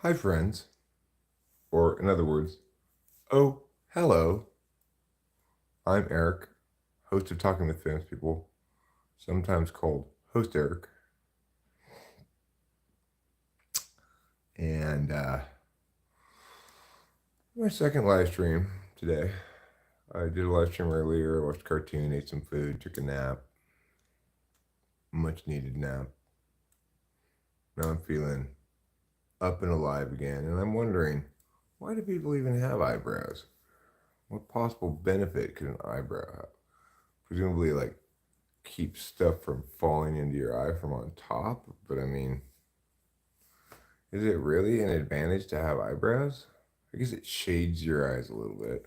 Hi, friends. Or, in other words, oh, hello. I'm Eric, host of Talking with Famous People, sometimes called Host Eric. And my second live stream today. I did a live stream earlier, watched a cartoon, ate some food, took a nap. Much needed nap. Now I'm feeling up and alive again. And I'm wondering, why do people even have eyebrows? What possible benefit could an eyebrow have? Presumably, like, keep stuff from falling into your eye from on top. But I mean, is it really an advantage to have eyebrows? I guess it shades your eyes a little bit.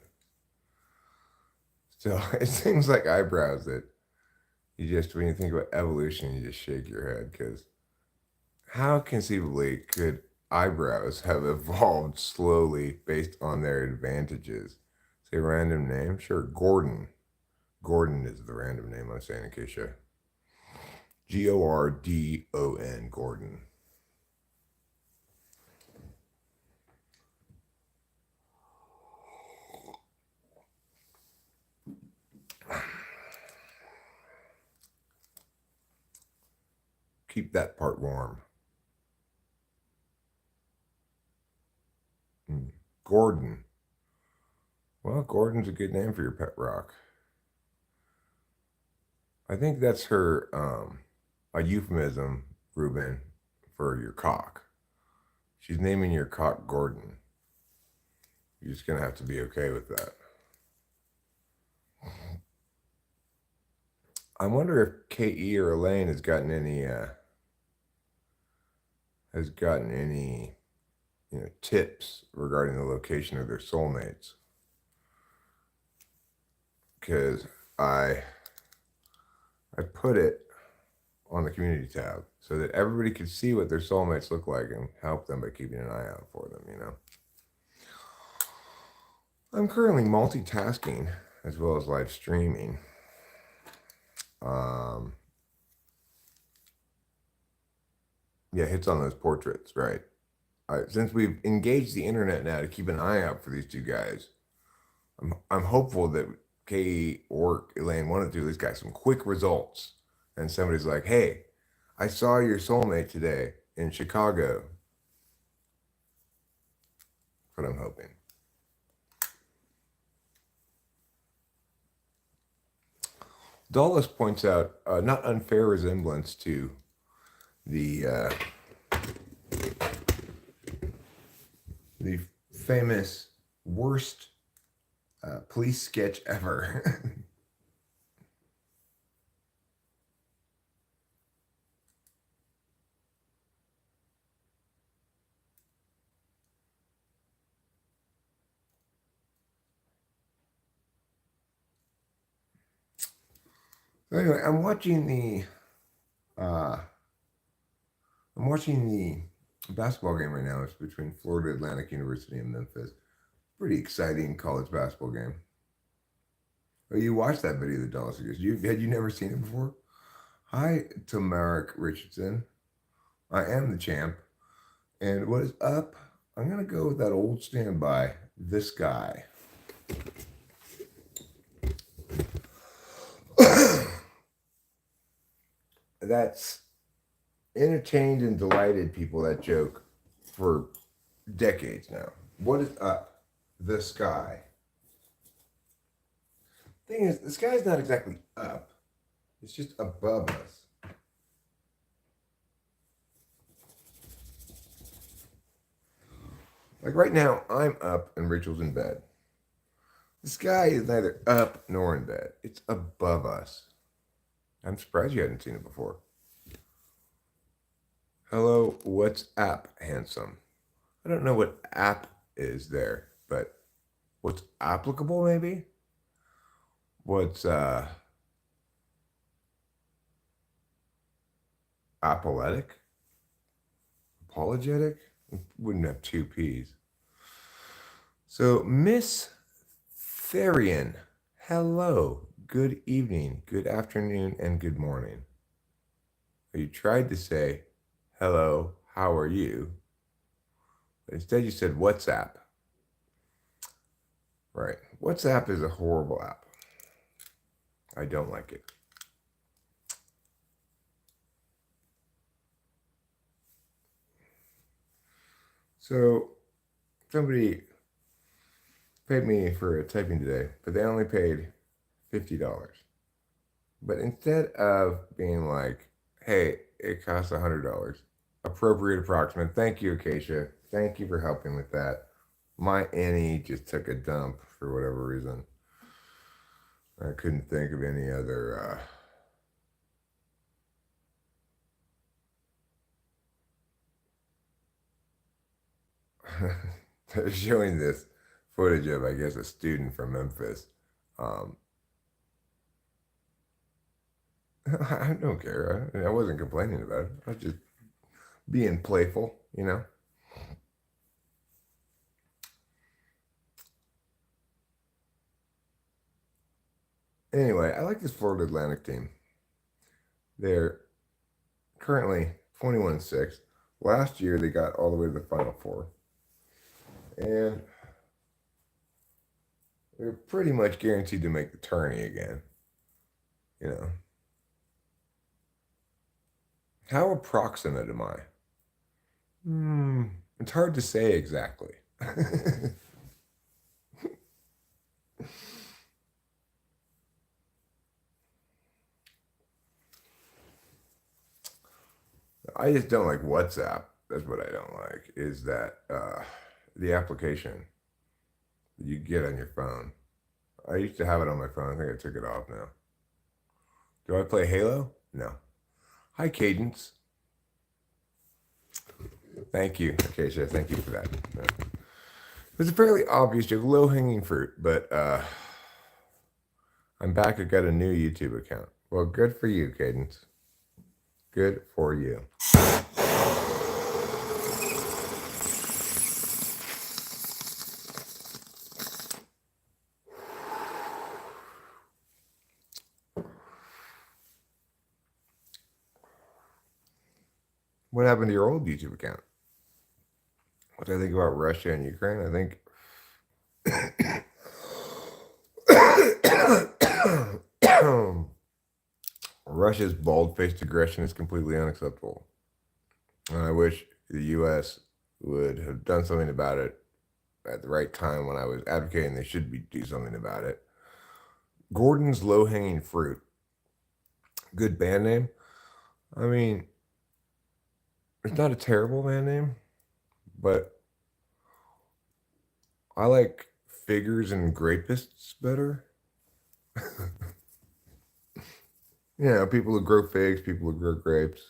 Still, it seems like eyebrows that when you think about evolution, you just shake your head because how conceivably could eyebrows have evolved slowly based on their advantages? Say a random name? Sure, Gordon. Gordon is the random name I'm saying, Acacia. Gordon, Gordon. Keep that part warm. Gordon. Well, Gordon's a good name for your pet rock. I think that's a euphemism, Ruben, for your cock. She's naming your cock Gordon. You're just gonna have to be okay with that. I wonder if Ke or Elaine has gotten any tips regarding the location of their soulmates. Because I put it on the community tab so that everybody could see what their soulmates look like and help them by keeping an eye out for them. I'm currently multitasking as well as live streaming. Yeah, hits on those portraits, right? Since we've engaged the internet now to keep an eye out for these two guys, I'm hopeful that Katie or Elaine wanted to at least get some quick results. And somebody's like, hey, I saw your soulmate today in Chicago. That's what I'm hoping. Dulles points out not unfair resemblance to the the famous worst police sketch ever. Anyway, uh, I'm watching the basketball game right now. It's between Florida Atlantic University and Memphis. Pretty exciting college basketball game. Oh, you watched that video that Dallas gives. Had you never seen it before? Hi, Tamarick Richardson. I am the champ. And what is up? I'm gonna go with that old standby. This guy. That's entertained and delighted people, that joke, for decades now. What is up? The sky. Thing is, the sky's not exactly up. It's just above us. Like right now, I'm up and Rachel's in bed. The sky is neither up nor in bed. It's above us. I'm surprised you hadn't seen it before. Hello, what's up, handsome? I don't know what app is there, but what's applicable maybe? What's apologetic? Apologetic? Wouldn't have two P's. So, Miss Therian, hello, good evening, good afternoon, and good morning. You tried to say, hello, how are you? Instead, you said WhatsApp. Right. WhatsApp is a horrible app. I don't like it. So, somebody paid me for typing today, but they only paid $50. But instead of being like, hey, it costs $100, appropriate approximate, thank you, Acacia. Thank you for helping with that. My Annie just took a dump for whatever reason. I couldn't think of any other. They're showing this footage of, I guess, a student from Memphis. Um, I don't care. I wasn't complaining about it. I was just being playful, you know? Anyway, I like this Florida Atlantic team. They're currently 21-6. Last year, they got all the way to the Final Four. And they're pretty much guaranteed to make the tourney again. You know, how approximate am I? It's hard to say exactly. I just don't like WhatsApp. That's what I don't like, is that the application you get on your phone. I used to have it on my phone. I think I took it off now. Do I play Halo? No. Hi, Cadence. Thank you, Acacia. Thank you for that. No. It was a fairly obvious joke, low-hanging fruit, but I'm back. I got a new YouTube account. Well, good for you, Cadence. Good for you. What happened to your old YouTube account? What do I think about Russia and Ukraine? I think Russia's bald-faced aggression is completely unacceptable. And I wish the U.S. would have done something about it at the right time when I was advocating they should do something about it. Gordon's Low-Hanging Fruit. Good band name. I mean, it's not a terrible band name, but I like Figures and Grapists better. You know, people who grow figs, people who grow grapes.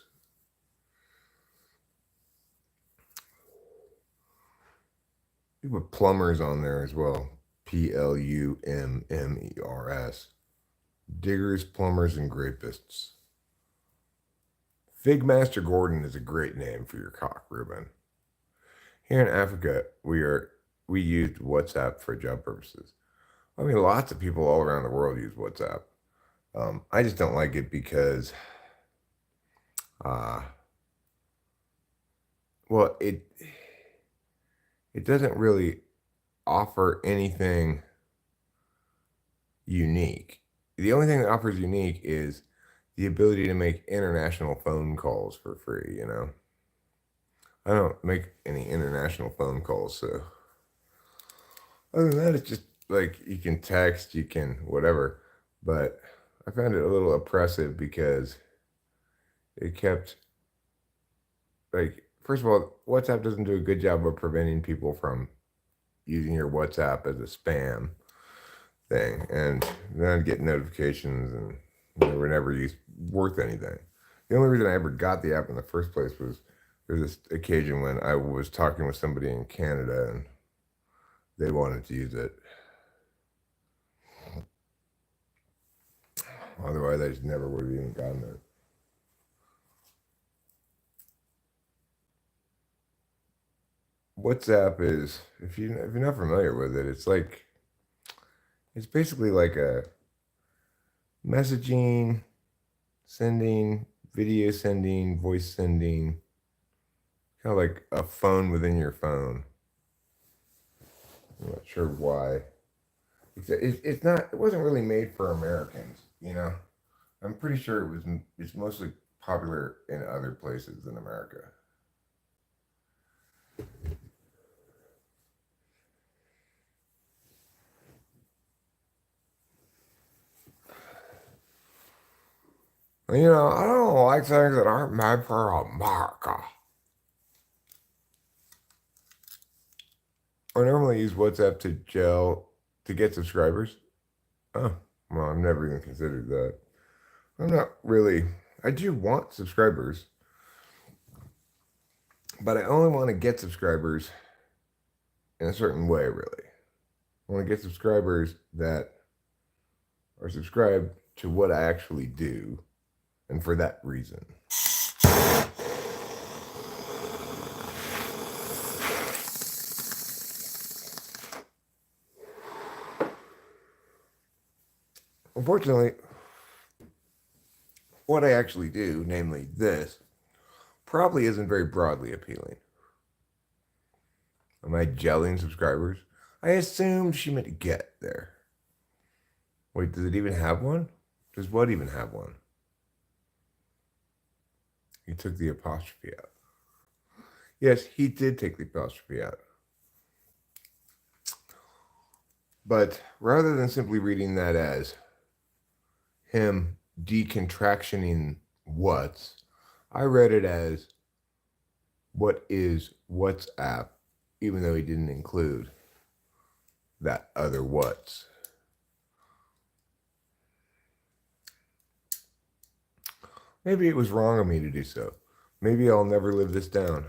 You put plumbers on there as well. Plummers. Diggers, plumbers, and grapists. Figmaster Gordon is a great name for your cock, Ruben. Here in Africa, we used WhatsApp for job purposes. I mean, lots of people all around the world use WhatsApp. I just don't like it because, uh, well, it doesn't really offer anything unique. The only thing that offers unique is the ability to make international phone calls for free, you know? I don't make any international phone calls, so other than that, it's just like you can text, you can whatever. But I found it a little oppressive because it kept, like, first of all, WhatsApp doesn't do a good job of preventing people from using your WhatsApp as a spam thing. And then I'd get notifications and they were never worth anything. The only reason I ever got the app in the first place was there was this occasion when I was talking with somebody in Canada and they wanted to use it. Otherwise, I just never would have even gotten it. WhatsApp is, if you're not familiar with it, it's basically like a messaging, sending, video sending, voice sending, kind of like a phone within your phone. I'm not sure why. It's not. It wasn't really made for Americans, you know. I'm pretty sure it was. It's mostly popular in other places than America. You know, I don't like things that aren't made for America. I normally use WhatsApp to get subscribers. Oh, well, I've never even considered that. I'm not really. I do want subscribers, but I only want to get subscribers in a certain way, really. I want to get subscribers that are subscribed to what I actually do, and for that reason. Unfortunately, what I actually do, namely this, probably isn't very broadly appealing. Am I gelling subscribers? I assumed she meant get there. Wait, does it even have one? Does what even have one? He took the apostrophe out. Yes, he did take the apostrophe out. But rather than simply reading that as him decontractioning what's, I read it as what is WhatsApp, even though he didn't include that other what's. Maybe it was wrong of me to do so. Maybe I'll never live this down.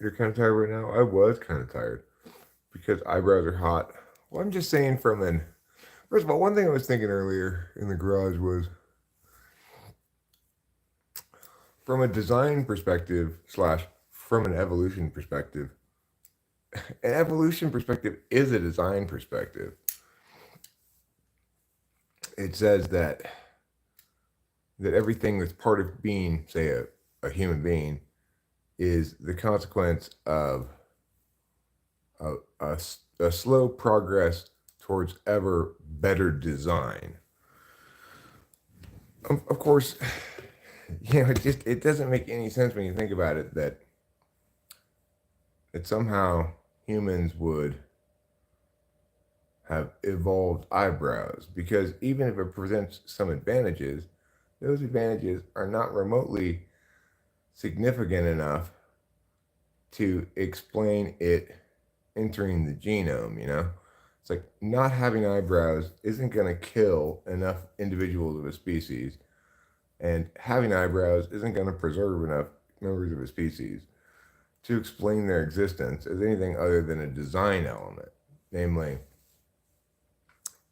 You're kind of tired right now? I was kind of tired because eyebrows are hot. Well, I'm just saying first of all, one thing I was thinking earlier in the garage was from a design perspective slash from an evolution perspective. An evolution perspective is a design perspective. It says that everything that's part of being, say, a human being, is the consequence of a slow progress towards ever better design. Of course, it doesn't make any sense when you think about it that somehow humans would have evolved eyebrows, because even if it presents some advantages, those advantages are not remotely significant enough to explain it entering the genome, you know? It's like not having eyebrows isn't going to kill enough individuals of a species, and having eyebrows isn't going to preserve enough members of a species to explain their existence as anything other than a design element. Namely,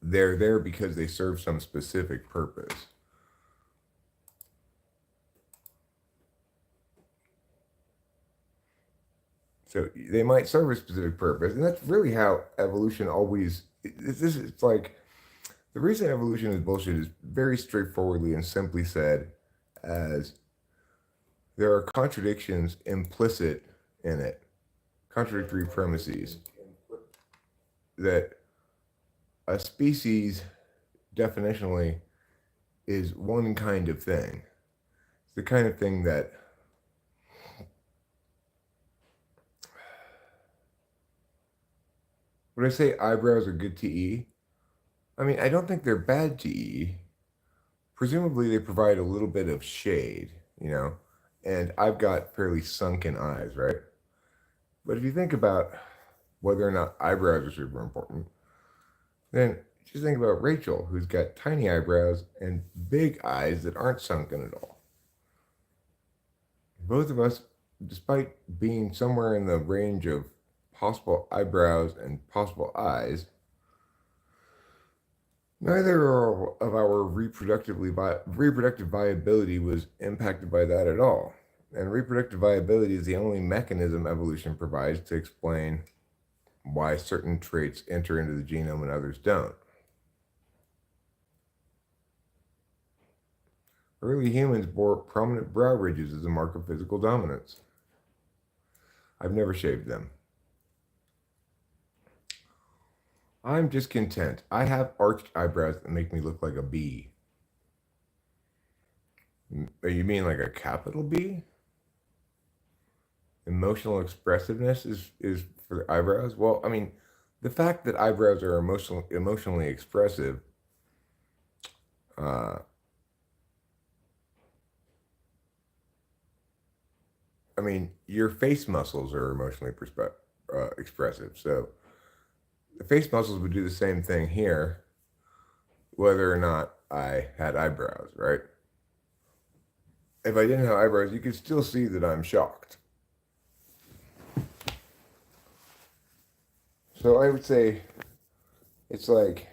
they're there because they serve some specific purpose. So they might serve a specific purpose, and that's really how evolution always. It's like the reason evolution is bullshit is very straightforwardly and simply said as there are contradictions implicit in it, contradictory premises that a species definitionally is one kind of thing. It's the kind of thing that when I say eyebrows are good to eat, I mean I don't think they're bad to eat. Presumably they provide a little bit of shade, you know, and I've got fairly sunken eyes, right? But if you think about whether or not eyebrows are super important, then just think about Rachel, who's got tiny eyebrows and big eyes that aren't sunken at all. Both of us, despite being somewhere in the range of possible eyebrows and possible eyes, neither of our reproductive viability was impacted by that at all. And reproductive viability is the only mechanism evolution provides to explain why certain traits enter into the genome and others don't. Early humans bore prominent brow ridges as a mark of physical dominance. I've never shaved them. I'm just content. I have arched eyebrows that make me look like a bee. You mean like a capital B? Emotional expressiveness is for eyebrows? Well, I mean, the fact that eyebrows are emotionally expressive, uh, I mean, your face muscles are emotionally expressive. So the face muscles would do the same thing here, whether or not I had eyebrows, right? If I didn't have eyebrows, you could still see that I'm shocked. So I would say it's like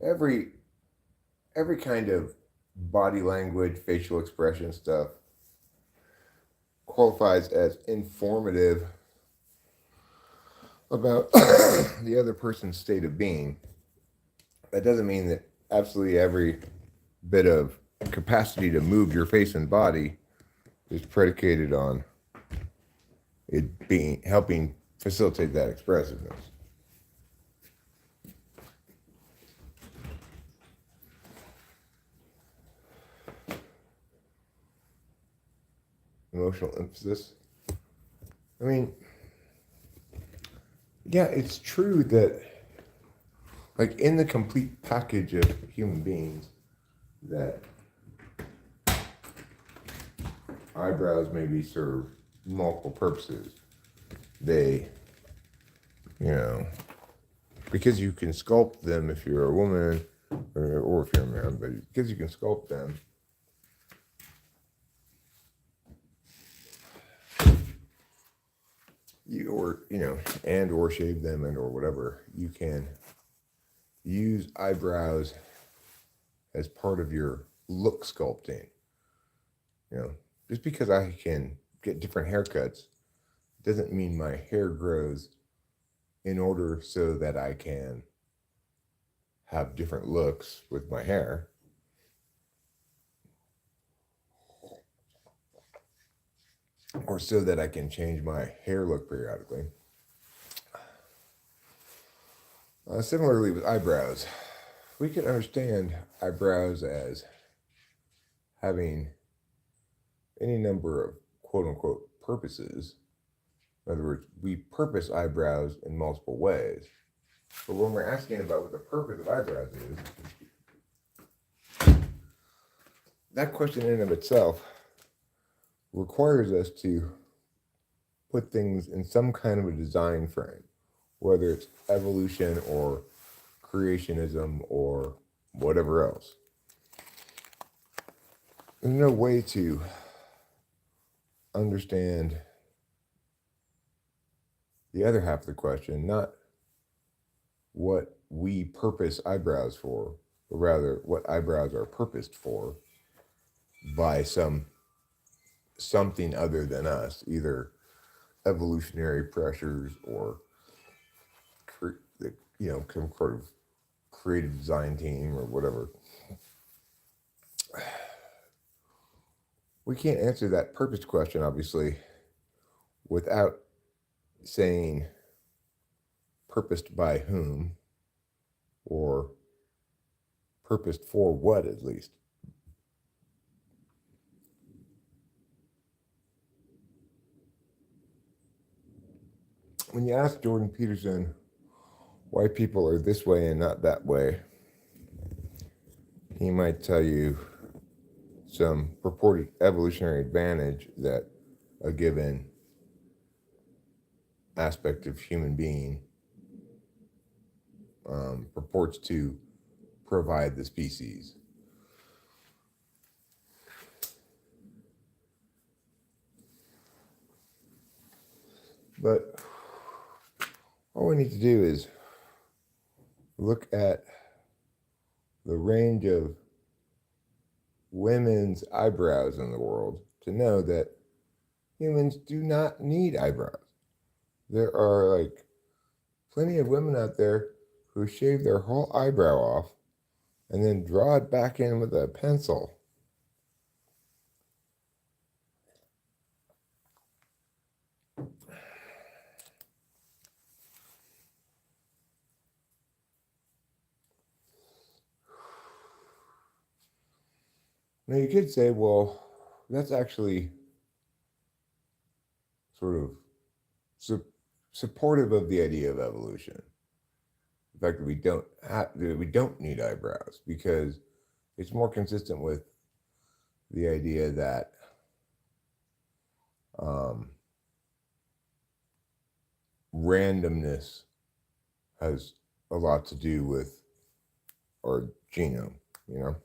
every every kind of body language, facial expression stuff qualifies as informative about the other person's state of being. That doesn't mean that absolutely every bit of capacity to move your face and body is predicated on it being helping facilitate that expressiveness. Emotional emphasis. I mean, yeah, it's true that, like, in the complete package of human beings, that eyebrows maybe serve multiple purposes. They, you know, because you can sculpt them if you're a woman or if you're a man, but because you can sculpt them, and or shave them and or whatever, you can use eyebrows as part of your look sculpting. Just because I can get different haircuts doesn't mean my hair grows in order so that I can have different looks with my hair. Or so that I can change my hair look periodically. Similarly with eyebrows, we can understand eyebrows as having any number of quote unquote purposes. In other words, we purpose eyebrows in multiple ways. But when we're asking about what the purpose of eyebrows is, that question in and of itself requires us to put things in some kind of a design frame, whether it's evolution or creationism or whatever else. There's no way to understand the other half of the question, not what we purpose eyebrows for, but rather what eyebrows are purposed for by something other than us, either evolutionary pressures or some sort of creative design team or whatever. We can't answer that purpose question, obviously, without saying purposed by whom or purposed for what, at least. When you ask Jordan Peterson why people are this way and not that way, he might tell you some purported evolutionary advantage that a given aspect of human being purports to provide the species. But all we need to do is look at the range of women's eyebrows in the world to know that humans do not need eyebrows. There are like plenty of women out there who shave their whole eyebrow off and then draw it back in with a pencil. Now you could say, well, that's actually sort of su- supportive of the idea of evolution. The fact that we don't need eyebrows because it's more consistent with the idea that um, randomness has a lot to do with our genome, you know?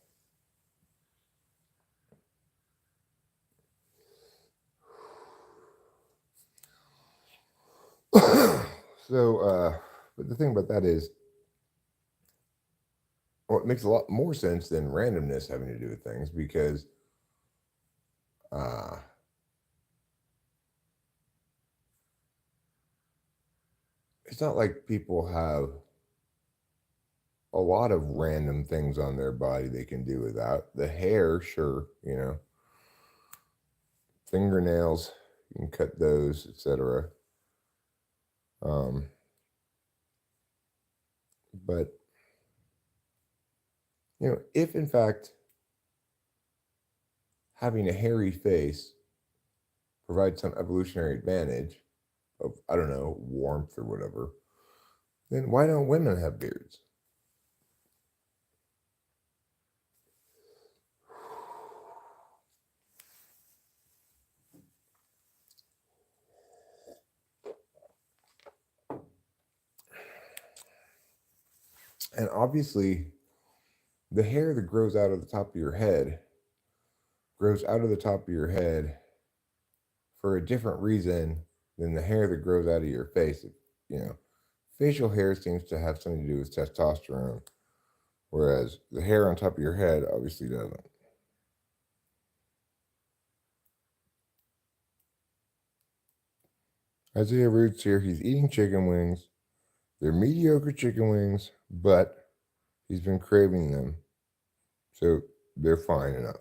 But the thing about that is, well, it makes a lot more sense than randomness having to do with things because uh, it's not like people have a lot of random things on their body they can do without. The hair, sure, fingernails, you can cut those, etc. Um, but if in fact having a hairy face provides some evolutionary advantage of, I don't know, warmth or whatever, then why don't women have beards? And obviously, the hair that grows out of the top of your head grows out of the top of your head for a different reason than the hair that grows out of your face. You know, facial hair seems to have something to do with testosterone, whereas the hair on top of your head obviously doesn't. Isaiah Roots here, he's eating chicken wings. They're mediocre chicken wings, but he's been craving them. So they're fine enough.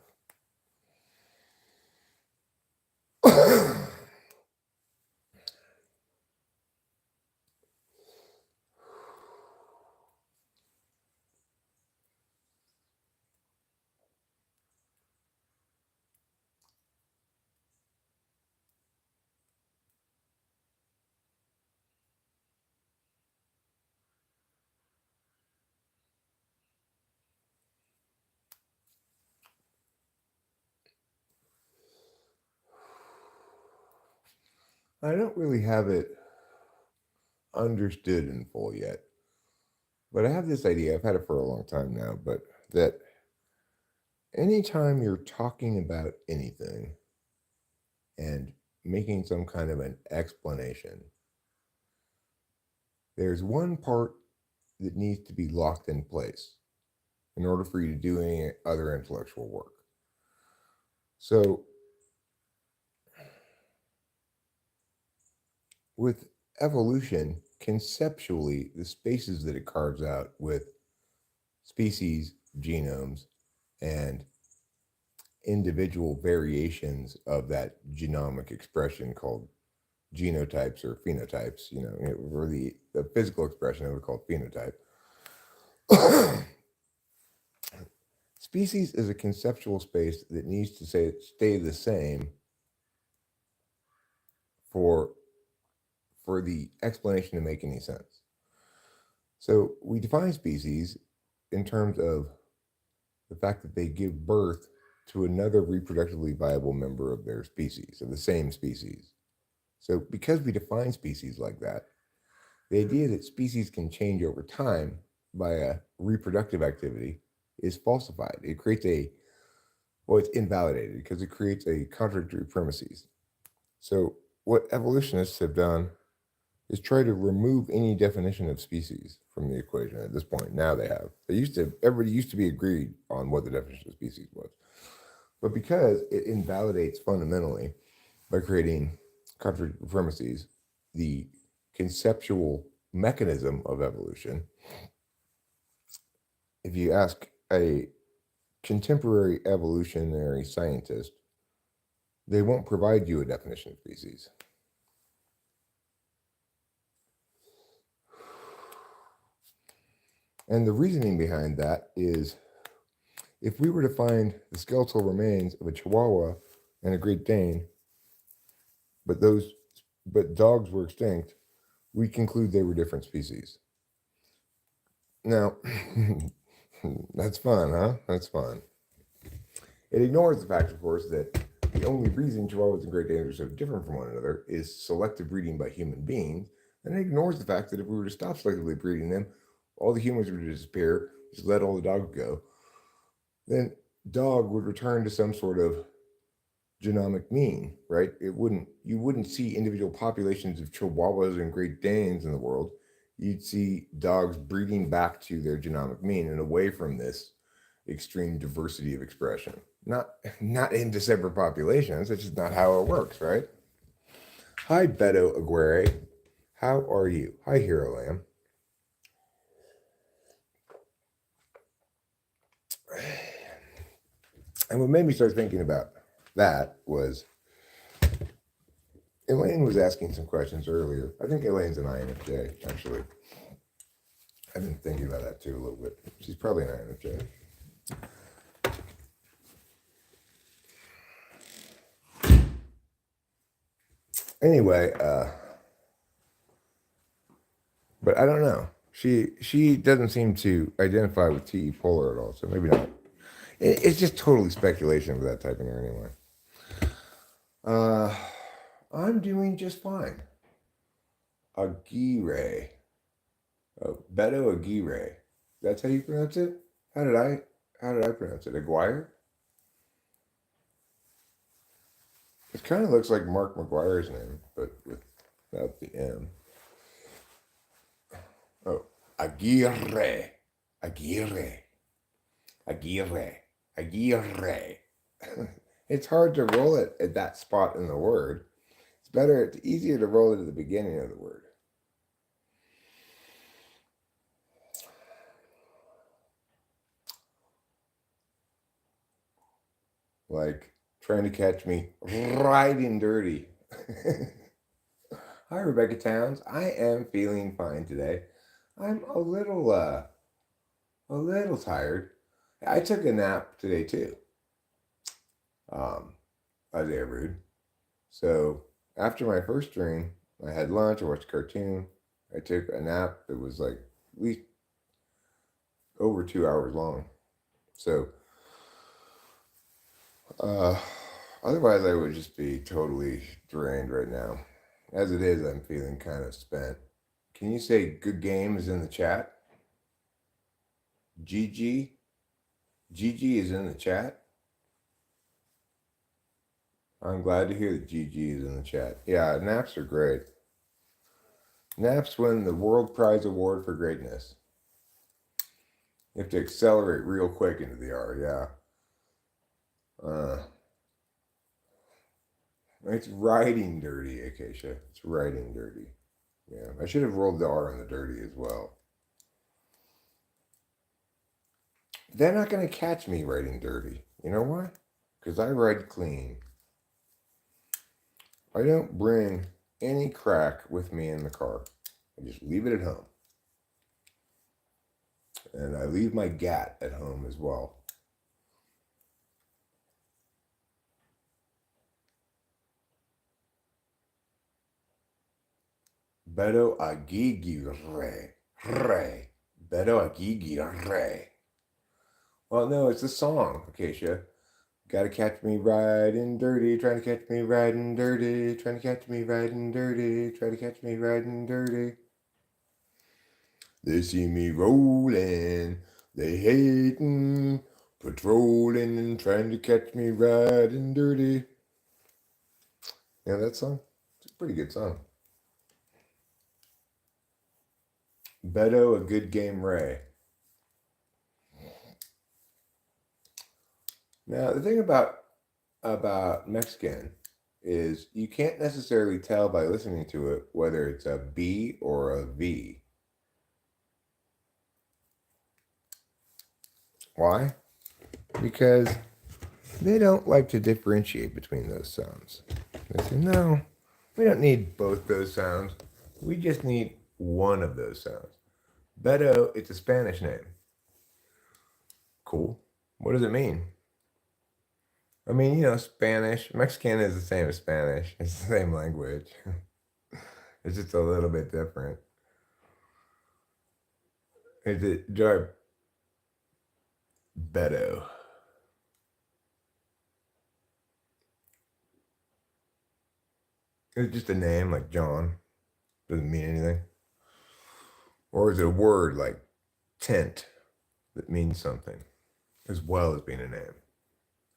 I don't really have it understood in full yet, but I have this idea. I've had it for a long time now, but that anytime you're talking about anything and making some kind of an explanation, there's one part that needs to be locked in place in order for you to do any other intellectual work. So, with evolution, conceptually, the spaces that it carves out with species, genomes, and individual variations of that genomic expression called genotypes or phenotypes, or the physical expression of it called phenotype. Species is a conceptual space that needs to stay the same for the explanation to make any sense. So we define species in terms of the fact that they give birth to another reproductively viable member of their species, of the same species. So because we define species like that, the idea that species can change over time by a reproductive activity is falsified. It creates it's invalidated because it creates a contradictory premises. So what evolutionists have done is try to remove any definition of species from the equation at this point. Now they have. Everybody used to be agreed on what the definition of species was. But because it invalidates fundamentally by creating contradictory premises, the conceptual mechanism of evolution, if you ask a contemporary evolutionary scientist, they won't provide you a definition of species. And the reasoning behind that is If we were to find the skeletal remains of a Chihuahua and a Great Dane, but dogs were extinct, we conclude they were different species. Now, that's fun, huh? That's fun. It ignores the fact, of course, that the only reason Chihuahuas and Great Danes are so different from one another is selective breeding by human beings, and it ignores the fact that if we were to stop selectively breeding them, all the humans would disappear, just let all the dogs go. Then dog would return to some sort of genomic mean, right? You wouldn't see individual populations of Chihuahuas and Great Danes in the world. You'd see dogs breeding back to their genomic mean and away from this extreme diversity of expression. Not into separate populations. That's just not how it works, right? Hi, Beto Aguirre. How are you? Hi, Hero Lamb. And what made me start thinking about that was Elaine was asking some questions earlier. I think Elaine's an INFJ, actually. I've been thinking about that too a little bit. She's probably an INFJ. Anyway, but I don't know. She doesn't seem to identify with TE Polar at all, so maybe not. It's just totally speculation without typing her anyway. I'm doing just fine. Aguirre. Oh, Beto Aguirre. That's how you pronounce it? How did I pronounce it? Aguirre? It kind of looks like Mark McGuire's name, but without the M. Oh, Aguirre. Aguirre. Aguirre. Aguirre. It's hard to roll it at that spot in the word. It's easier to roll it at the beginning of the word. Like trying to catch me riding dirty. Hi, Rebecca Towns. I am feeling fine today. I'm a little tired. I took a nap today too. Isaiah Rude. So after my first dream, I had lunch. I watched a cartoon. I took a nap that was like at least over 2 hours long. So otherwise, I would just be totally drained right now. As it is, I'm feeling kind of spent. Can you say good game is in the chat? GG? GG is in the chat? I'm glad to hear that GG is in the chat. Yeah, naps are great. Naps win the World Prize Award for Greatness. You have to accelerate real quick into the hour, yeah. It's riding dirty, Acacia. It's riding dirty. Yeah, I should have rolled the R on the dirty as well. They're not going to catch me riding dirty. You know why? Because I ride clean. I don't bring any crack with me in the car. I just leave it at home. And I leave my gat at home as well. Beto Aguirre. Beto Aguirre. Well, no, it's a song, Acacia. Gotta catch me riding dirty, trying to catch me riding dirty, trying to catch me riding dirty, trying to catch me riding dirty. They see me rolling, they hating, patrolling and trying to catch me riding dirty. Yeah, that song? It's a pretty good song. Beto, a good game, Ray. Now, the thing about Mexican is you can't necessarily tell by listening to it whether it's a B or a V. Why? Because they don't like to differentiate between those sounds. They say, no, we don't need both those sounds. We just need one of those sounds. Beto, it's a Spanish name. Cool. What does it mean? I mean, Spanish, Mexican is the same as Spanish. It's the same language. It's just a little bit different. Is it Beto? Is it just a name like John? Doesn't mean anything? Or is it a word like tent that means something as well as being a name?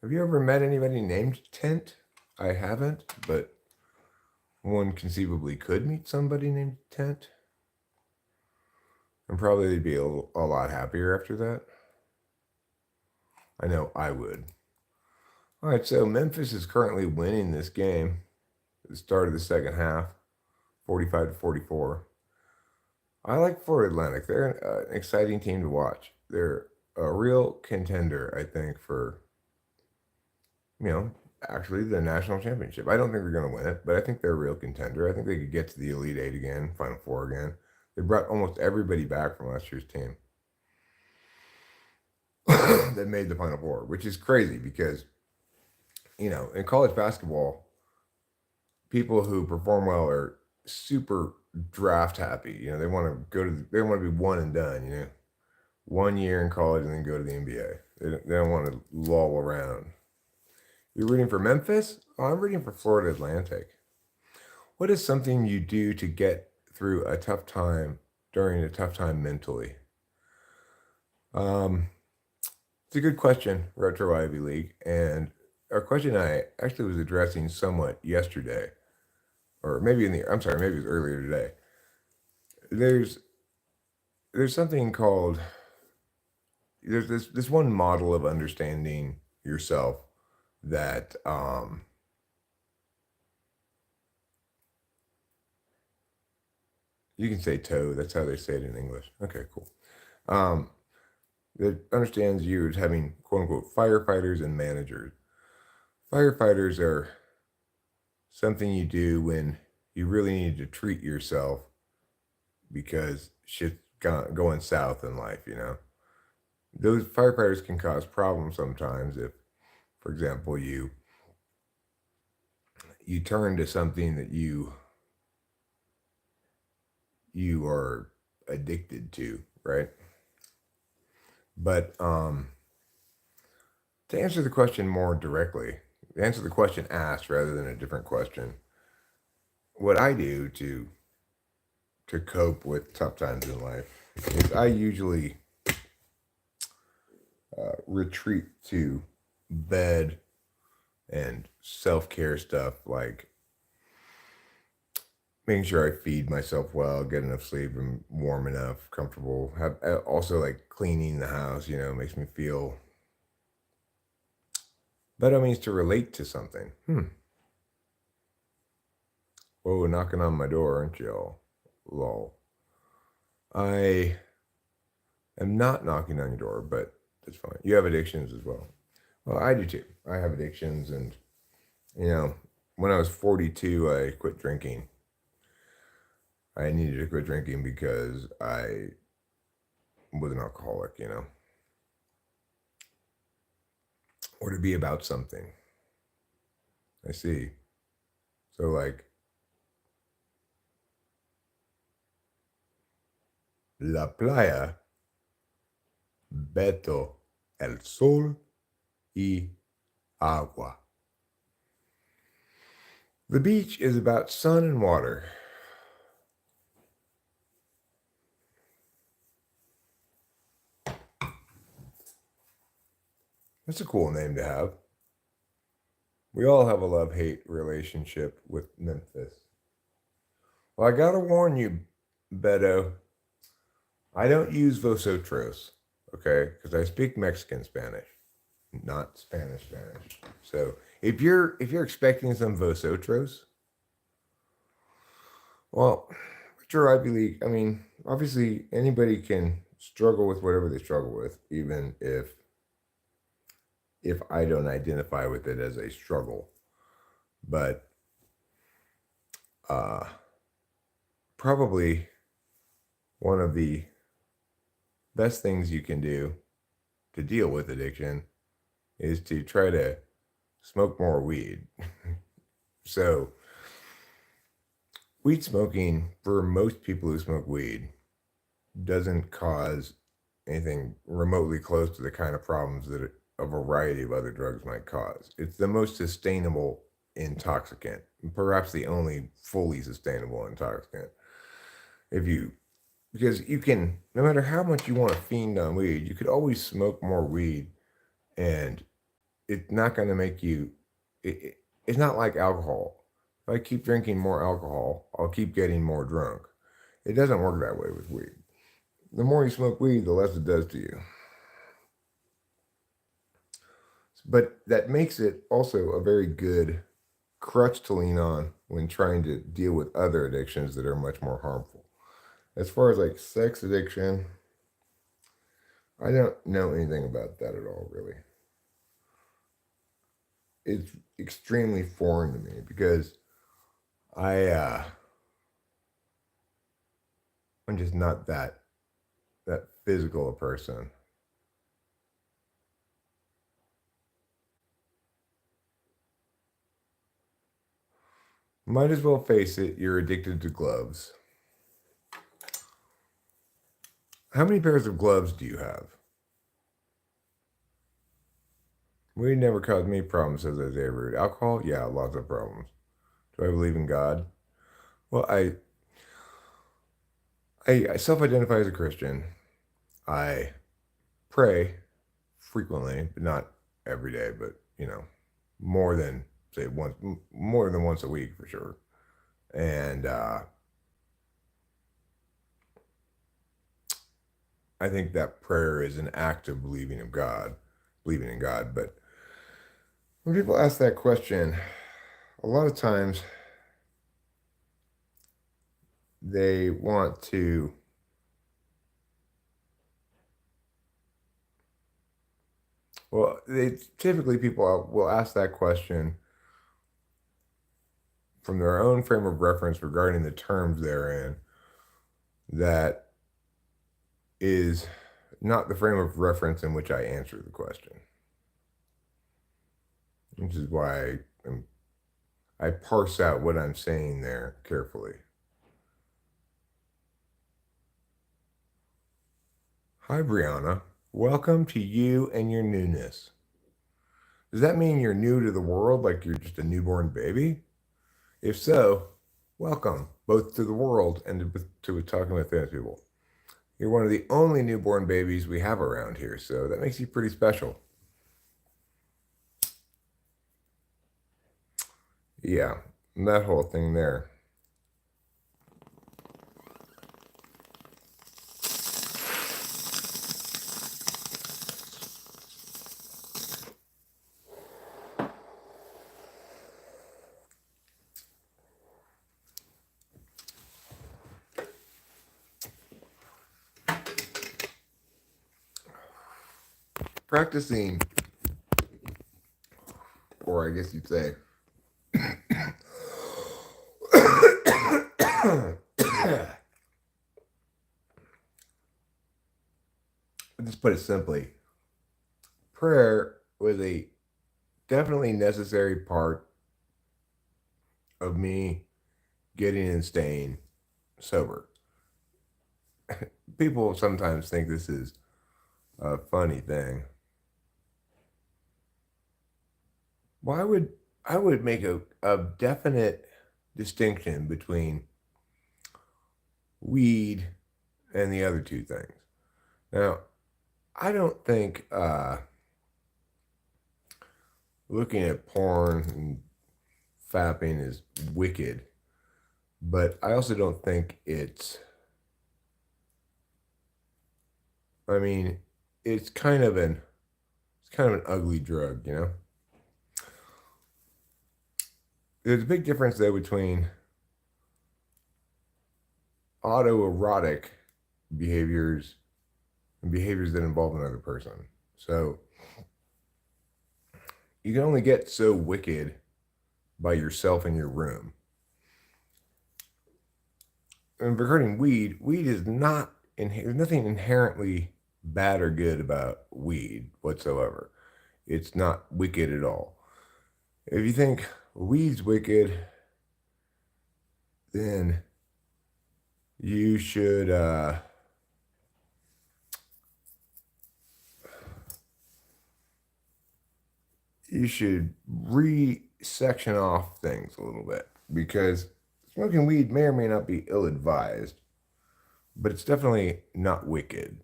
Have you ever met anybody named Tent? I haven't, but one conceivably could meet somebody named Tent. And probably they'd be a lot happier after that. I know I would. All right, so Memphis is currently winning this game at the start of the second half, 45-44. I like Florida Atlantic. They're an exciting team to watch. They're a real contender, I think, for, you know, actually the national championship. I don't think they're going to win it, but I think they're a real contender. I think they could get to the Elite Eight again, Final Four again. They brought almost everybody back from last year's team that made the Final Four, which is crazy because, in college basketball, people who perform well are super draft happy. They want to they want to be one and done, 1 year in college and then go to the NBA. They don't want to loll around. You're rooting for Memphis? Oh, I'm rooting for Florida Atlantic. What is something you do to get through a tough time during a tough time mentally? It's a good question, Retro Ivy League, and a question I actually was addressing somewhat yesterday, or maybe maybe it was earlier today. There's something called there's this one model of understanding yourself that you can say toe. That's how they say it in English. Okay, cool. Um, that understands you as having quote unquote firefighters and managers. Firefighters are something you do when you really need to treat yourself because shit's going south in life. Those firefighters can cause problems sometimes if, for example, you turn to something that you are addicted to, right? But to answer the question more directly, answer the question asked rather than a different question, what I do to cope with tough times in life is I usually retreat to bed and self-care stuff like making sure I feed myself well, get enough sleep, and warm enough, comfortable. Have also like cleaning the house, makes me feel better. Means to relate to something. Whoa, knocking on my door, aren't y'all? Lol. I am not knocking on your door, but that's fine. You have addictions as well. Well, I do too. I have addictions, and when I was 42, I quit drinking. I needed to quit drinking because I was an alcoholic, or to be about something. I see. So, like, la playa, Beto, el sol y agua. The beach is about sun and water. That's a cool name to have. We all have a love-hate relationship with Memphis. Well, I gotta warn you, Beto, I don't use vosotros, okay? Because I speak Mexican Spanish, not Spanish Spanish. So if you're expecting some vosotros, well, sure, Ivy League. I mean, obviously anybody can struggle with whatever they struggle with, even if I don't identify with it as a struggle. But uh, probably one of the best things you can do to deal with addiction is to try to smoke more weed. So, weed smoking, for most people who smoke weed, doesn't cause anything remotely close to the kind of problems that a variety of other drugs might cause. It's the most sustainable intoxicant, perhaps the only fully sustainable intoxicant. If you, because you can, no matter how much you want to fiend on weed, you could always smoke more weed, and it's not going to make you, it's not like alcohol. If I keep drinking more alcohol, I'll keep getting more drunk. It doesn't work that way with weed. The more you smoke weed, the less it does to you. But that makes it also a very good crutch to lean on when trying to deal with other addictions that are much more harmful. As far as like sex addiction, I don't know anything about that at all, really. It's extremely foreign to me because I I'm just not that physical a person. Might as well face it, you're addicted to gloves. How many pairs of gloves do you have? We never caused me problems, says Isaiah Rude. Alcohol? Yeah, lots of problems. Do I believe in God? Well, I self-identify as a Christian. I pray frequently, but not every day, but more than say once, more than once a week for sure. And I think that prayer is an act of believing in God. But when people ask that question, a lot of times they want to, well, they typically people will ask that question from their own frame of reference regarding the terms they're in that is not the frame of reference in which I answer the question, which is why I parse out what I'm saying there carefully. Hi, Brianna. Welcome to you and your newness. Does that mean you're new to the world, like you're just a newborn baby? If so, welcome both to the world and to Talking with Famous People. You're one of the only newborn babies we have around here, so that makes you pretty special. Yeah, that whole thing there. Practicing, or I guess you'd say, just put it simply, prayer was a definitely necessary part of me getting and staying sober. People sometimes think this is a funny thing. Well, I would make a definite distinction between weed and the other two things. Now, I don't think looking at porn and fapping is wicked, but I also don't think I mean, it's kind of an ugly drug, you know? There's a big difference though between autoerotic behaviors and behaviors that involve another person. So you can only get so wicked by yourself in your room. And regarding weed is not, there's nothing inherently bad or good about weed whatsoever. it's not wicked at all. If you think weed's wicked, then you should re-section off things a little bit, because smoking weed may or may not be ill-advised, but it's definitely not wicked.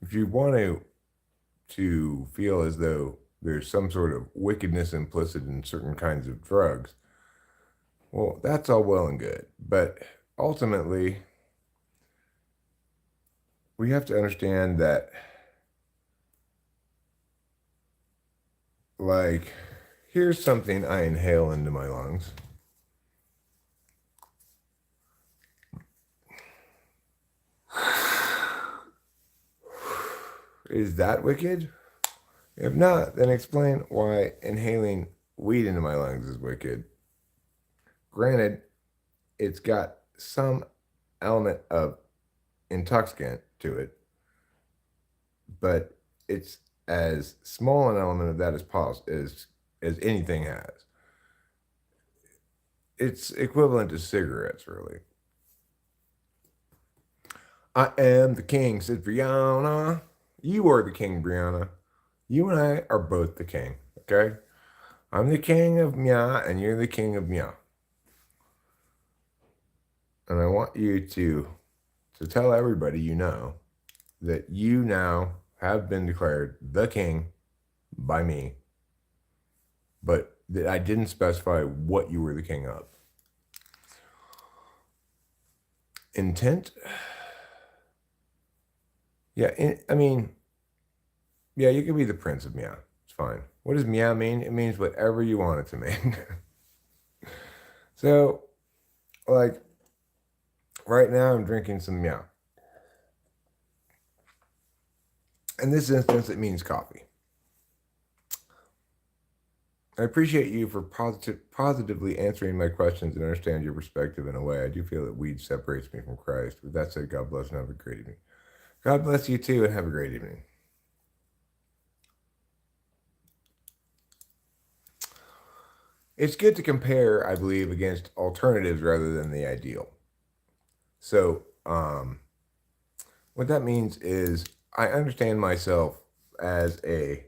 If you want to feel as though there's some sort of wickedness implicit in certain kinds of drugs, well, that's all well and good. But ultimately, we have to understand that, like, here's something I inhale into my lungs. Is that wicked? If not, then explain why inhaling weed into my lungs is wicked. Granted, it's got some element of intoxicant to it, but it's as small an element of that as possible as anything has. It's equivalent to cigarettes, really. I am the king, said Brianna. You are the king, Brianna. You and I are both the king, okay? I'm the king of Mya, and you're the king of Mya. And I want you to tell everybody you know that you now have been declared the king by me, but that I didn't specify what you were the king of. Intent? Yeah, yeah, you can be the prince of Mya. It's fine. What does Mya mean? It means whatever you want it to mean. So, like, right now I'm drinking some Mya. In this instance, it means coffee. I appreciate you for positively answering my questions and understand your perspective in a way. I do feel that weed separates me from Christ. With that said, God bless and have a great evening. God bless you too and have a great evening. It's good to compare, I believe, against alternatives rather than the ideal. So, what that means is I understand myself as a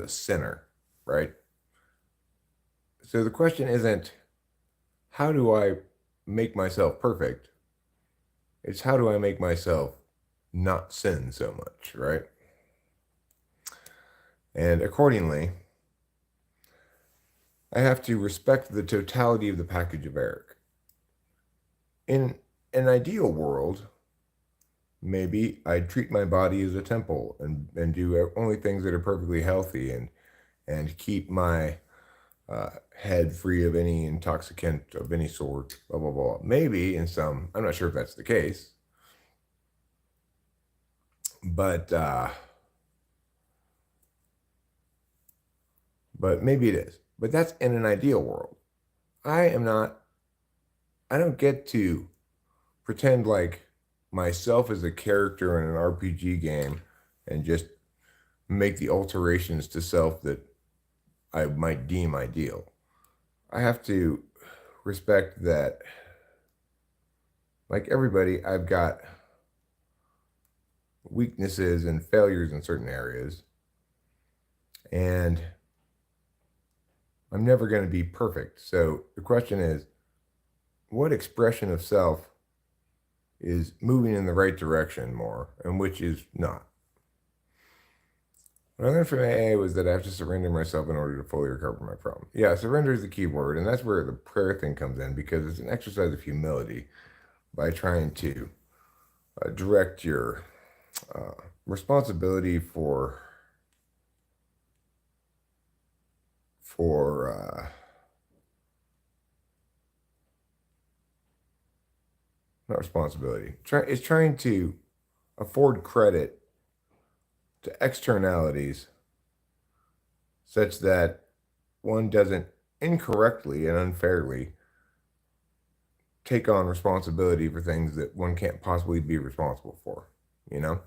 sinner, right? So the question isn't how do I make myself perfect? It's how do I make myself not sin so much, right? And accordingly, I have to respect the totality of the package of Eric. In an ideal world, maybe I'd treat my body as a temple and do only things that are perfectly healthy and keep my head free of any intoxicant of any sort, blah, blah, blah. Maybe in some, I'm not sure if that's the case, but maybe it is. But that's in an ideal world. I don't get to pretend like myself as a character in an RPG game and just make the alterations to self that I might deem ideal. I have to respect that, like everybody, I've got weaknesses and failures in certain areas, and I'm never going to be perfect. So the question is, what expression of self is moving in the right direction more, and which is not? What I learned from AA was that I have to surrender myself in order to fully recover my problem. Yeah, surrender is the key word, and that's where the prayer thing comes in, because it's an exercise of humility by trying to direct your responsibility for not responsibility. It's trying to afford credit to externalities such that one doesn't incorrectly and unfairly take on responsibility for things that one can't possibly be responsible for. you know?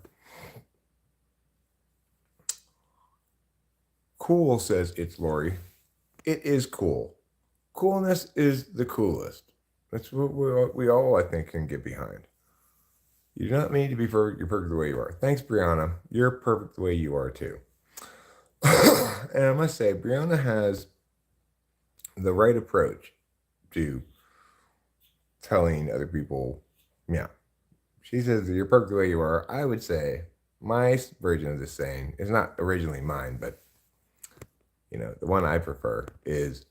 Cool, says It's Lori. It is cool. Coolness is the coolest. That's what we all, I think, can get behind. You do not need to be perfect. You're perfect the way you are. Thanks, Brianna. You're perfect the way you are, too. And I must say, Brianna has the right approach to telling other people, yeah. She says that you're perfect the way you are. I would say my version of this saying is not originally mine, but the one I prefer is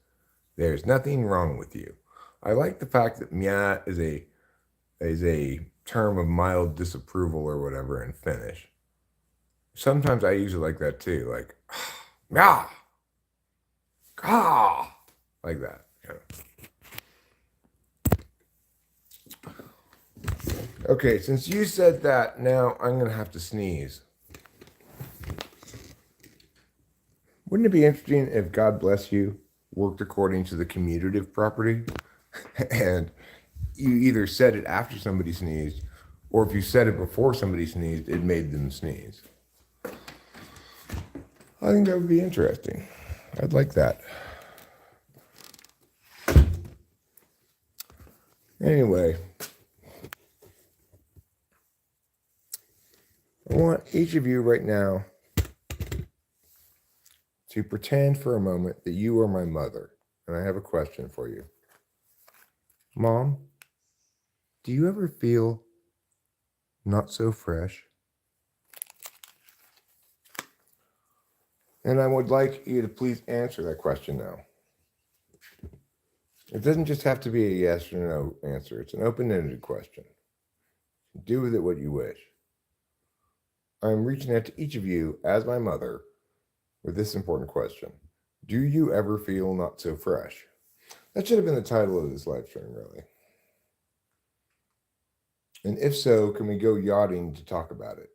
there's nothing wrong with you. I like the fact that mia is a term of mild disapproval or whatever in Finnish. Sometimes I use it like that too, like mia, ah, like that. Okay, since you said that, now I'm gonna have to sneeze. Wouldn't it be interesting if God bless you worked according to the commutative property and you either said it after somebody sneezed or if you said it before somebody sneezed, it made them sneeze? I think that would be interesting. I'd like that. Anyway, I want each of you right now to pretend for a moment that you are my mother. And I have a question for you. Mom, do you ever feel not so fresh? And I would like you to please answer that question now. It doesn't just have to be a yes or no answer. It's an open-ended question. Do with it what you wish. I'm reaching out to each of you as my mother with this important question. Do you ever feel not so fresh? That should have been the title of this live stream, really. And if so, can we go yachting to talk about it?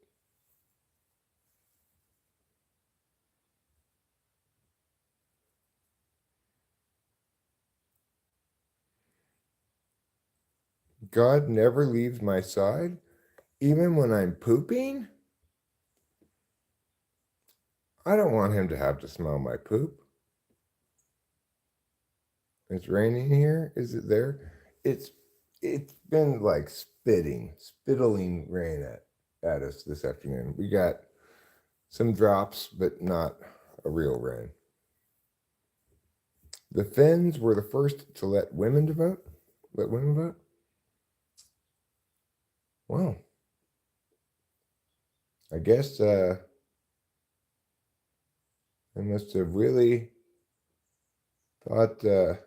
God never leaves my side, even when I'm pooping? I don't want him to have to smell my poop. It's raining here. Is it there? It's been like spittling rain at us this afternoon. We got some drops, but not a real rain. The Finns were the first to let women vote. Let women vote? Wow. I guess they must have really thought their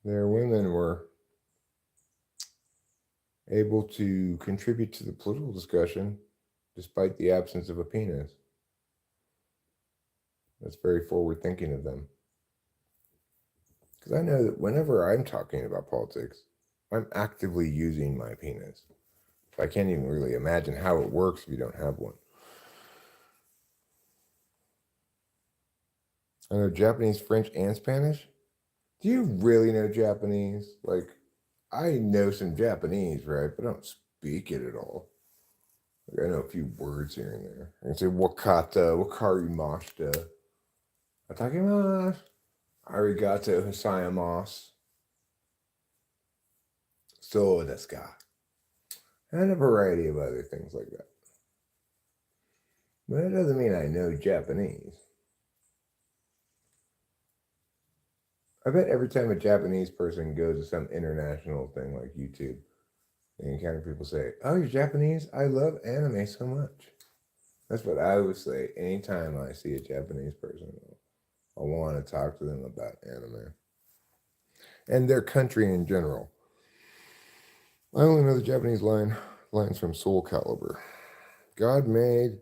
women were able to contribute to the political discussion despite the absence of a penis. That's very forward thinking of them. Because I know that whenever I'm talking about politics, I'm actively using my penis. I can't even really imagine how it works if you don't have one. I know Japanese, French, and Spanish. Do you really know Japanese? Like, I know some Japanese, right? But I don't speak it at all. Like, I know a few words here and there. I can say wakata, wakarimashita, atakimasu, arigato gozaimasu, so desu ka, and a variety of other things like that. But that doesn't mean I know Japanese. I bet every time a Japanese person goes to some international thing like YouTube, they encounter people say, "Oh, you're Japanese? I love anime so much." That's what I would say anytime I see a Japanese person. I want to talk to them about anime and their country in general. I only know the Japanese lines from Soul Calibur. God made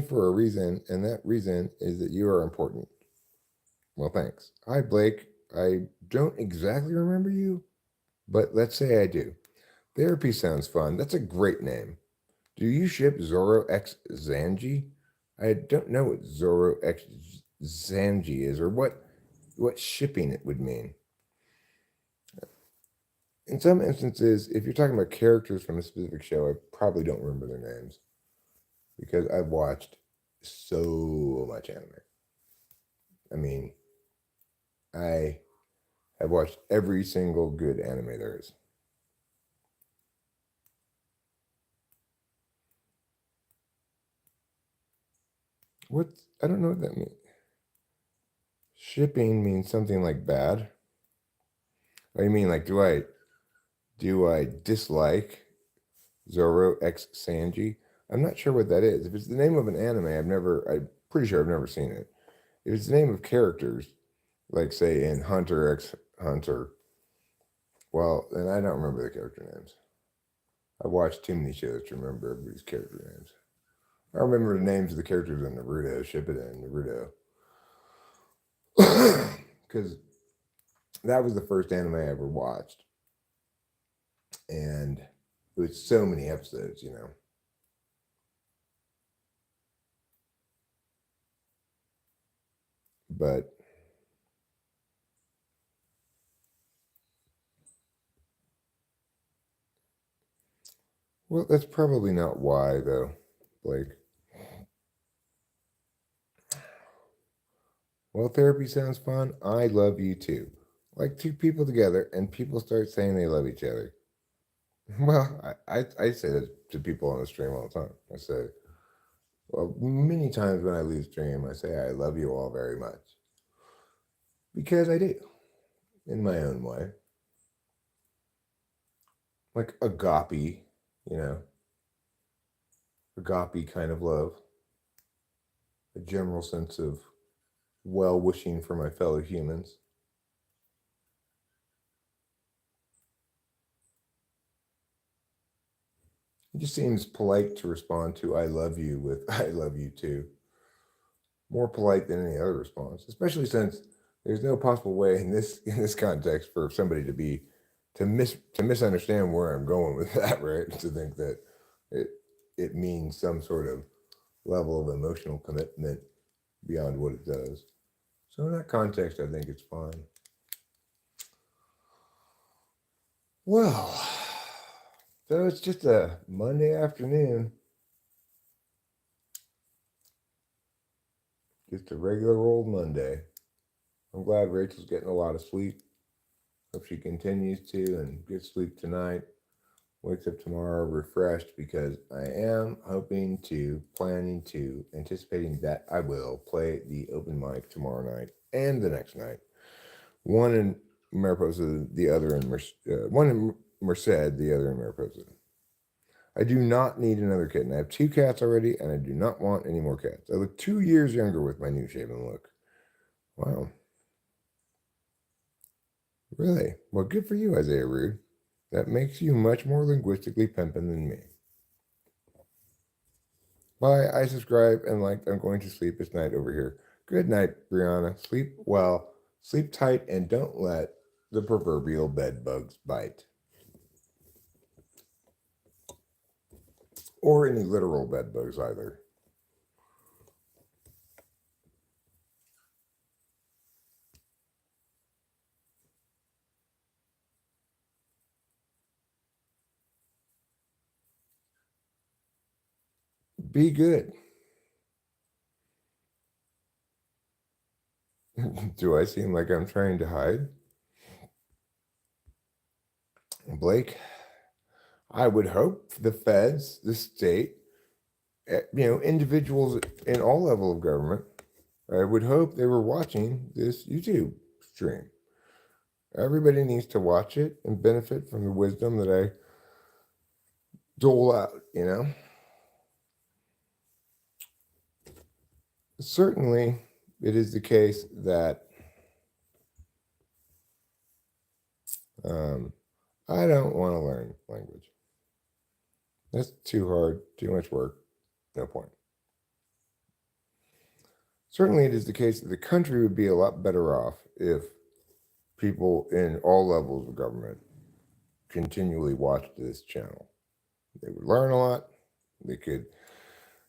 for a reason, and that reason is that you are important. Well, thanks. Hi, Blake. I don't exactly remember you, but let's say I do. Therapy sounds fun. That's a great name. Do you ship Zoro X Zanji? I don't know what Zoro X Zanji is or what shipping it would mean. in some instances, if you're talking about characters from a specific show, I probably don't remember their names because I've watched so much anime. I mean, I have watched every single good anime there is. What? I don't know what that means. Shipping means something like bad. What do you mean? Like, do I dislike Zoro X Sanji? I'm not sure what that is. If it's the name of an anime, I'm pretty sure I've never seen it. If it's the name of characters, like say in Hunter X Hunter, well, then I don't remember the character names. I've watched too many shows to remember everybody's character names. I remember the names of the characters in Naruto, Shippuden, Naruto. Because that was the first anime I ever watched. And it was so many episodes, you know. But well, that's probably not why though, Blake. Well, therapy sounds fun. I love you too. Like two people together and people start saying they love each other. Well, I say that to people on the stream all the time. I say, well, many times when I leave stream, I say I love you all very much. Because I do, in my own way. Like agape, you know, agape kind of love. A general sense of well wishing for my fellow humans. It just seems polite to respond to I love you with I love you too. More polite than any other response, especially since there's no possible way in this context for somebody to misunderstand where I'm going with that, right? To think that it it means some sort of level of emotional commitment beyond what it does. So in that context, I think it's fine. Well, so it's just a Monday afternoon. Just a regular old Monday. I'm glad Rachel's getting a lot of sleep. Hope she continues to and gets sleep tonight. Wakes up tomorrow refreshed because I am planning to, anticipating that I will play the open mic tomorrow night and the next night. One in Mariposa, the other in one in Merced, the other in Mariposa. I do not need another kitten. I have two cats already, and I do not want any more cats. I look 2 years younger with my new shaven look. Wow. Really? Well, good for you, Isaiah Rude. That makes you much more linguistically pimpin' than me. Bye. I subscribe and like. I'm going to sleep. It's night over here. Good night, Brianna. Sleep well, sleep tight, and don't let the proverbial bed bugs bite. Or any literal bed bugs either. Be good. Do I seem like I'm trying to hide? Blake, I would hope the feds, the state, individuals in all level of government, I would hope they were watching this YouTube stream. Everybody needs to watch it and benefit from the wisdom that I dole out. Certainly, it is the case that I don't want to learn language. That's too hard, too much work, no point. Certainly, it is the case that the country would be a lot better off if people in all levels of government continually watched this channel. They would learn a lot. They could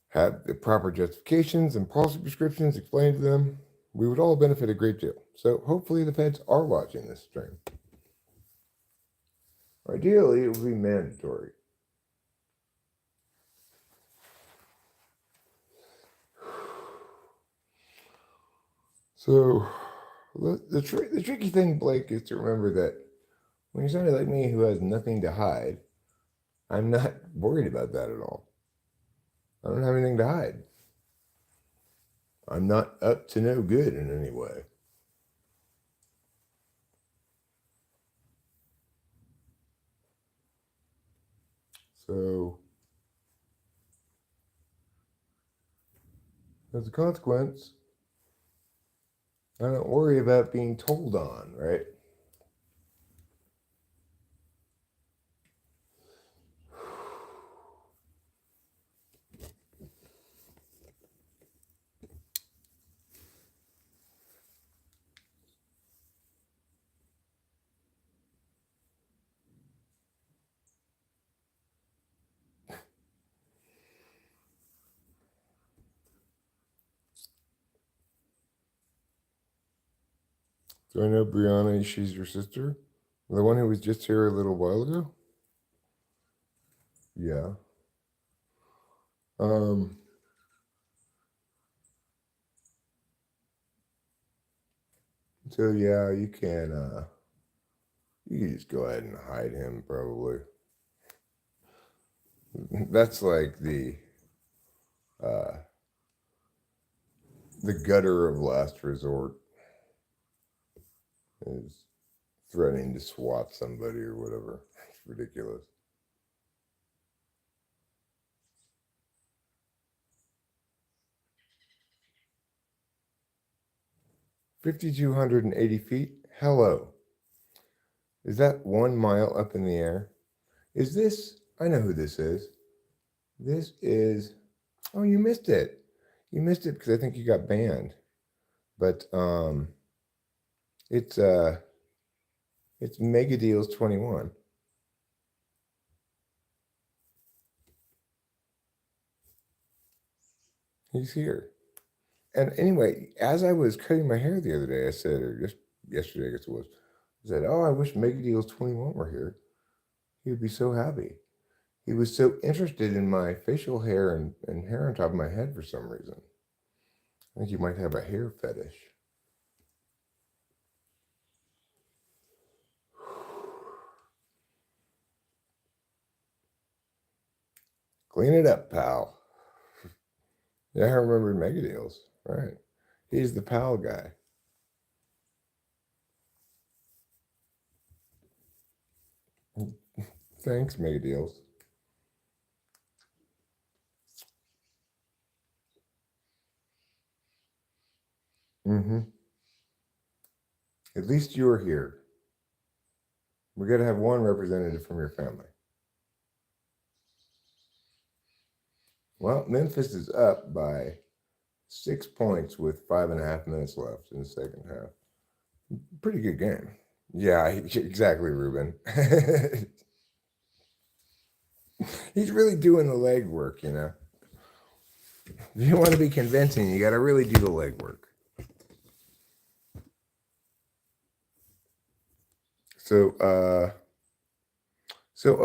have the proper justifications and policy prescriptions explained to them. We would all benefit a great deal. So hopefully the feds are watching this stream. Ideally, it would be mandatory. So, the tricky thing, Blake, is to remember that when you're somebody like me who has nothing to hide, I'm not worried about that at all. I don't have anything to hide. I'm not up to no good in any way. So, as a consequence, I don't worry about being told on, right? So I know Brianna, she's your sister? The one who was just here a little while ago? Yeah. Um, so yeah, you can just go ahead and hide him probably. That's like uh the gutter of last resort is threatening to swat somebody or whatever. It's ridiculous. 5,280 feet? Hello. Is that 1 mile up in the air? Is this? I know who this is. This is. Oh, you missed it. You missed it because I think you got banned. But it's it's Mega Deals 21. He's here. And anyway, as I was cutting my hair the other day, I said, or just yesterday, I guess it was, I said, "Oh, I wish Mega Deals 21 were here. He would be so happy." He was so interested in my facial hair and hair on top of my head for some reason. I think he might have a hair fetish. Clean it up, pal. Yeah, I remember Mega Deals. Right. He's the pal guy. Thanks, Mega Deals. Mm-hmm. At least you're here. We're going to have one representative from your family. Well, Memphis is up by 6 points with 5.5 minutes left in the second half. Pretty good game. Yeah, exactly, Ruben. He's really doing the legwork, you know. If you want to be convincing, you got to really do the legwork. So,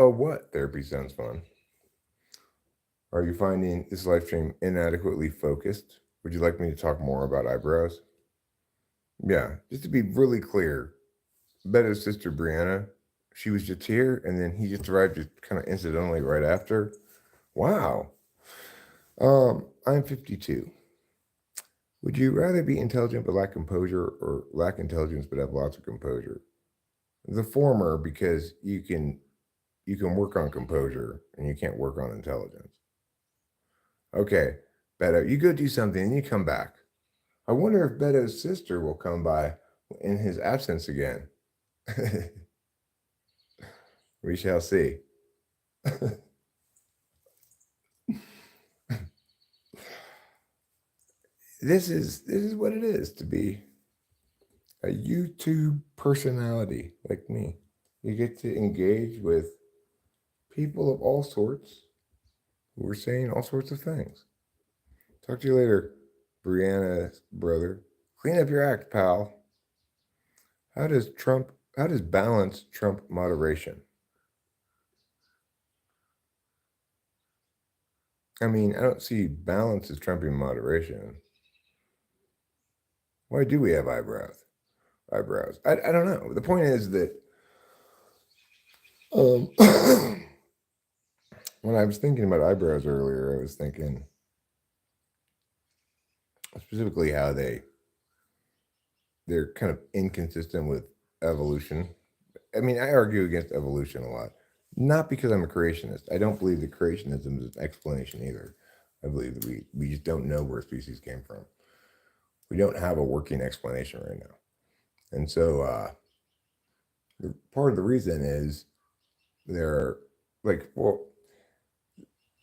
what? Therapy sounds fun. Are you finding this live stream inadequately focused? Would you like me to talk more about eyebrows? Yeah, just to be really clear, Beto's sister Brianna, she was just here, and then he just arrived just kind of incidentally right after. Wow. I'm 52. Would you rather be intelligent but lack composure, or lack intelligence but have lots of composure? The former, because you can work on composure and you can't work on intelligence. Okay, Beto, you go do something and you come back. I wonder if Beto's sister will come by in his absence again. We shall see. This is what it is to be a YouTube personality like me. You get to engage with people of all sorts who are saying all sorts of things. Talk to you later, Brianna's brother. Clean up your act, pal. How does balance trump moderation? I mean, I don't see balance as trumping moderation. Why do we have eyebrows? I don't know. The point is that um, when I was thinking about eyebrows earlier, I was thinking specifically how they're kind of inconsistent with evolution. I mean, I argue against evolution a lot, not because I'm a creationist. I don't believe that creationism is an explanation either. I believe that we just don't know where species came from. We don't have a working explanation right now. And so part of the reason is they're well,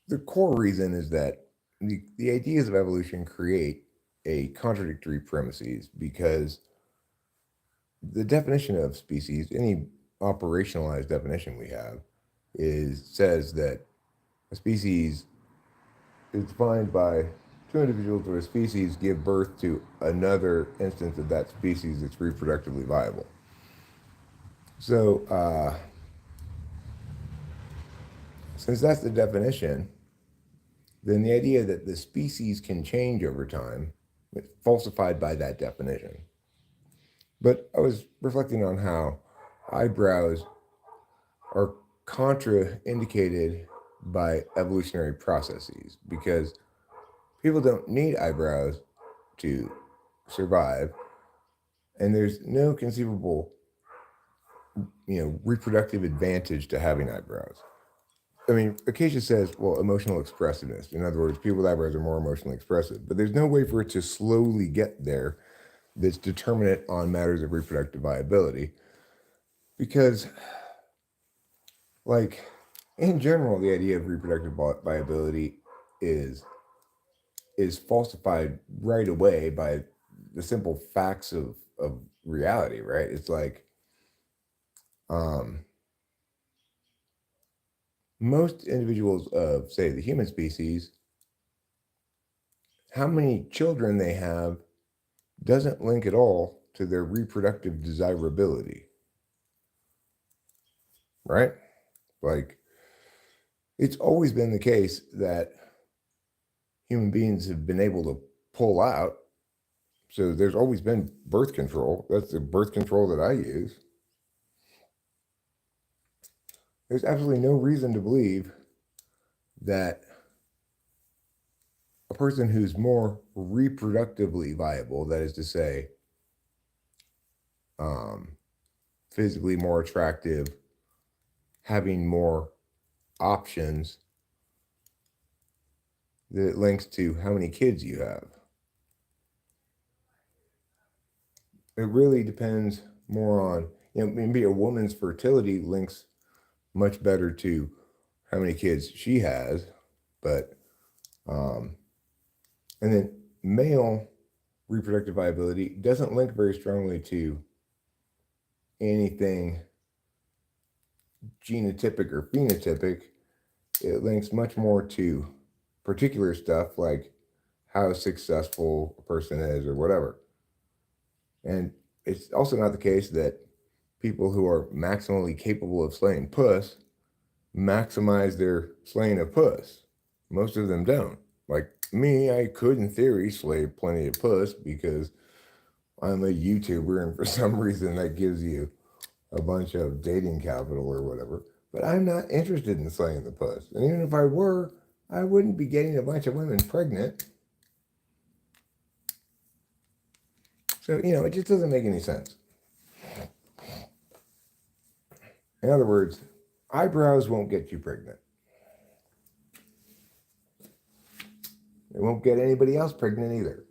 the core reason is that the ideas of evolution create a contradictory premises because the definition of species, any operationalized definition we have, says that a species is defined by two individuals or a species give birth to another instance of that species that's reproductively viable. So, since that's the definition, then the idea that the species can change over time is falsified by that definition. But I was reflecting on how eyebrows are contraindicated by evolutionary processes because people don't need eyebrows to survive, and there's no conceivable, reproductive advantage to having eyebrows. I mean, Acacia says, well, emotional expressiveness. In other words, people with eyebrows are more emotionally expressive, but there's no way for it to slowly get there that's determinate on matters of reproductive viability because, like, in general, the idea of reproductive viability is is falsified right away by the simple facts of reality, right? It's like um, most individuals of, say, the human species, how many children they have doesn't link at all to their reproductive desirability, right? Like, it's always been the case that human beings have been able to pull out. So there's always been birth control. That's the birth control that I use. There's absolutely no reason to believe that a person who's more reproductively viable, that is to say, um, physically more attractive, having more options, that it links to how many kids you have. It really depends more on, maybe a woman's fertility links much better to how many kids she has, but, um, and then male reproductive viability doesn't link very strongly to anything genotypic or phenotypic. It links much more to particular stuff like how successful a person is or whatever. And it's also not the case that people who are maximally capable of slaying puss maximize their slaying of puss. Most of them don't. Like me, I could, in theory, slay plenty of puss because I'm a YouTuber, and for some reason that gives you a bunch of dating capital or whatever. But I'm not interested in slaying the puss. And even if I were, I wouldn't be getting a bunch of women pregnant. So, it just doesn't make any sense. In other words, eyebrows won't get you pregnant. They won't get anybody else pregnant either.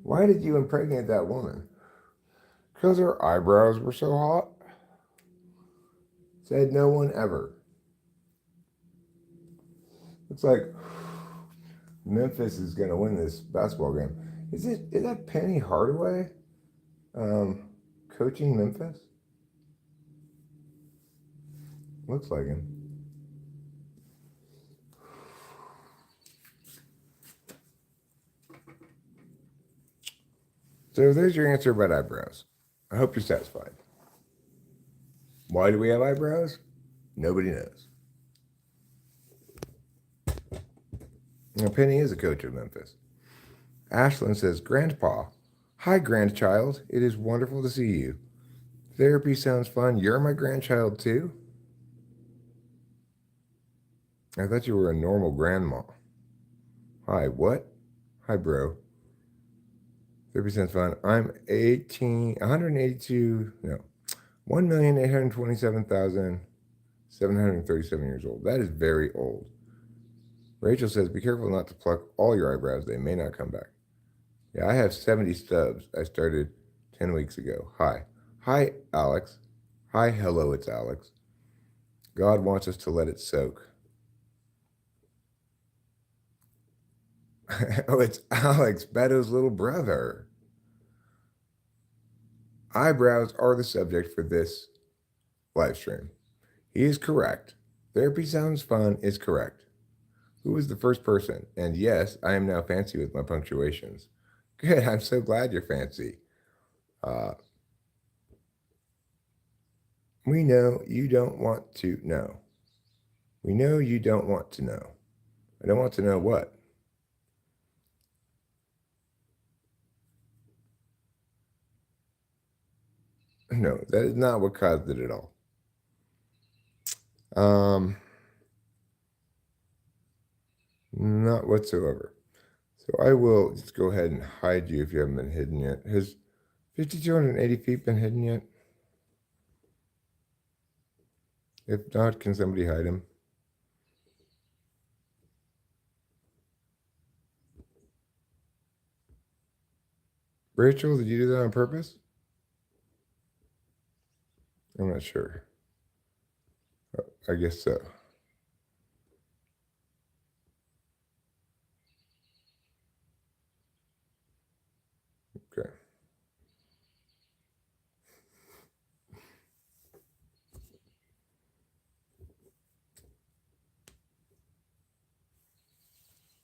Why did you impregnate that woman? Because her eyebrows were so hot? Said no one ever. Looks like Memphis is going to win this basketball game. Is that Penny Hardaway coaching Memphis? Looks like him. So there's your answer about eyebrows. I hope you're satisfied. Why do we have eyebrows? Nobody knows. Now, Penny is a coach of Memphis. Ashlyn says, Grandpa, hi, grandchild. It is wonderful to see you. Therapy sounds fun. You're my grandchild, too? I thought you were a normal grandma. Hi, what? Hi, bro. Therapy sounds fun. I'm 182, no, 1,827,737 years old. That is very old. Rachel says, be careful not to pluck all your eyebrows. They may not come back. Yeah, I have 70 stubs. I started 10 weeks ago. Hi. Hi, Alex. Hi, hello, it's Alex. God wants us to let it soak. Oh, it's Alex, Beto's little brother. Eyebrows are the subject for this live stream. He is correct. Therapy sounds fun is correct. Who was the first person? And yes, I am now fancy with my punctuations. Good. I'm so glad you're fancy. Uh, we know you don't want to know. We know you don't want to know. I don't want to know what. No, that is not what caused it at all. Not whatsoever. So I will just go ahead and hide you if you haven't been hidden yet. Has 5,280 feet been hidden yet? If not, can somebody hide him? Rachel, did you do that on purpose? I'm not sure. I guess so. Okay.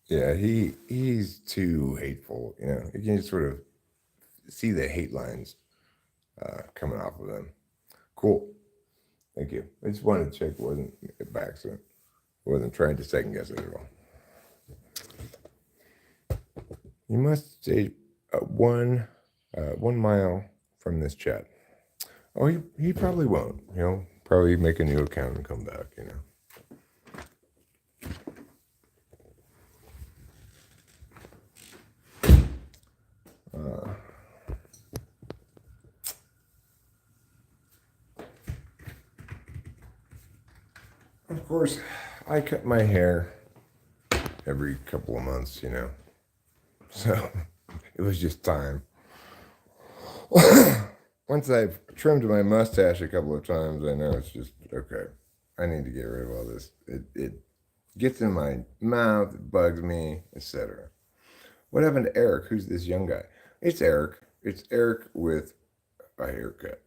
Yeah, he's too hateful. You know, you can just sort of see the hate lines coming off of him. Cool. Thank you. I just wanted to check it wasn't by accident. I wasn't trying to second guess it at all. You must stay 1 mile from this chat. Oh, he probably won't. You know, probably make a new account and come back. You know. Of course, I cut my hair every couple of months. You know, so it was just time. Once I've trimmed my mustache a couple of times, I know it's just okay. I need to get rid of all this. It gets in my mouth, it bugs me, etc. What happened to Eric? Who's this young guy? It's Eric. It's Eric with a haircut.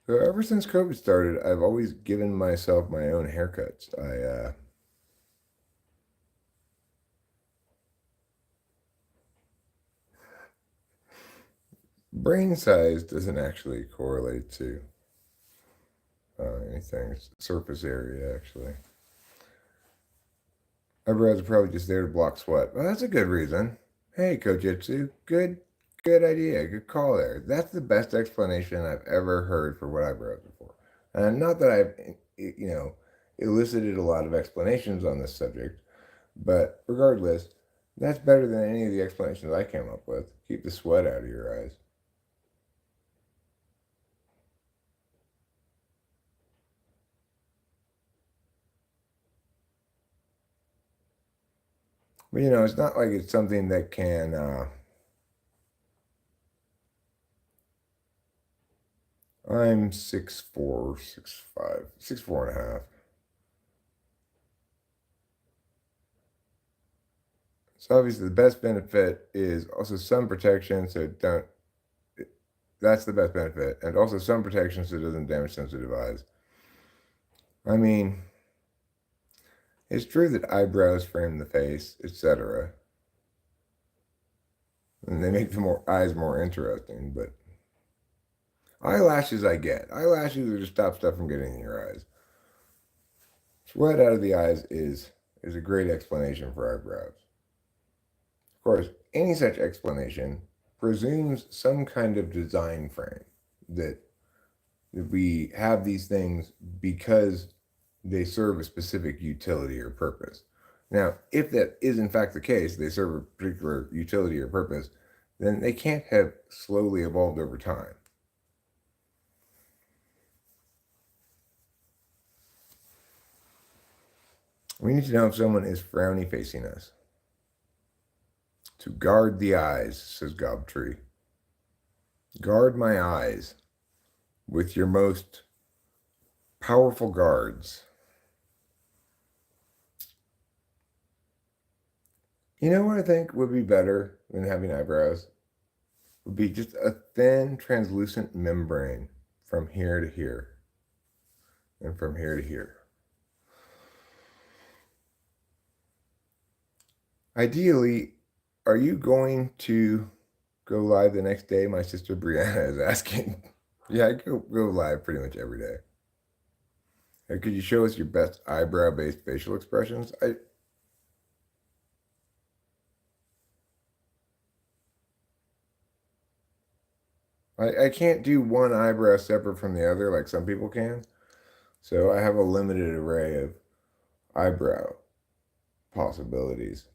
So ever since COVID started, I've always given myself my own haircuts. Brain size doesn't actually correlate to anything. It's surface area, actually. Eyebrows are probably just there to block sweat. Well, that's a good reason. Hey, Kojitsu, good idea. Good call there. That's the best explanation I've ever heard for what eyebrows are for. And not that I've, elicited a lot of explanations on this subject, but regardless, that's better than any of the explanations I came up with. Keep the sweat out of your eyes. But it's not like it's something that can. I'm 6'4", 6'5", 6'4.5". So obviously the best benefit is also sun protection, so don't. That's the best benefit, and also sun protection so it doesn't damage sensitive eyes. I mean, it's true that eyebrows frame the face, etc., and they make the eyes more interesting. But Eyelashes I get. Eyelashes are to stop stuff from getting in your eyes. Sweat out of the eyes is a great explanation for eyebrows. Of course, any such explanation presumes some kind of design frame that we have these things because they serve a specific utility or purpose. Now, if that is in fact the case, they serve a particular utility or purpose, then they can't have slowly evolved over time. We need to know if someone is frowny facing us. To guard the eyes, says Gobtree. Guard my eyes with your most powerful guards. You know what I think would be better than having eyebrows? Would be just a thin, translucent membrane from here to here and from here to here. Ideally, are you going to go live the next day? My sister Brianna is asking. Yeah, I go live pretty much every day. Could you show us your best eyebrow-based facial expressions? I can't do one eyebrow separate from the other like some people can. So I have a limited array of eyebrow possibilities.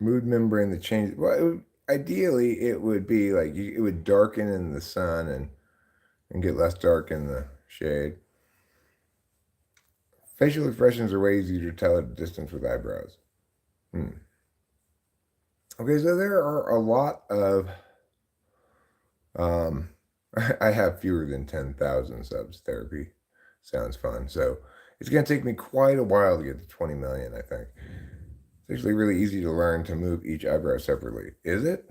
Mood membrane that changes. Well, ideally, it would be like it would darken in the sun and get less dark in the shade. Facial expressions are way easier to tell at a distance with eyebrows. Okay, so there are a lot of. Um, I have fewer than 10,000 subs. Therapy sounds fun. So it's going to take me quite a while to get to 20 million, I think. It's actually really easy to learn to move each eyebrow separately. Is it?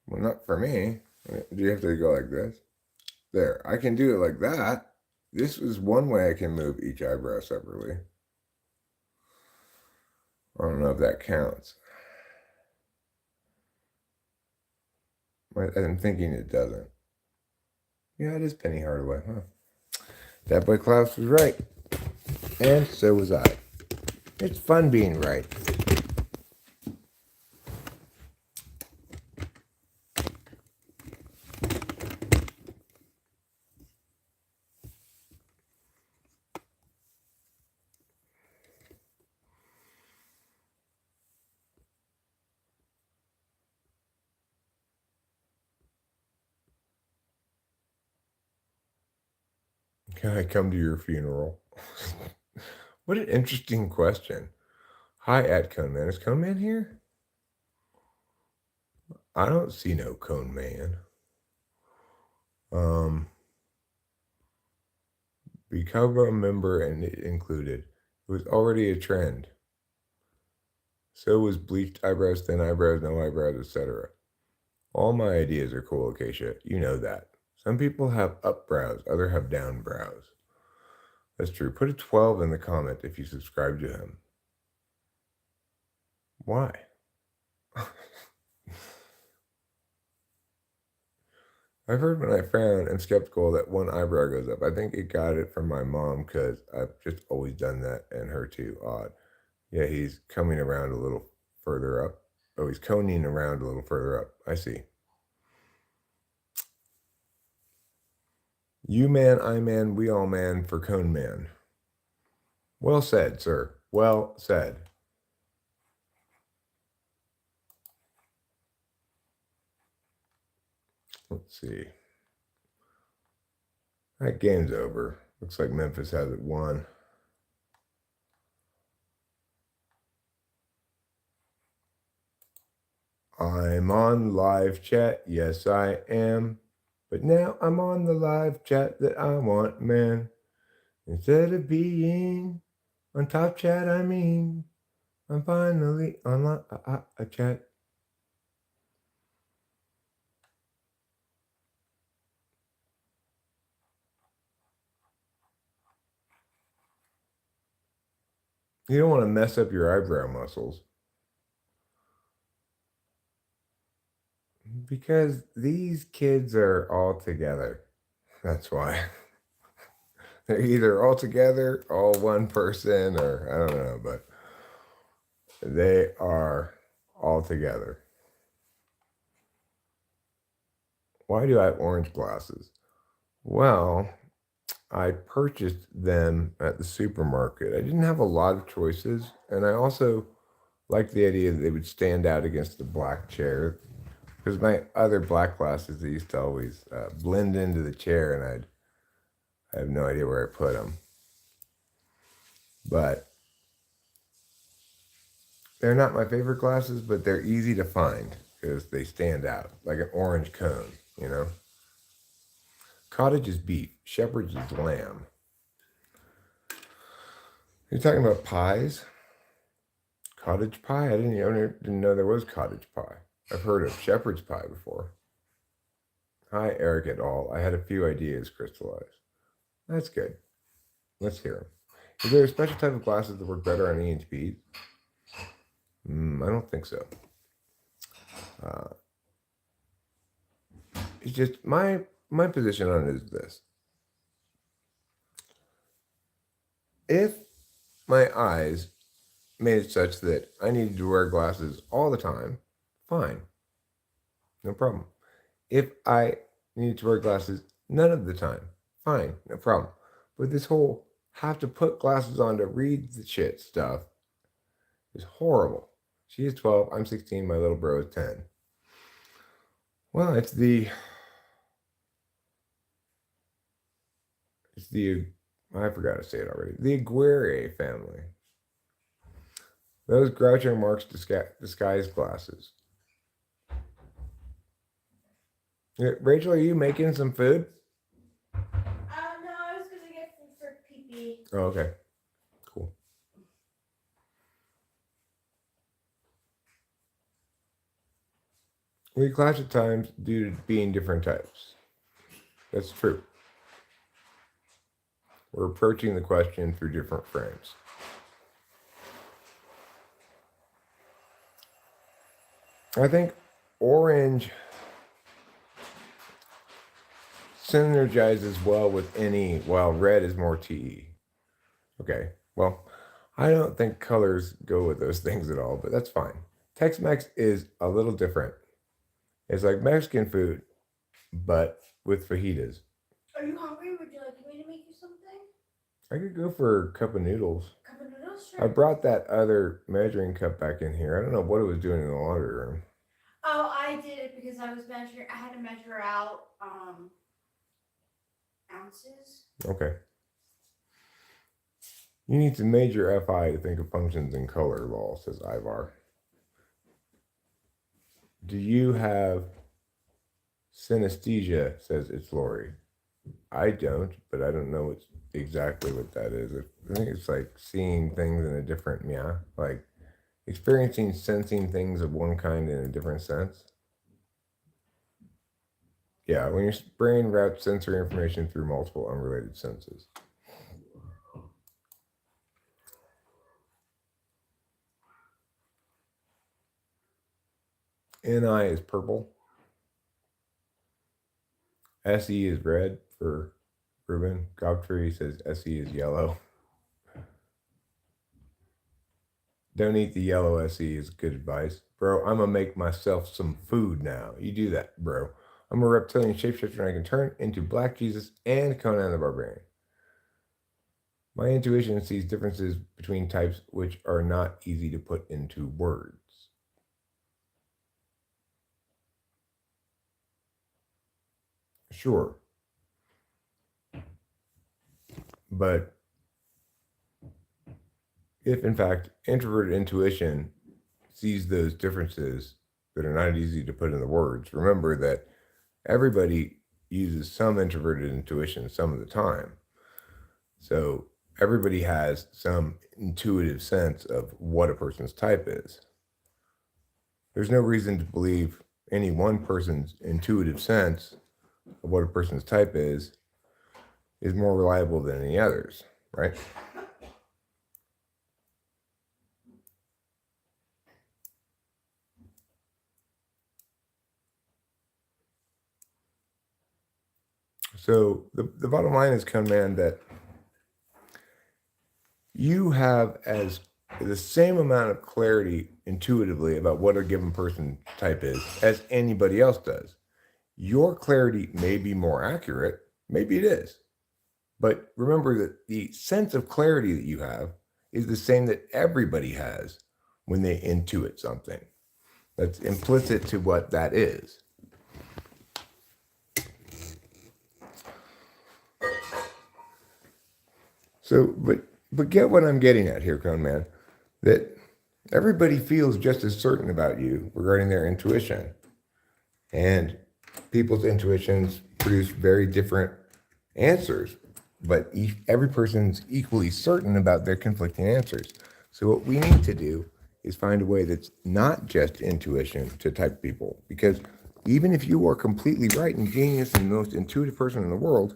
Well, not for me. Do you have to go like this? There. I can do it like that. This is one way I can move each eyebrow separately. I don't know if that counts. I'm thinking it doesn't. Yeah, it is Penny Hardaway, huh? That boy Klaus was right. And so was I. It's fun being right. Can I come to your funeral? What an interesting question. Hi, at Cone Man. Is Cone Man here? I don't see no Cone Man. Become a member and it included. It was already a trend. So was bleached eyebrows, thin eyebrows, no eyebrows, etc. All my ideas are cool, Acacia. You know that. Some people have up brows, others have down brows. That's true. Put a 12 in the comment if you subscribe to him. Why? I've heard when I frown, I'm skeptical that one eyebrow goes up. I think it got it from my mom because I've just always done that, and her too. Odd. Yeah, he's coming around a little further up. Oh, he's coning around a little further up. I see. You man, I man, we all man for Cone Man. Well said, sir. Well said. Let's see. That game's over. Looks like Memphis has it won. I'm on live chat. Yes, I am. But now I'm on the live chat that I want, man. Instead of being on top chat, I mean, I'm finally on a chat. You don't want to mess up your eyebrow muscles because these kids are all together. That's why. They're either all together, all one person, or I don't know, but they are all together. Why do I have orange glasses? Well, I purchased them at the supermarket. I didn't have a lot of choices, and I also liked the idea that they would stand out against the black chair because my other black glasses they used to always blend into the chair, and I have no idea where I put them. But they're not my favorite glasses, but they're easy to find because they stand out like an orange cone, you know? Cottage is beef, shepherd's is lamb. You're talking about pies? Cottage pie? I didn't know there was cottage pie. I've heard of shepherd's pie before. Hi, Eric et al. I had a few ideas crystallized. That's good. Let's hear them. Is there a special type of glasses that work better on EHP? I don't think so. Uh, it's just my position on it is this: if my eyes made it such that I needed to wear glasses all the time, fine, no problem. If I needed to wear glasses none of the time, fine, no problem. But this whole have to put glasses on to read the shit stuff is horrible. She is 12, I'm 16, my little bro is 10. Well, it's the I forgot to say it already. The Aguirre family. Those Groucho Marx disguise glasses. Yeah, Rachel, are you making some food? No, I was gonna get food for pee. Oh, okay. Cool. We clash at times due to being different types. That's true. We're approaching the question through different frames. I think orange synergizes well with any, while red is more TE. Okay, well, I don't think colors go with those things at all, but that's fine. Tex-Mex is a little different. It's like Mexican food, but with fajitas. Are you hungry? Would you like me to make you something? I could go for a cup of noodles. Cup of noodles? I Sure. brought that other measuring cup back in here. I don't know what it was doing in the laundry room. Oh, I did it because I had to measure out ounces. Okay. You need to major FI to think of functions in color law, says Ivar. Do you have synesthesia, says it's Lori. I don't, but I don't know exactly what that is. I think it's like seeing things in a different, like experiencing, sensing things of one kind in a different sense. Yeah, when your brain routes sensory information through multiple unrelated senses. NI is purple. SE is red for Ruben. Gobtree says SE is yellow. Don't eat the yellow SE is good advice. Bro, I'm gonna make myself some food now. You do that, bro. I'm a reptilian shapeshifter and I can turn into Black Jesus and Conan the Barbarian. My intuition sees differences between types which are not easy to put into words. Sure. But if, in fact, introverted intuition sees those differences that are not easy to put into words, remember that everybody uses some introverted intuition some of the time. So everybody has some intuitive sense of what a person's type is. There's no reason to believe any one person's intuitive sense of what a person's type is more reliable than any others, right? So the bottom line is, man, that you have as the same amount of clarity intuitively about what a given person type is as anybody else does. Your clarity may be more accurate, maybe it is. But remember that the sense of clarity that you have is the same that everybody has when they intuit something. That's implicit to what that is. So, but get what I'm getting at here, Cone Man, that everybody feels just as certain about you regarding their intuition. And people's intuitions produce very different answers, but every person's equally certain about their conflicting answers. So what we need to do is find a way that's not just intuition to type people, because even if you are completely right and genius and the most intuitive person in the world,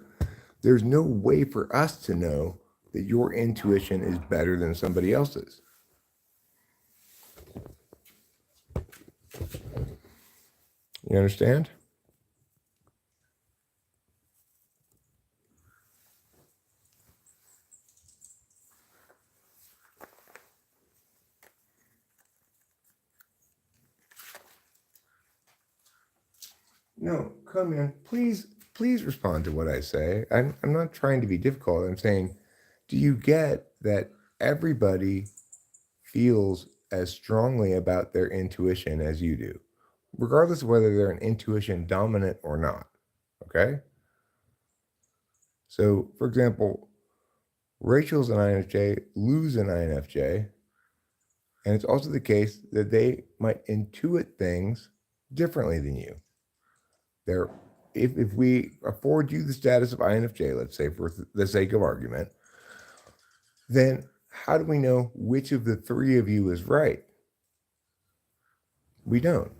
there's no way for us to know that your intuition is better than somebody else's. You understand? No, come in. Please respond to what I say. I'm not trying to be difficult. I'm saying, do you get that everybody feels as strongly about their intuition as you do, regardless of whether they're an intuition dominant or not? Okay? So, for example, Rachel's an INFJ, Lou's an INFJ, and it's also the case that they might intuit things differently than you. They're if we afford you the status of INFJ, let's say for the sake of argument, then how do we know which of the three of you is right? We don't.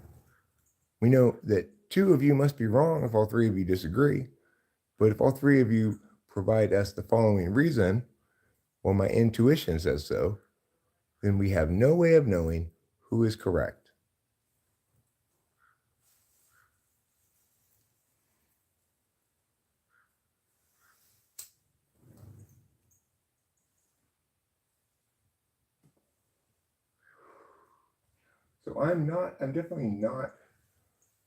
We know that two of you must be wrong if all three of you disagree. But if all three of you provide us the following reason, well, my intuition says so, then we have no way of knowing who is correct. So I'm definitely not,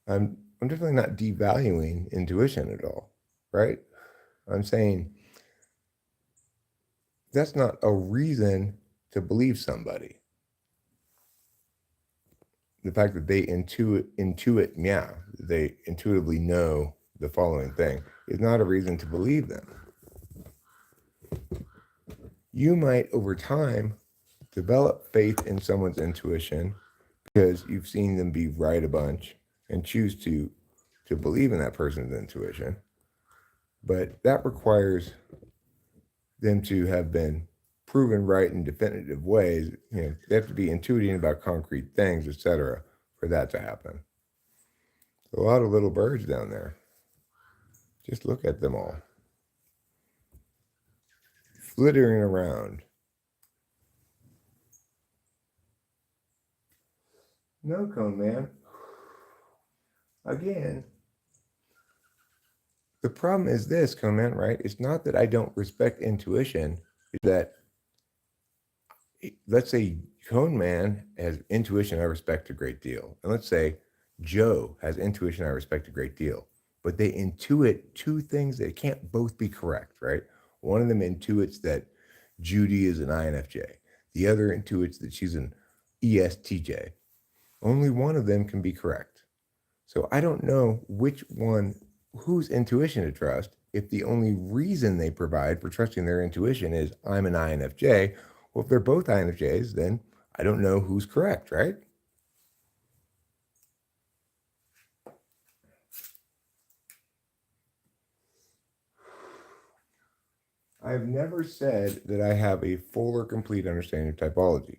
I'm definitely not devaluing intuition at all, right? I'm saying that's not a reason to believe somebody. The fact that they yeah, they intuitively know the following thing is not a reason to believe them. You might, over time, develop faith in someone's intuition because you've seen them be right a bunch and choose to believe in that person's intuition. But that requires them to have been proven right in definitive ways. You know, they have to be intuiting about concrete things, etc., for that to happen. A lot of little birds down there. Just look at them all, flittering around. No, Cone Man. Again, the problem is this, Cone Man, right? It's not that I don't respect intuition. It's that, let's say Cone Man has intuition I respect a great deal. And let's say Joe has intuition I respect a great deal. But they intuit two things that can't both be correct, right? One of them intuits that Judy is an INFJ. The other intuits that she's an ESTJ. Only one of them can be correct. So I don't know whose intuition to trust if the only reason they provide for trusting their intuition is I'm an INFJ. Well, if they're both INFJs, then I don't know who's correct, right? I've never said that I have a full or complete understanding of typology.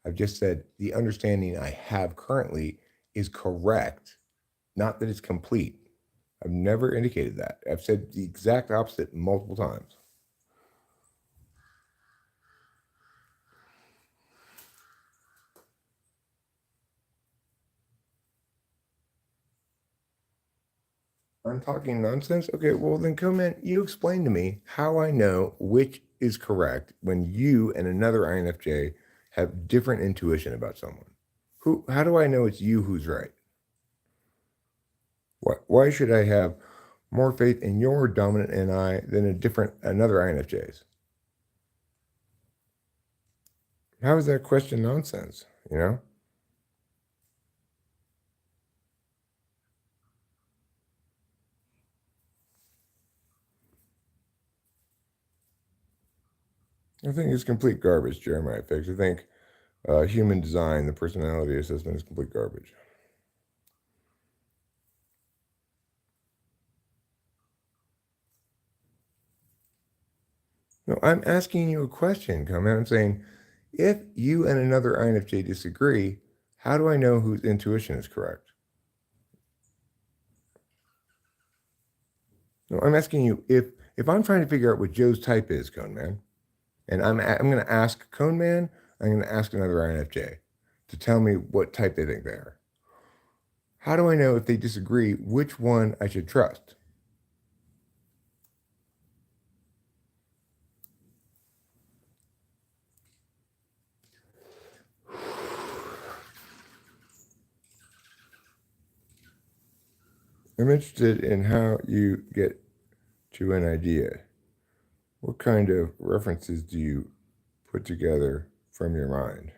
I've just said the understanding I have currently is correct, not that it's complete. I've never indicated that. I've said the exact opposite multiple times. I'm talking nonsense? Okay, well then come in. You explain to me how I know which is correct when you and another INFJ have different intuition about someone. How do I know it's you who's right? Why should I have more faith in your dominant NI than another INFJ's? How is that question nonsense? You know? I think it's complete garbage, Jeremiah Fix. I think human design, the personality assessment, is complete garbage. No, I'm asking you a question, Comment. I'm saying, if you and another INFJ disagree, how do I know whose intuition is correct? No, I'm asking you if I'm trying to figure out what Joe's type is, Cone Man, and I'm going to ask Cone Man, I'm going to ask another INFJ to tell me what type they think they are. How do I know if they disagree which one I should trust? I'm interested in how you get to an idea. What kind of references do you put together from your mind?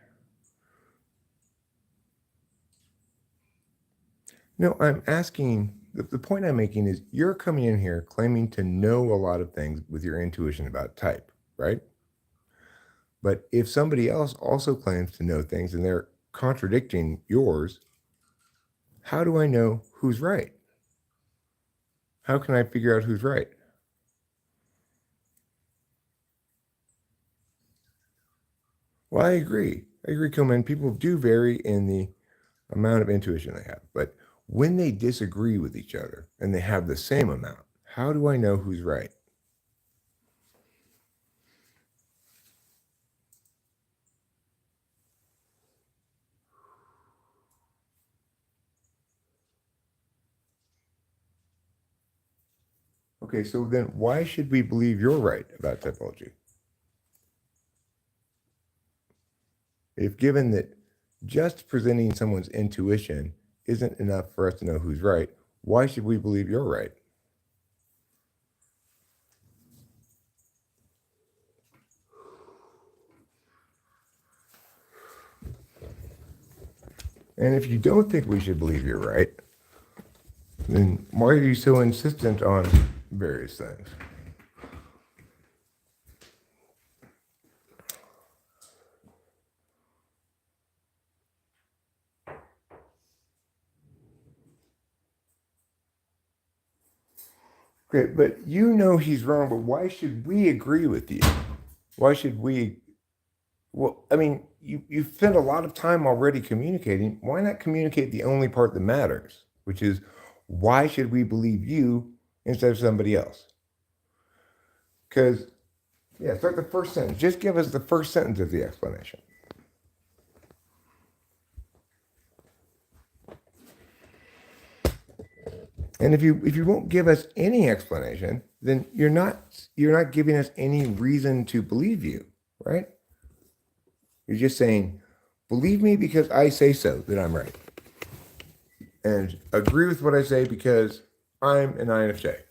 No, I'm asking, the point I'm making is you're coming in here claiming to know a lot of things with your intuition about type, right? But if somebody else also claims to know things and they're contradicting yours, how do I know who's right? How can I figure out who's right? Well, I agree. I agree, Coleman. People do vary in the amount of intuition they have. But when they disagree with each other and they have the same amount, how do I know who's right? Okay, so then why should we believe you're right about typology? If given that just presenting someone's intuition isn't enough for us to know who's right, why should we believe you're right? And if you don't think we should believe you're right, then why are you so insistent on various things? Great, but you know he's wrong, but why should we agree with you? Why should we? Well, I mean, you've spent a lot of time already communicating. Why not communicate the only part that matters, which is why should we believe you instead of somebody else? Because, yeah, start the first sentence. Just give us the first sentence of the explanation. And if you won't give us any explanation, then you're not giving us any reason to believe you, right? You're just saying, believe me because I say so that I'm right. And agree with what I say because I'm an INFJ.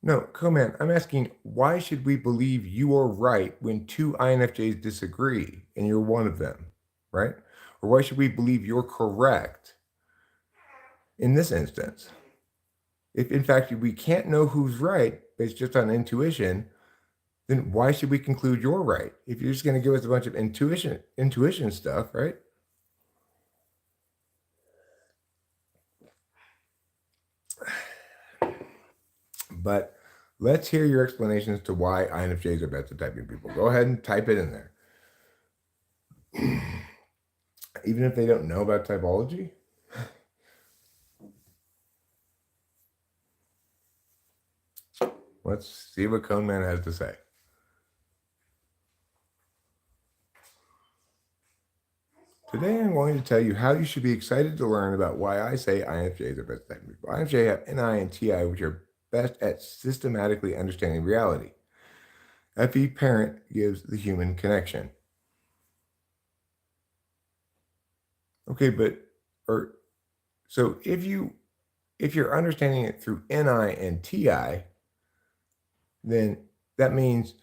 No, Coman, I'm asking why should we believe you are right when two INFJs disagree and you're one of them, right? Or why should we believe you're correct in this instance? If in fact we can't know who's right based just on intuition, then why should we conclude you're right? If you're just going to give us a bunch of intuition stuff, right? But let's hear your explanations to why INFJs are best at typing people. Go ahead and type it in there. Even if they don't know about typology? Let's see what Cone Man has to say. Today I'm going to tell you how you should be excited to learn about why I say INFJs are best type of people. INFJ have NI and TI, which are best at systematically understanding reality. FE parent gives the human connection. Okay, so if you're understanding it through NI and TI, then that means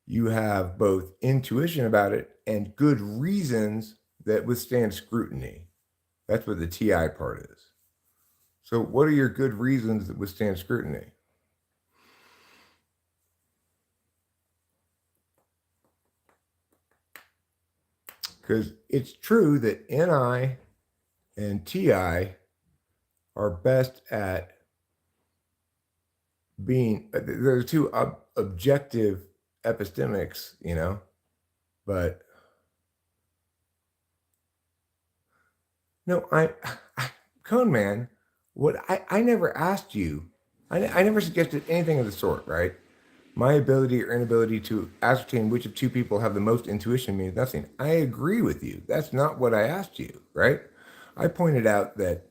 you have both intuition about it and good reasons that withstand scrutiny. That's what the TI part is. So, what are your good reasons that withstand scrutiny? Because it's true that NI and TI are best at being, they're two objective epistemics, but no, Cone Man, I never asked you, I never suggested anything of the sort, right? My ability or inability to ascertain which of two people have the most intuition means nothing. I agree with you. That's not what I asked you, right? I pointed out that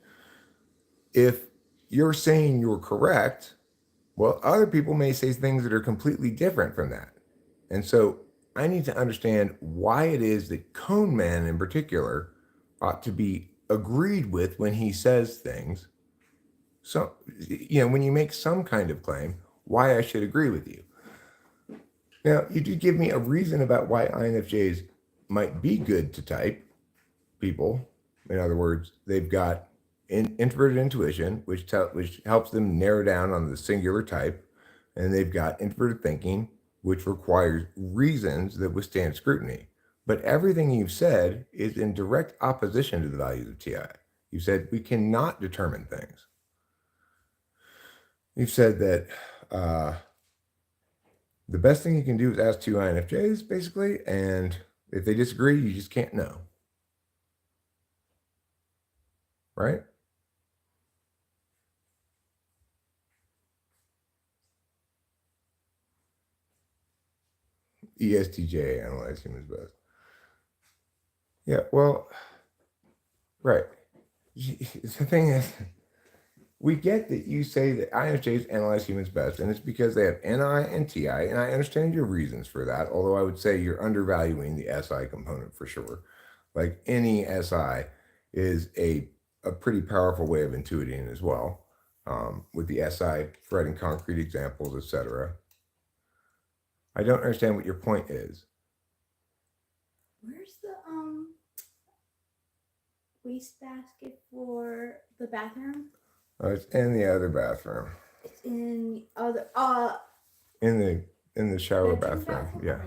if you're saying you're correct, well, other people may say things that are completely different from that. And so I need to understand why it is that Cone Man in particular ought to be agreed with when he says things. So, when you make some kind of claim, why I should agree with you. Now, you did give me a reason about why INFJs might be good to type people. In other words, they've got introverted intuition, which helps them narrow down on the singular type, and they've got introverted thinking, which requires reasons that withstand scrutiny. But everything you've said is in direct opposition to the values of TI. You said we cannot determine things. You've said that the best thing you can do is ask two INFJs, basically, and if they disagree, you just can't know. Right? ESTJ, analyze humans best. Yeah, well, right. The thing is, we get that you say that INFJs analyze humans best, and it's because they have NI and TI, and I understand your reasons for that, although I would say you're undervaluing the SI component for sure. Like any SI is a pretty powerful way of intuiting as well, with the SI providing concrete examples, etc. I don't understand what your point is. Where's the wastebasket for the bathroom? It's in the other bathroom. It's in other In the shower bedroom bathroom. Yeah.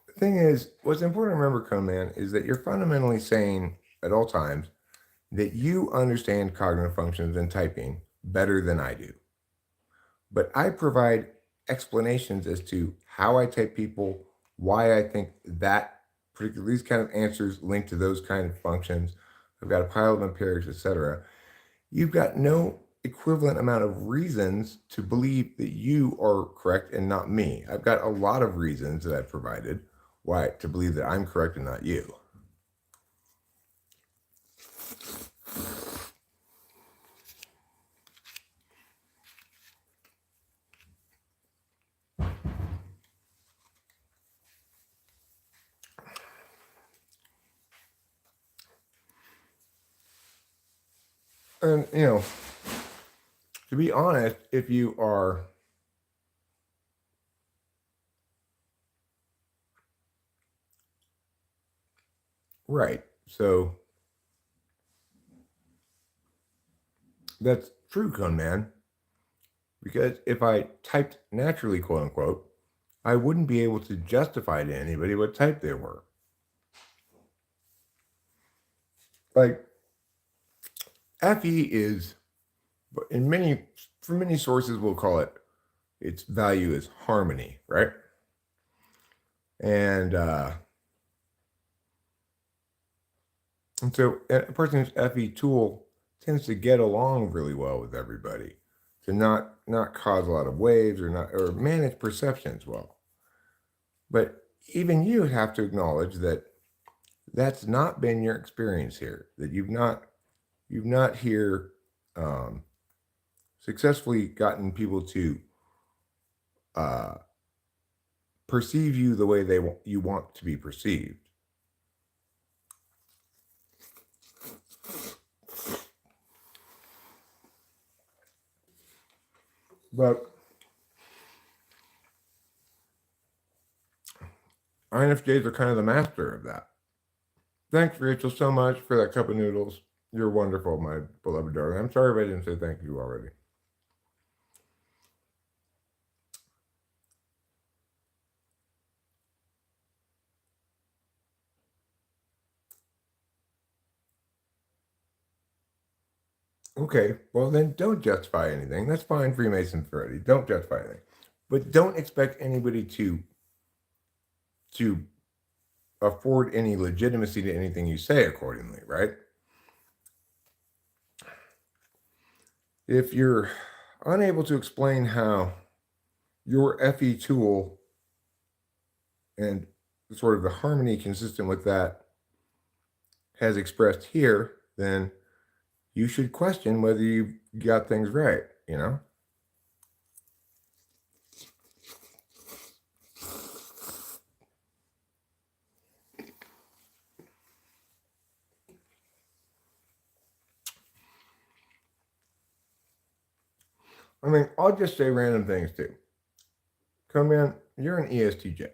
The thing is, what's important to remember, Cone Man, is that you're fundamentally saying at all times that you understand cognitive functions and typing better than I do. But I provide explanations as to how I type people, why I think that particular these kind of answers link to those kind of functions. I've got a pile of empirics, etc. You've got no equivalent amount of reasons to believe that you are correct and not me. I've got a lot of reasons that I've provided why to believe that I'm correct and not you. And to be honest, if you are right, so that's true, Cone Man. Because if I typed naturally, quote unquote, I wouldn't be able to justify to anybody what type they were. Like FE is, for many sources, we'll call it, its value is harmony, right? And so a person who's FE tool tends to get along really well with everybody. to not cause a lot of waves or manage perceptions well. But even you have to acknowledge that that's not been your experience here. That you've not here successfully gotten people to uh, perceive you the way you want to be perceived. But INFJs are kind of the master of that. Thanks, Rachel, so much for that cup of noodles. You're wonderful, my beloved darling. I'm sorry if I didn't say thank you already. Okay, well then don't justify anything. That's fine, Freemason Freddy. Don't justify anything. But don't expect anybody to afford any legitimacy to anything you say accordingly, right? If you're unable to explain how your FE tool and sort of the harmony consistent with that has expressed here, then you should question whether you've got things right, you know? I mean, I'll just say random things too. Come in, you're an ESTJ.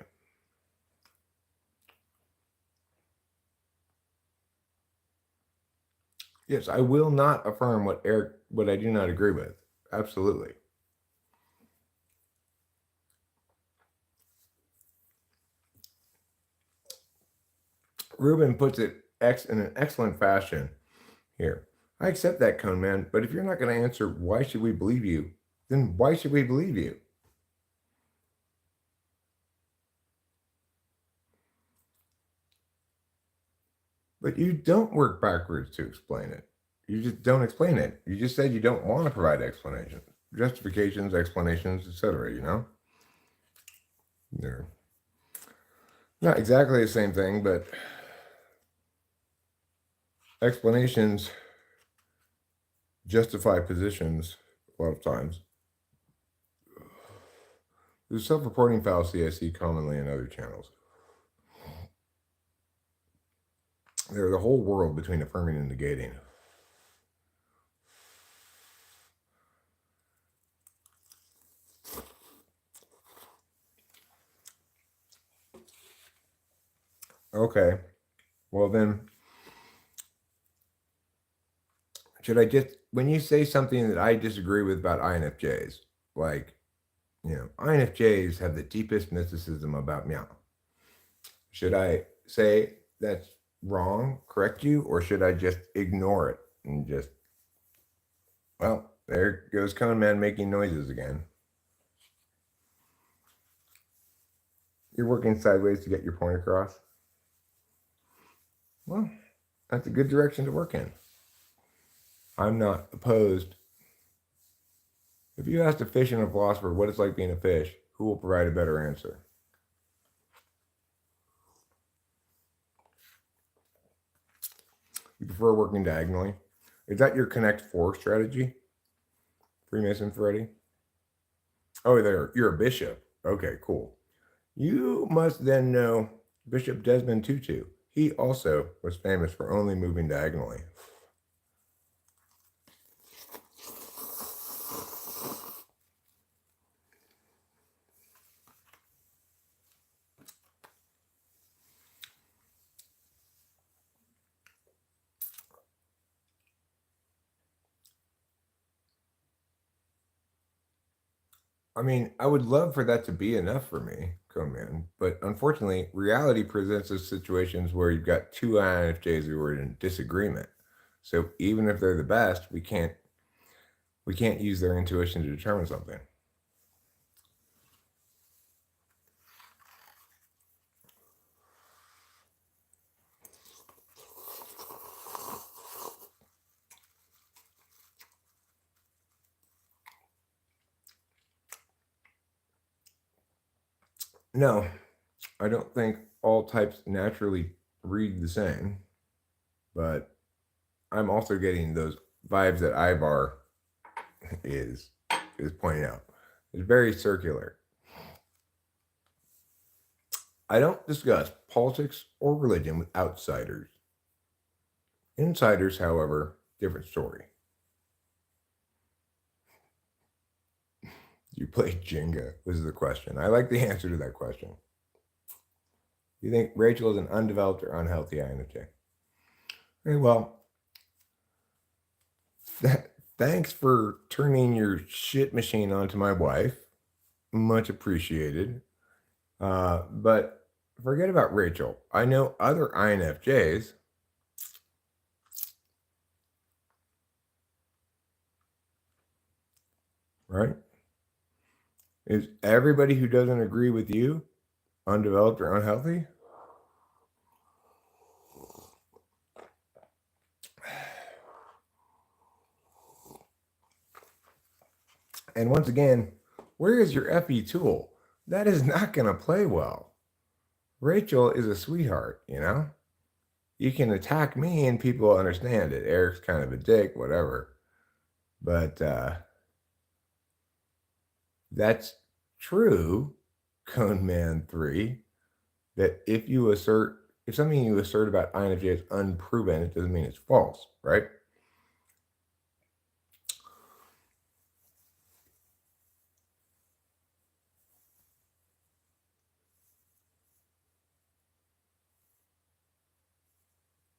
Yes, I will not affirm what I do not agree with. Absolutely. Ruben puts it in an excellent fashion here. I accept that, Cone Man, but if you're not going to answer why should we believe you, then why should we believe you? But you don't work backwards to explain it. You just don't explain it. You just said you don't want to provide explanations, justifications, explanations, etc. You know, they're not exactly the same thing, but explanations justify positions a lot of times. There's a self-reporting fallacy I see commonly in other channels. There's the whole world between affirming and negating. Okay, well then, should I just, when you say something that I disagree with about INFJs, like, you know, INFJs have the deepest mysticism about meow. Should I say that's wrong, correct you, or should I just ignore it and just, well, there goes Cone Man making noises again. You're working sideways to get your point across. Well, that's a good direction to work in. I'm not opposed. If you asked a fish and a philosopher what it's like being a fish, who will provide a better answer? You prefer working diagonally? Is that your Connect 4 strategy? Freemason Freddy? Oh, you're a bishop. Okay, cool. You must then know Bishop Desmond Tutu. He also was famous for only moving diagonally. I mean, I would love for that to be enough for me, Coman, but unfortunately, reality presents us situations where you've got two INFJs who are in disagreement. So even if they're the best, we can't use their intuition to determine something. No, I don't think all types naturally read the same, but I'm also getting those vibes that Ivar is is pointing out. It's very circular. I don't discuss politics or religion with outsiders. Insiders, however, different story. You play Jenga, was the question. I like the answer to that question. Do you think Rachel is an undeveloped or unhealthy INFJ? Very well. Thanks for turning your shit machine onto my wife. Much appreciated. But forget about Rachel. I know other INFJs. Right? Is everybody who doesn't agree with you undeveloped or unhealthy? And once again, where is your FE tool? That is not going to play well. Rachel is a sweetheart, you know? You can attack me and people will understand it. Eric's kind of a dick, whatever. But that's true, Cone Man 3, that if something you assert about INFJ is unproven, it doesn't mean it's false, right?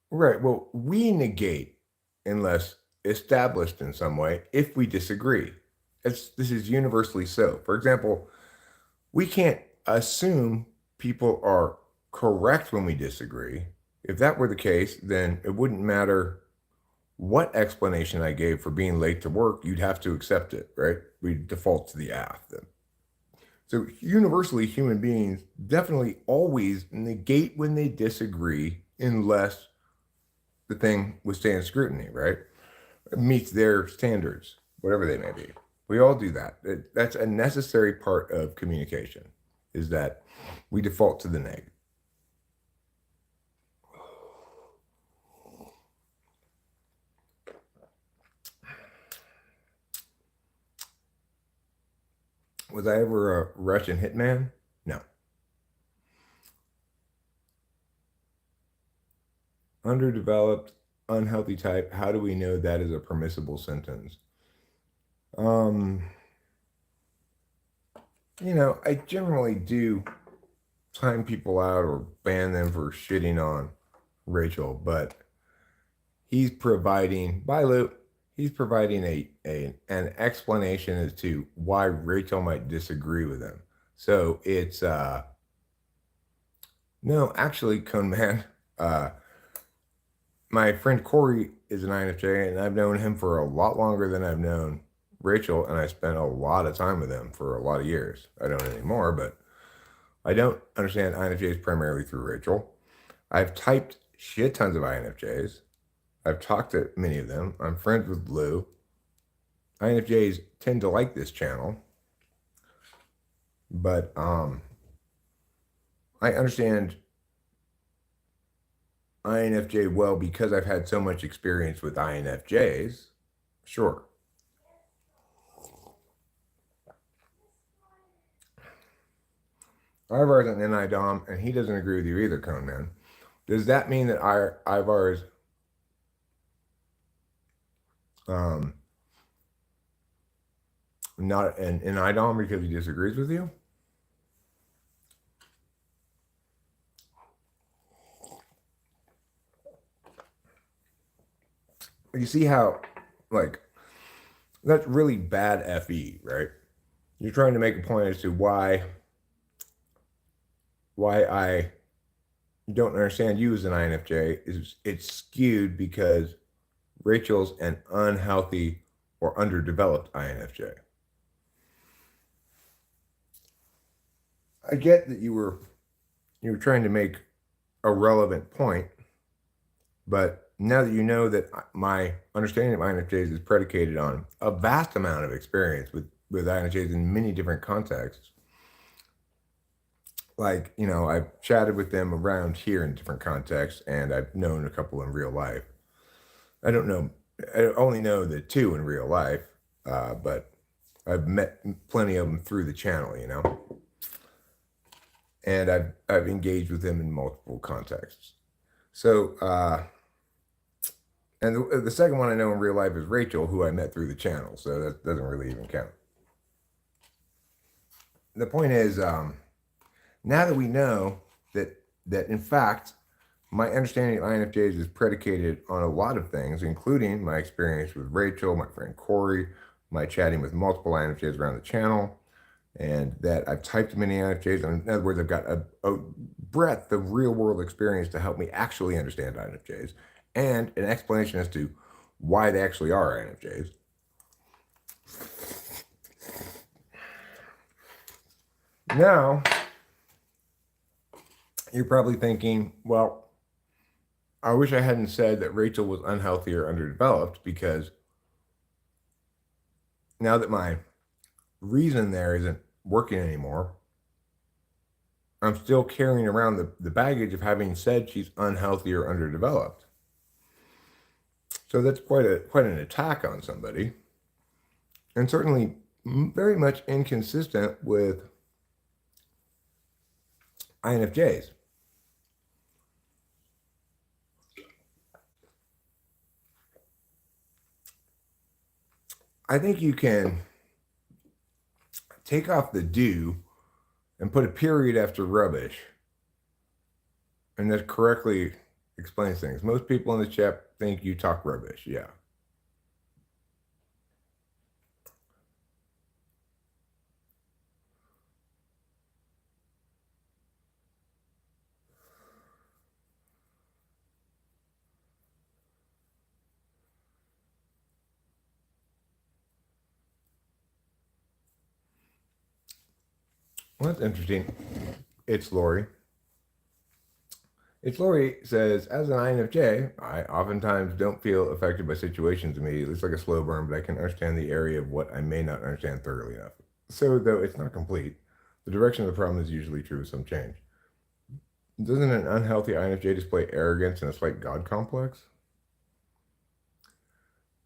Right. Well, we negate unless established in some way if we disagree. This is universally so. For example, we can't assume people are correct when we disagree. If that were the case, then it wouldn't matter what explanation I gave for being late to work, you'd have to accept it, right? We default to the aff then. So universally, human beings definitely always negate when they disagree unless the thing withstands scrutiny, right? It meets their standards, whatever they may be. We all do that. That's a necessary part of communication, is that we default to the neg. Was I ever a Russian hitman? No. Underdeveloped, unhealthy type. How do we know that is a permissible sentence? Um, I generally do time people out or ban them for shitting on Rachel, but he's providing by loop. He's providing an explanation as to why Rachel might disagree with him. So it's no, actually, Cone Man. My friend Corey is an INFJ, and I've known him for a lot longer than I've known Rachel, and I spent a lot of time with him for a lot of years. I don't anymore, but I don't understand INFJs primarily through Rachel. I've typed shit tons of INFJs. I've talked to many of them. I'm friends with Lou. INFJs tend to like this channel, but I understand INFJ well because I've had so much experience with INFJs. Sure. Ivar is an NI-DOM, and he doesn't agree with you either, Cone Man. Does that mean that Ivar is not an NI-DOM because he disagrees with you? You see how, like, that's really bad FE, right? You're trying to make a point as to why I don't understand you as an INFJ is it's skewed because Rachel's an unhealthy or underdeveloped INFJ. I get that you were trying to make a relevant point, but now that you know that my understanding of INFJs is predicated on a vast amount of experience with INFJs in many different contexts, like, I've chatted with them around here in different contexts, and I've known a couple in real life. I don't know, I only know the two in real life, but I've met plenty of them through the channel, and I've engaged with them in multiple contexts. So, and the second one I know in real life is Rachel, who I met through the channel. So that doesn't really even count. The point is, now that we know that in fact my understanding of INFJs is predicated on a lot of things, including my experience with Rachel, my friend Corey, my chatting with multiple INFJs around the channel, and that I've typed many INFJs. In other words, I've got a breadth of real world experience to help me actually understand INFJs and an explanation as to why they actually are INFJs. Now, you're probably thinking, well, I wish I hadn't said that Rachel was unhealthy or underdeveloped, because now that my reason there isn't working anymore, I'm still carrying around the baggage of having said she's unhealthy or underdeveloped. So that's quite an attack on somebody, and certainly very much inconsistent with INFJs. I think you can take off the do and put a period after rubbish, and that correctly explains things. Most people in the chat think you talk rubbish. Yeah. Well, that's interesting. It's Lori. It's Lori says, as an INFJ, I oftentimes don't feel affected by situations immediately. It's like a slow burn, but I can understand the area of what I may not understand thoroughly enough. So, though it's not complete, the direction of the problem is usually true with some change. Doesn't an unhealthy INFJ display arrogance and a slight God complex?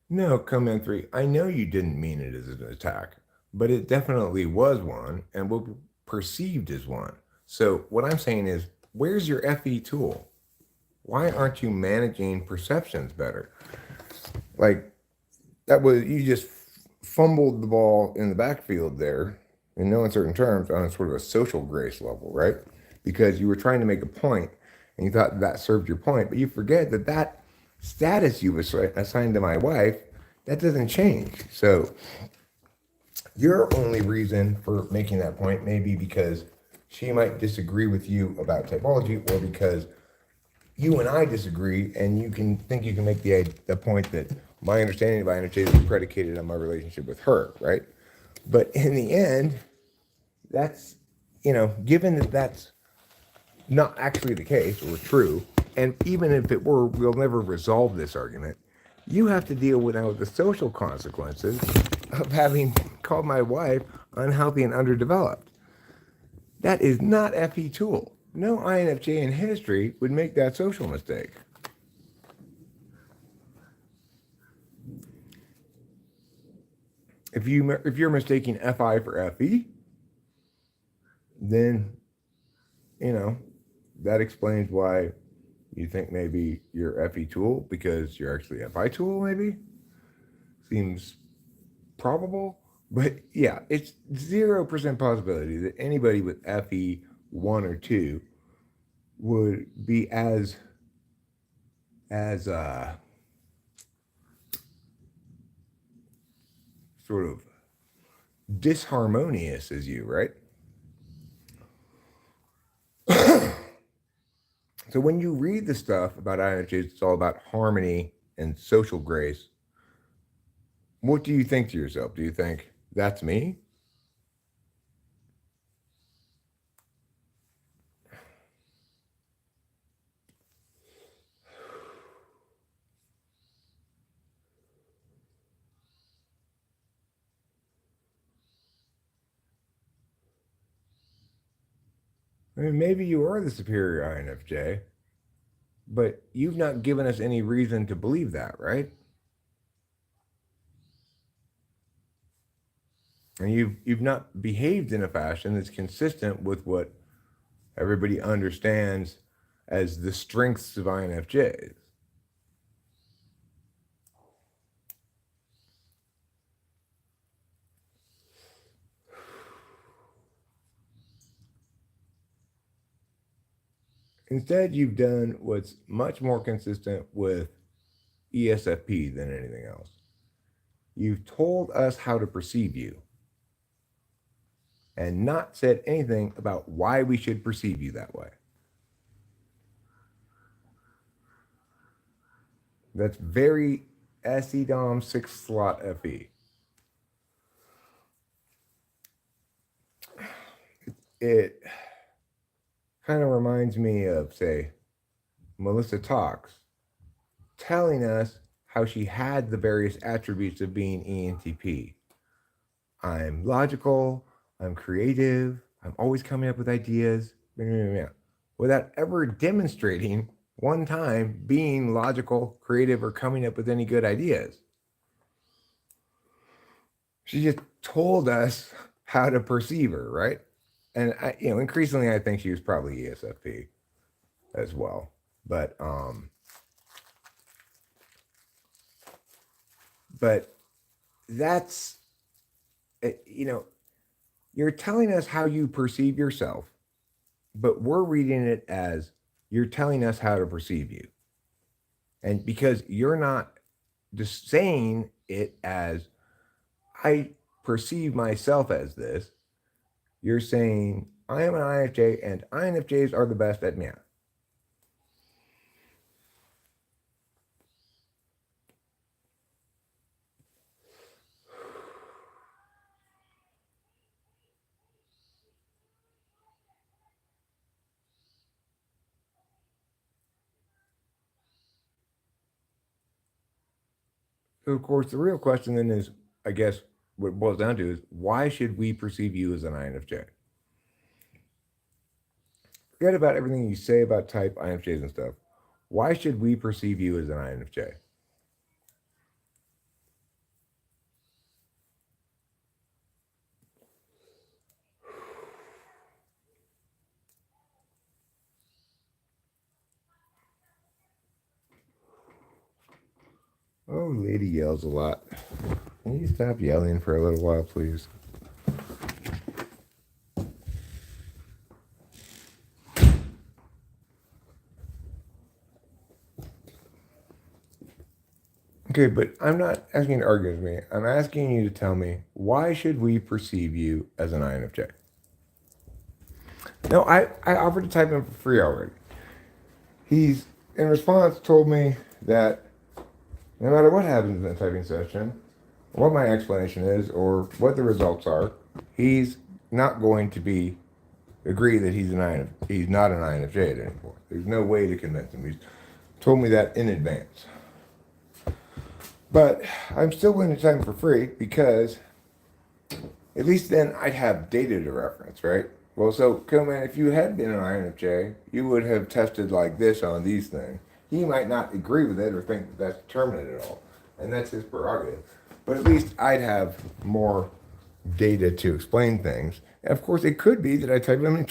No, Command 3, I know you didn't mean it as an attack, but it definitely was one and will be perceived as one. So, what I'm saying is, where's your FE tool? Why aren't you managing perceptions better? Like, that was, you just fumbled the ball in the backfield there, in no uncertain terms, on a sort of a social grace level, right? Because you were trying to make a point and you thought that served your point, but you forget that that status you assigned to my wife, that doesn't change. So your only reason for making that point may be because she might disagree with you about typology, or because you and I disagree, and you can think you can make the point that my understanding of INFJs is predicated on my relationship with her, right? But in the end, that's, given that that's not actually the case or true, and even if it were, we'll never resolve this argument. You have to deal with now the social consequences of having called my wife unhealthy and underdeveloped. That is not FE tool. No INFJ in history would make that social mistake. If you're mistaking FI for FE, then that explains why you think maybe you're FE tool, because you're actually FI tool. Maybe seems probable, but yeah, it's 0% possibility that anybody with FE 1 or 2 would be as sort of disharmonious as you, right? So when you read the stuff about INFJs, it's all about harmony and social grace. What do you think to yourself? Do you think that's me? I mean, maybe you are the superior INFJ, but you've not given us any reason to believe that, right? And you've not behaved in a fashion that's consistent with what everybody understands as the strengths of INFJs. Instead, you've done what's much more consistent with ESFP than anything else. You've told us how to perceive you and not said anything about why we should perceive you that way. That's very SEDOM 6 slot FE. It kind of reminds me of, say, Melissa Talks telling us how she had the various attributes of being ENTP. I'm logical, I'm creative, I'm always coming up with ideas, without ever demonstrating one time being logical, creative, or coming up with any good ideas. She just told us how to perceive her, right? And increasingly, I think she was probably ESFP as well. But that's you're telling us how you perceive yourself, but we're reading it as you're telling us how to perceive you. And because you're not just saying it as I perceive myself as this, you're saying I am an INFJ and INFJs are the best at math. So, of course, the real question then is, I guess, what it boils down to is why should we perceive you as an INFJ? Forget about everything you say about type INFJs and stuff. Why should we perceive you as an INFJ? Oh, lady yells a lot. Can you stop yelling for a little while, please? Okay, but I'm not asking you to argue with me. I'm asking you to tell me why should we perceive you as an INFJ? No, I offered to type him for free already. He's, in response, told me that no matter what happens in the typing session, what my explanation is, or what the results are, he's not going to agree that he's not an INFJ anymore. There's no way to convince him. He's told me that in advance. But I'm still willing to type him for free because at least then I'd have data to reference, right? Well, so, man, if you had been an INFJ, you would have tested like this on these things. He might not agree with it or think that that's determinate at all, and that's his prerogative. But at least I'd have more data to explain things. And of course, it could be that I type him and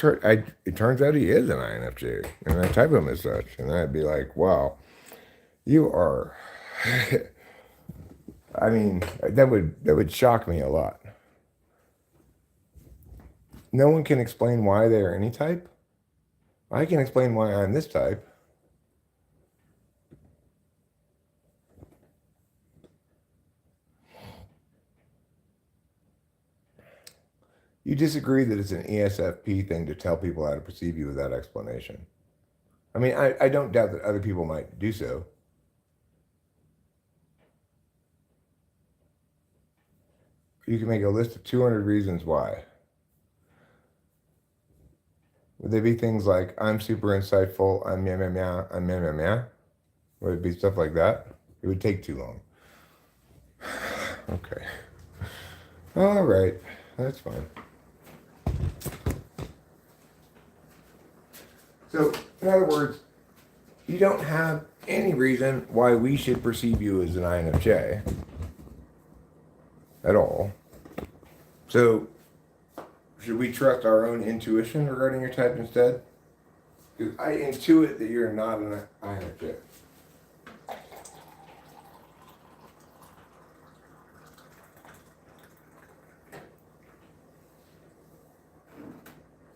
it turns out he is an INFJ, and I type him as such, and I'd be like, wow, you are. I mean, that would shock me a lot. No one can explain why they are any type. I can explain why I'm this type. You disagree that it's an ESFP thing to tell people how to perceive you without explanation. I mean, I don't doubt that other people might do so. You can make a list of 200 reasons why. Would they be things like, I'm super insightful, I'm meh, meh, meh, I'm meh, meh, meh? Would it be stuff like that? It would take too long. Okay. All right. That's fine. So, in other words, you don't have any reason why we should perceive you as an INFJ at all. So, should we trust our own intuition regarding your type instead? Because I intuit that you're not an INFJ.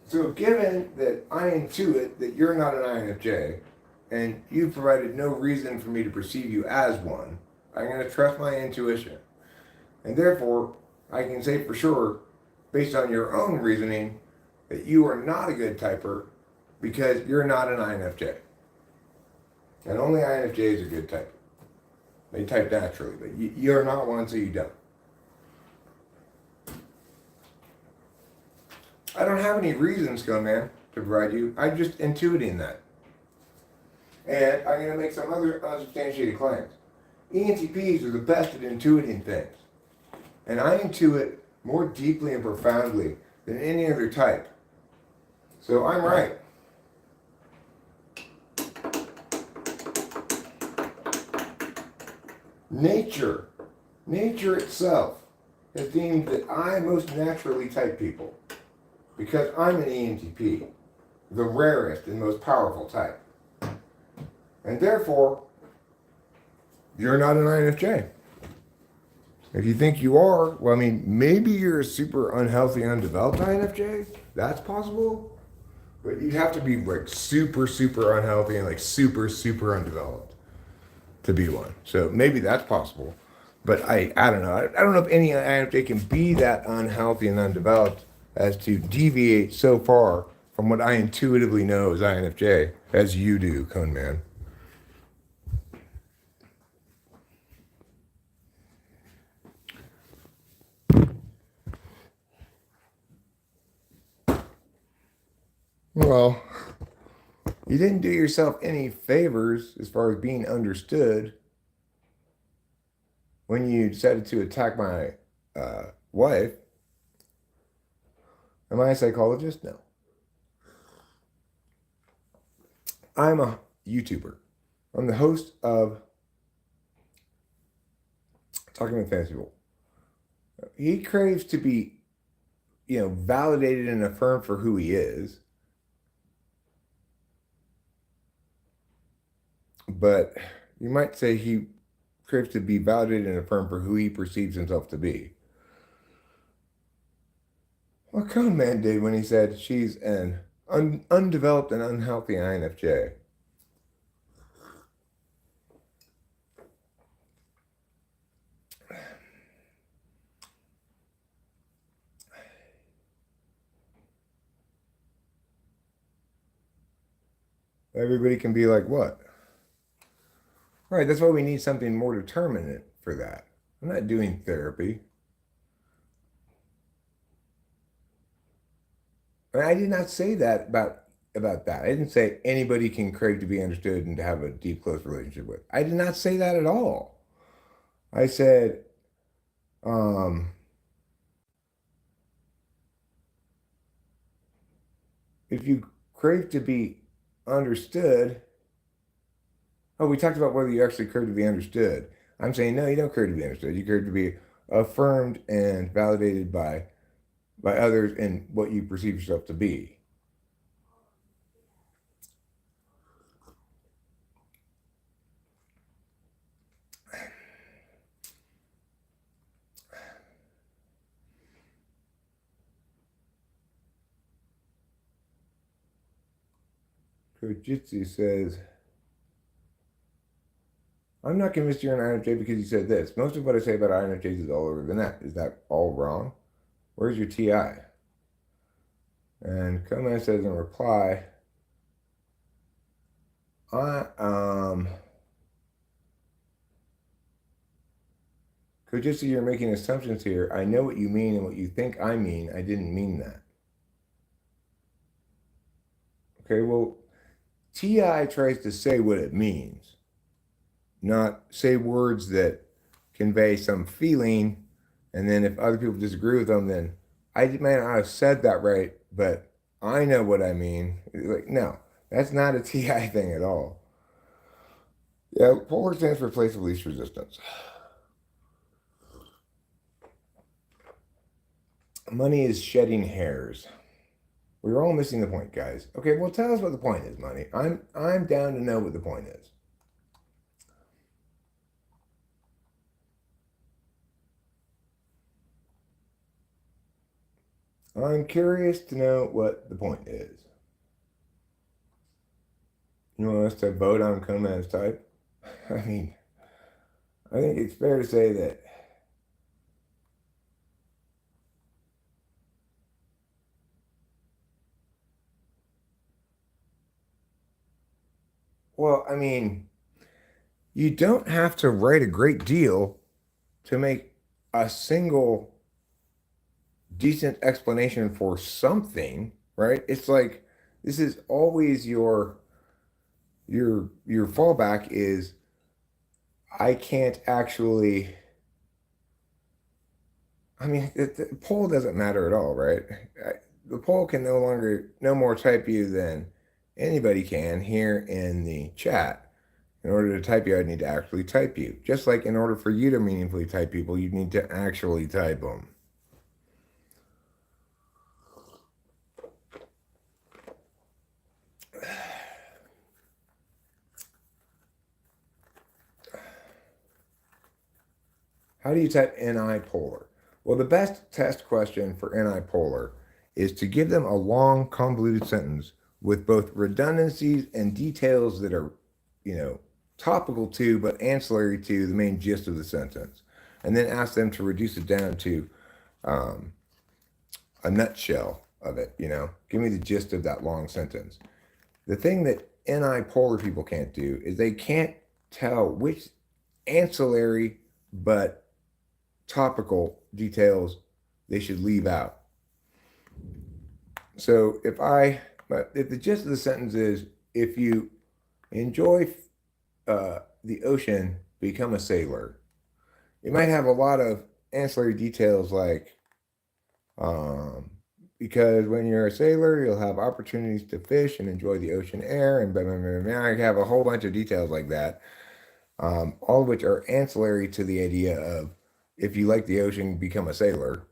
So, given that I intuit that you're not an INFJ, and you've provided no reason for me to perceive you as one, I'm going to trust my intuition. And therefore, I can say for sure, based on your own reasoning, that you are not a good typer because you're not an INFJ. And only INFJs are good typers. They type naturally, but you're not one, so you don't. I don't have any reasons, man, to provide you. I'm just intuiting that. And I'm going to make some other unsubstantiated claims. ENTPs are the best at intuiting things. And I intuit more deeply and profoundly than any other type. So I'm right. Nature itself has deemed that I most naturally type people because I'm an ENTP, the rarest and most powerful type. And therefore, you're not an INFJ. If you think you are, well, I mean, maybe you're a super unhealthy, undeveloped INFJ. That's possible. But you'd have to be like super, super unhealthy and like super, super undeveloped to be one. So maybe that's possible. But I don't know. I don't know if any INFJ can be that unhealthy and undeveloped as to deviate so far from what I intuitively know as INFJ as you do, Cone Man. Well, you didn't do yourself any favors as far as being understood when you decided to attack my wife. Am I a psychologist? No. I'm a YouTuber. I'm the host of Talking with Fancy People. He craves to be, validated and affirmed for who he is. But you might say he craves to be validated and affirmed for who he perceives himself to be. What Cone Man did when he said she's an undeveloped and unhealthy INFJ. Everybody can be like, what? Right, that's why we need something more determinate for that. I'm not doing therapy. I did not say that about that. I didn't say anybody can crave to be understood and to have a deep, close relationship with. I did not say that at all. I said, if you crave to be understood, oh, we talked about whether you actually crave to be understood. I'm saying, no, you don't crave to be understood. You crave to be affirmed and validated by others in what you perceive yourself to be. Kojitsu says, I'm not convinced you're an INFJ because you said this. Most of what I say about INFJs is all over the net. Is that all wrong? Where's your TI? And Coman says in reply, Kojitsu, you're making assumptions here. I know what you mean and what you think I mean. I didn't mean that. Okay, well, TI tries to say what it means, not say words that convey some feeling, and then if other people disagree with them, then I may not have said that right, but I know what I mean. Like, no, That's not a TI thing at all. Yeah, polar stands for place of least resistance. Money is shedding hairs. We're all missing the point, guys. Okay, well, tell us what the point is, Money. I'm down to know what the point is. I'm curious to know what the point is. You want us to vote on Conman's type? I mean, I think it's fair to say that. Well, I mean, you don't have to write a great deal to make a single decent explanation for something, right? It's like this is always your fallback is I can't actually. I mean, the poll doesn't matter at all, right? The poll can no more type you than anybody can here in the chat. In order to type you, I'd need to actually type you. Just like in order for you to meaningfully type people, you need to actually type them. How do you type NI polar? Well, the best test question for NI polar is to give them a long, convoluted sentence with both redundancies and details that are, topical to but ancillary to the main gist of the sentence. And then ask them to reduce it down to a nutshell of it, Give me the gist of that long sentence. The thing that NI polar people can't do is they can't tell which ancillary but topical details they should leave out. So if the gist of the sentence is, if you enjoy the ocean, become a sailor, it might have a lot of ancillary details like, because when you're a sailor, you'll have opportunities to fish and enjoy the ocean air, and blah, blah, blah, blah. I have a whole bunch of details like that, all of which are ancillary to the idea of if you like the ocean, become a sailor,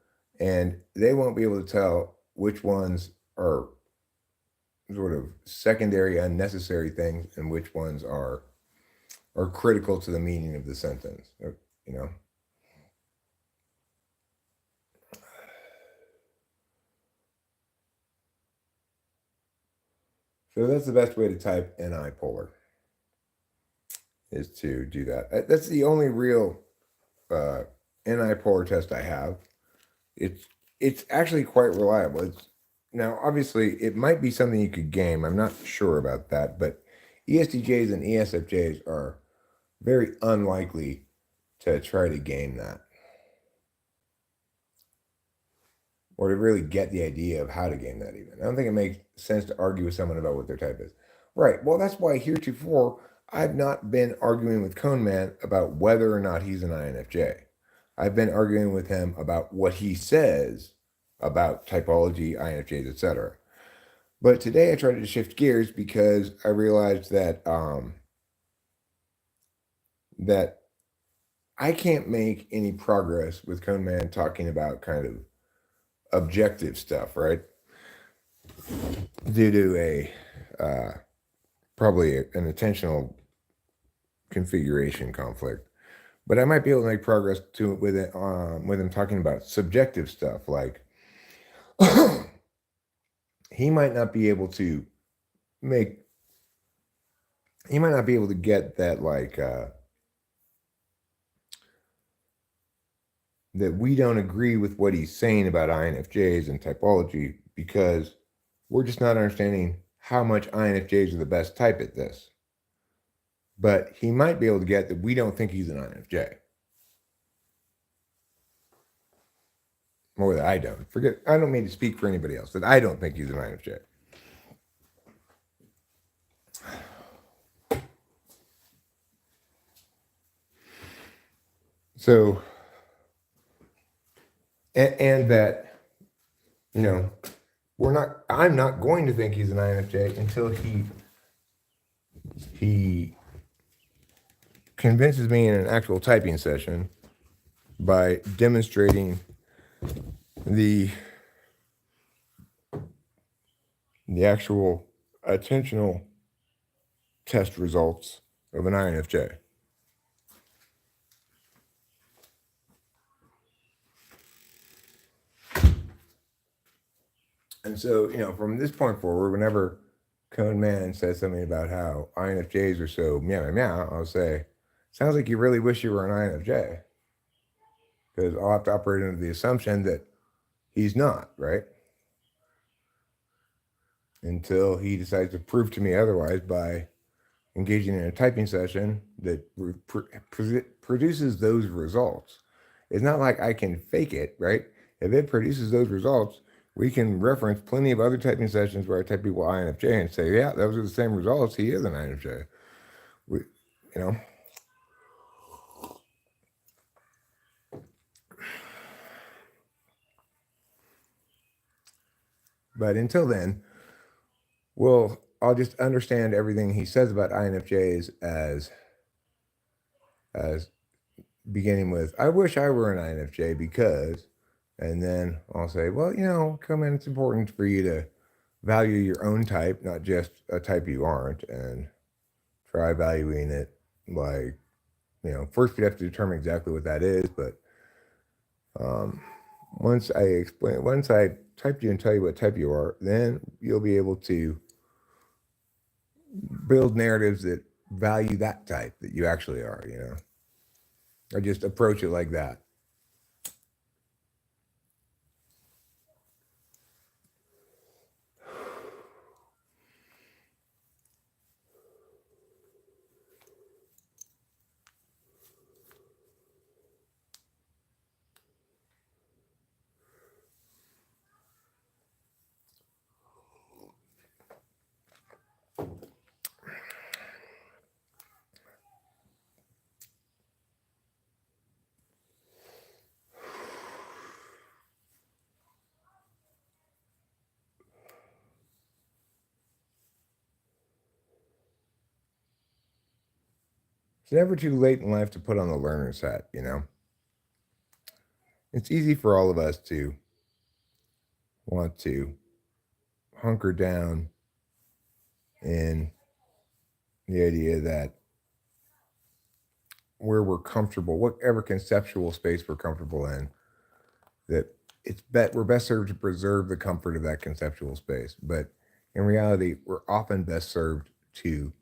and they won't be able to tell which ones are sort of secondary, unnecessary things, and which ones are critical to the meaning of the sentence. You know. So that's the best way to type NI polar, is to do that. That's the only real NI polar test I have. It's actually quite reliable. Now obviously it might be something you could game. I'm not sure about that, but ESTJs and ESFJs are very unlikely to try to game that, or to really get the idea of how to game that even. I don't think it makes sense to argue with someone about what their type is. Right. Well, that's why heretofore I've not been arguing with Cone Man about whether or not he's an INFJ. I've been arguing with him about what he says about typology, INFJs, etc. But today I tried to shift gears because I realized that that I can't make any progress with Cone Man talking about kind of objective stuff, right? Due to probably an intentional configuration conflict. But I might be able to make progress with him talking about subjective stuff, like he might not be able to get that, like that we don't agree with what he's saying about INFJs and typology because we're just not understanding how much INFJs are the best type at this. But he might be able to get that we don't think he's an INFJ. Or that I don't. I don't mean to speak for anybody else, that I don't think he's an INFJ. So, and that, I'm not going to think he's an INFJ until he he convinces me in an actual typing session by demonstrating the actual attentional test results of an INFJ. And so, from this point forward, whenever Cone Man says something about how INFJs are so meow, meow, meow, I'll say, sounds like you really wish you were an INFJ. Because I'll have to operate under the assumption that he's not, right? Until he decides to prove to me otherwise by engaging in a typing session that produces those results. It's not like I can fake it, right? If it produces those results, we can reference plenty of other typing sessions where I type people INFJ and say, yeah, those are the same results. He is an INFJ. We, you know. But until then, I'll just understand everything he says about INFJs as beginning with, I wish I were an INFJ because, and then I'll say, well, come in, it's important for you to value your own type, not just a type you aren't, and try valuing it like, first we have to determine exactly what that is, but once I type you and tell you what type you are, then you'll be able to build narratives that value that type that you actually are, I just approach it like that. It's never too late in life to put on the learner's hat, It's easy for all of us to want to hunker down in the idea that where we're comfortable, whatever conceptual space we're comfortable in, that we're best served to preserve the comfort of that conceptual space. But in reality, we're often best served to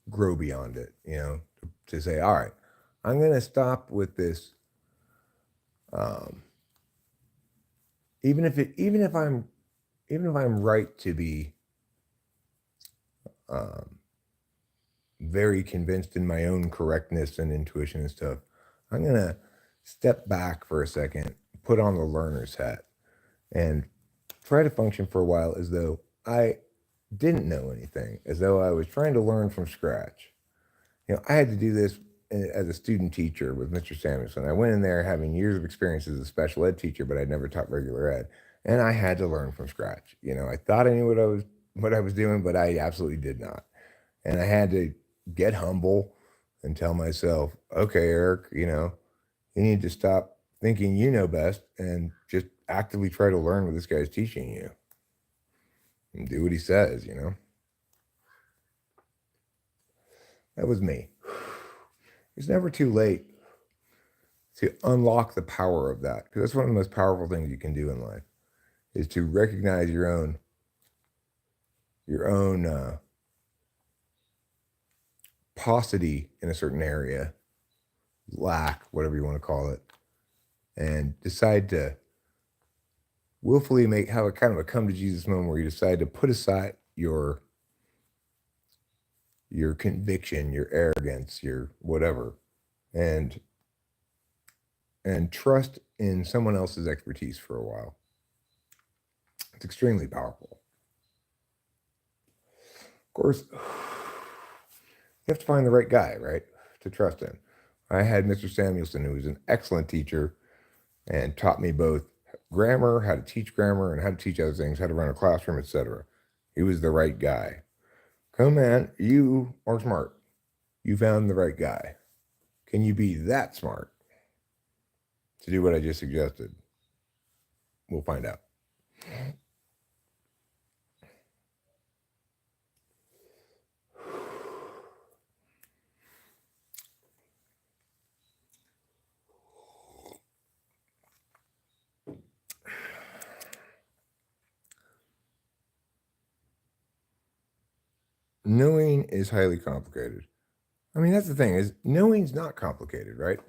grow beyond it, to say, all right, I'm going to stop with this. Even if I'm right to be very convinced in my own correctness and intuition and stuff, I'm going to step back for a second, put on the learner's hat, and try to function for a while as though I didn't know anything, as though I was trying to learn from scratch. I had to do this as a student teacher with Mr. Samuelson. I went in there having years of experience as a special ed teacher, but I'd never taught regular ed. And I had to learn from scratch. I thought I knew what I was doing, but I absolutely did not. And I had to get humble and tell myself, okay, Eric, you need to stop thinking you know best and just actively try to learn what this guy's teaching you and do what he says, That was me. It's never too late to unlock the power of that, because that's one of the most powerful things you can do in life, is to recognize your own paucity in a certain area, lack, whatever you want to call it, and decide to willfully have a kind of a come to Jesus moment where you decide to put aside your conviction, your arrogance, your whatever, and trust in someone else's expertise for a while. It's extremely powerful. Of course, you have to find the right guy, right, to trust in. I had Mr. Samuelson, who was an excellent teacher and taught me both grammar, how to teach grammar, and how to teach other things, how to run a classroom, etc. He was the right guy. Come on, you are smart. You found the right guy. Can you be that smart to do what I just suggested? We'll find out. Knowing is highly complicated. I mean, that's the thing is knowing's not complicated, right?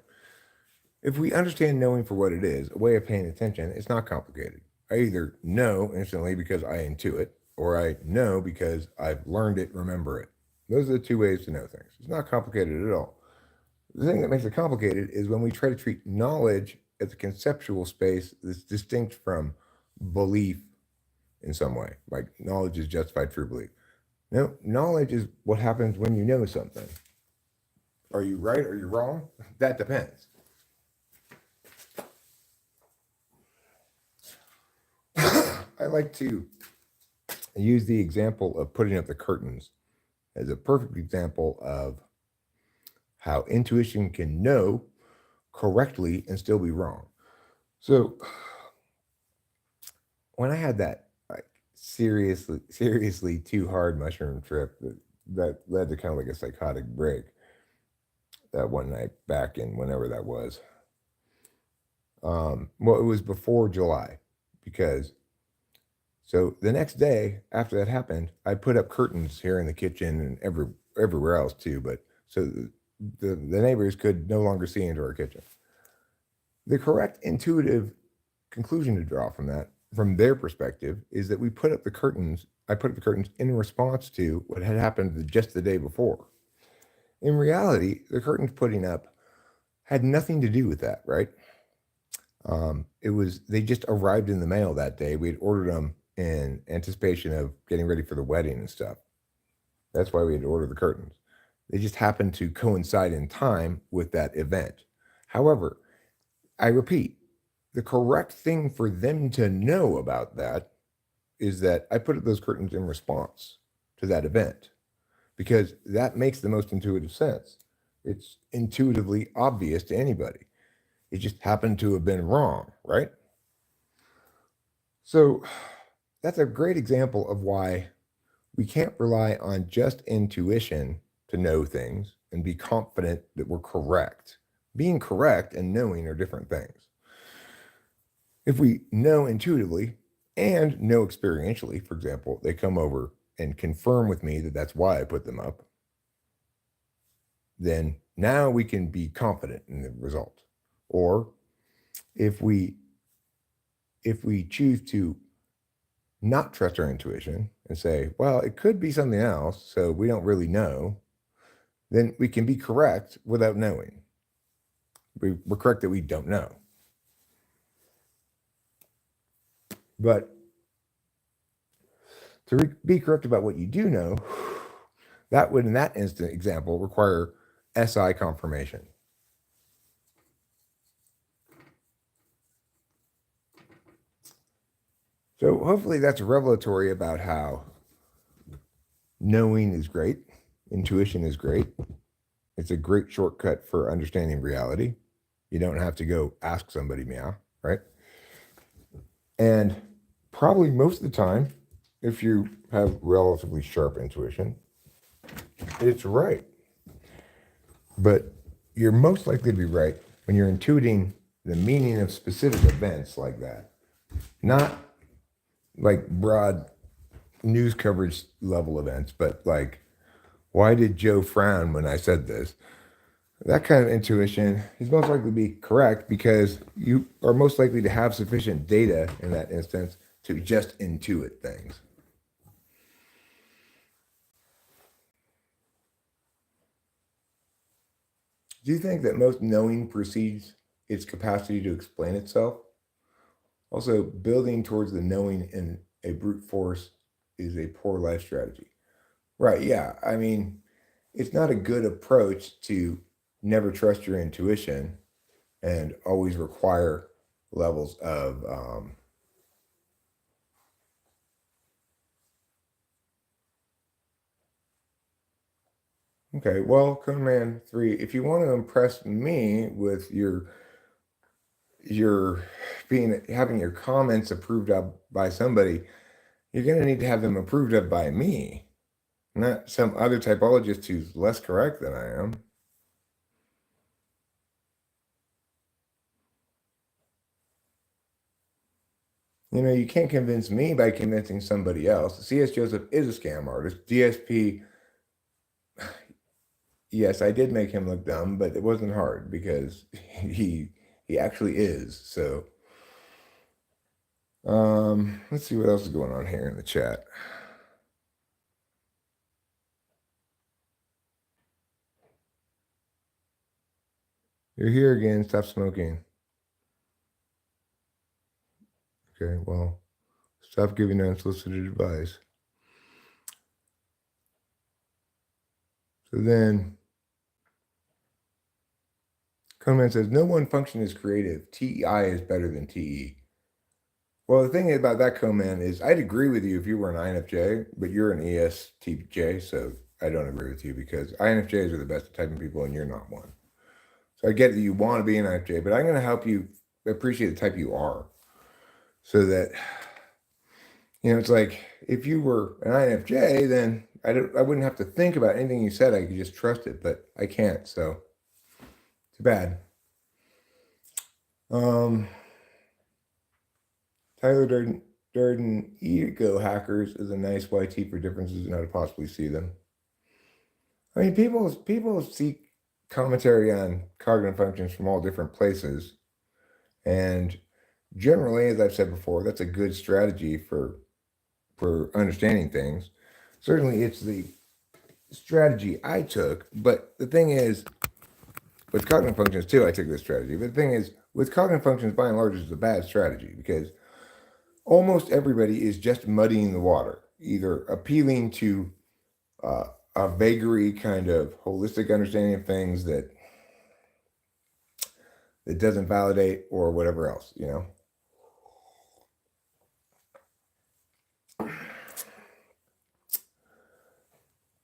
If we understand knowing for what it is, a way of paying attention, it's not complicated. I either know instantly because I intuit, or I know because I've learned it, remember it. Those are the two ways to know things. It's not complicated at all. The thing that makes it complicated is when we try to treat knowledge as a conceptual space that's distinct from belief in some way. Like knowledge is justified true belief. No, knowledge is what happens when you know something. Are you right? Are you wrong? That depends. I like to use the example of putting up the curtains as a perfect example of how intuition can know correctly and still be wrong. So when I had that like seriously too hard mushroom trip that led to kind of like a psychotic break that one night back in whenever that was. Well, it was before July because so the next day after that happened, I put up curtains here in the kitchen and everywhere else too. But so the neighbors could no longer see into our kitchen. The correct intuitive conclusion to draw from that, from their perspective, is that we put up the curtains. I put up the curtains in response to what had happened just the day before. In reality, the curtains putting up had nothing to do with that, right? It was they just arrived in the mail that day. We had ordered them in anticipation of getting ready for the wedding and stuff. That's why we had to order the curtains. They just happened to coincide in time with that event. However, I repeat, the correct thing for them to know about that is that I put up those curtains in response to that event because that makes the most intuitive sense. It's intuitively obvious to anybody. It just happened to have been wrong, right? So that's a great example of why we can't rely on just intuition to know things and be confident that we're correct. Being correct and knowing are different things. If we know intuitively and know experientially, for example, they come over and confirm with me that that's why I put them up, then now we can be confident in the result. Or if we choose to not trust our intuition and say, well, it could be something else, so we don't really know, then we can be correct without knowing. We're correct that we don't know. But to be correct about what you do know, that would, in that instant example, require SI confirmation. So hopefully that's revelatory about how knowing is great, intuition is great. It's a great shortcut for understanding reality. You don't have to go ask somebody meow, right? And probably most of the time, if you have relatively sharp intuition, it's right. But you're most likely to be right when you're intuiting the meaning of specific events like that, not like broad news coverage level events, but like, why did Joe frown when I said this? That kind of intuition is most likely to be correct because you are most likely to have sufficient data in that instance to just intuit things. Do you think that most knowing precedes its capacity to explain itself? Also, building towards the knowing in a brute force is a poor life strategy. Right, yeah. I mean, it's not a good approach to never trust your intuition and always require levels of Okay, well, command 3, if you want to impress me with your being having your comments approved of by somebody, you're going to need to have them approved of by me, not some other typologist who's less correct than I am. You can't convince me by convincing somebody else. C.S. Joseph is a scam artist. DSP, yes, I did make him look dumb, but it wasn't hard because he actually is. So, let's see what else is going on here in the chat. You're here again. Stop smoking. Okay, well, stop giving unsolicited advice. So then, Conan says, no one function is creative. TEI is better than TE. Well, the thing about that, Conan, is I'd agree with you if you were an INFJ, but you're an ESTJ, so I don't agree with you because INFJs are the best at typing people and you're not one. So I get that you want to be an INFJ, but I'm going to help you appreciate the type you are so that, it's like if you were an INFJ, then I wouldn't have to think about anything you said. I could just trust it, but I can't, so too bad. Tyler Durden, ego hackers is a nice YT for differences and how to possibly see them. I mean, people seek commentary on cognitive functions from all different places, and generally, as I've said before, that's a good strategy for understanding things. Certainly, it's the strategy I took, but the thing is, with cognitive functions too, I took this strategy. But the thing is, with cognitive functions, by and large, it's a bad strategy because almost everybody is just muddying the water, either appealing to a vagary kind of holistic understanding of things that doesn't validate or whatever else.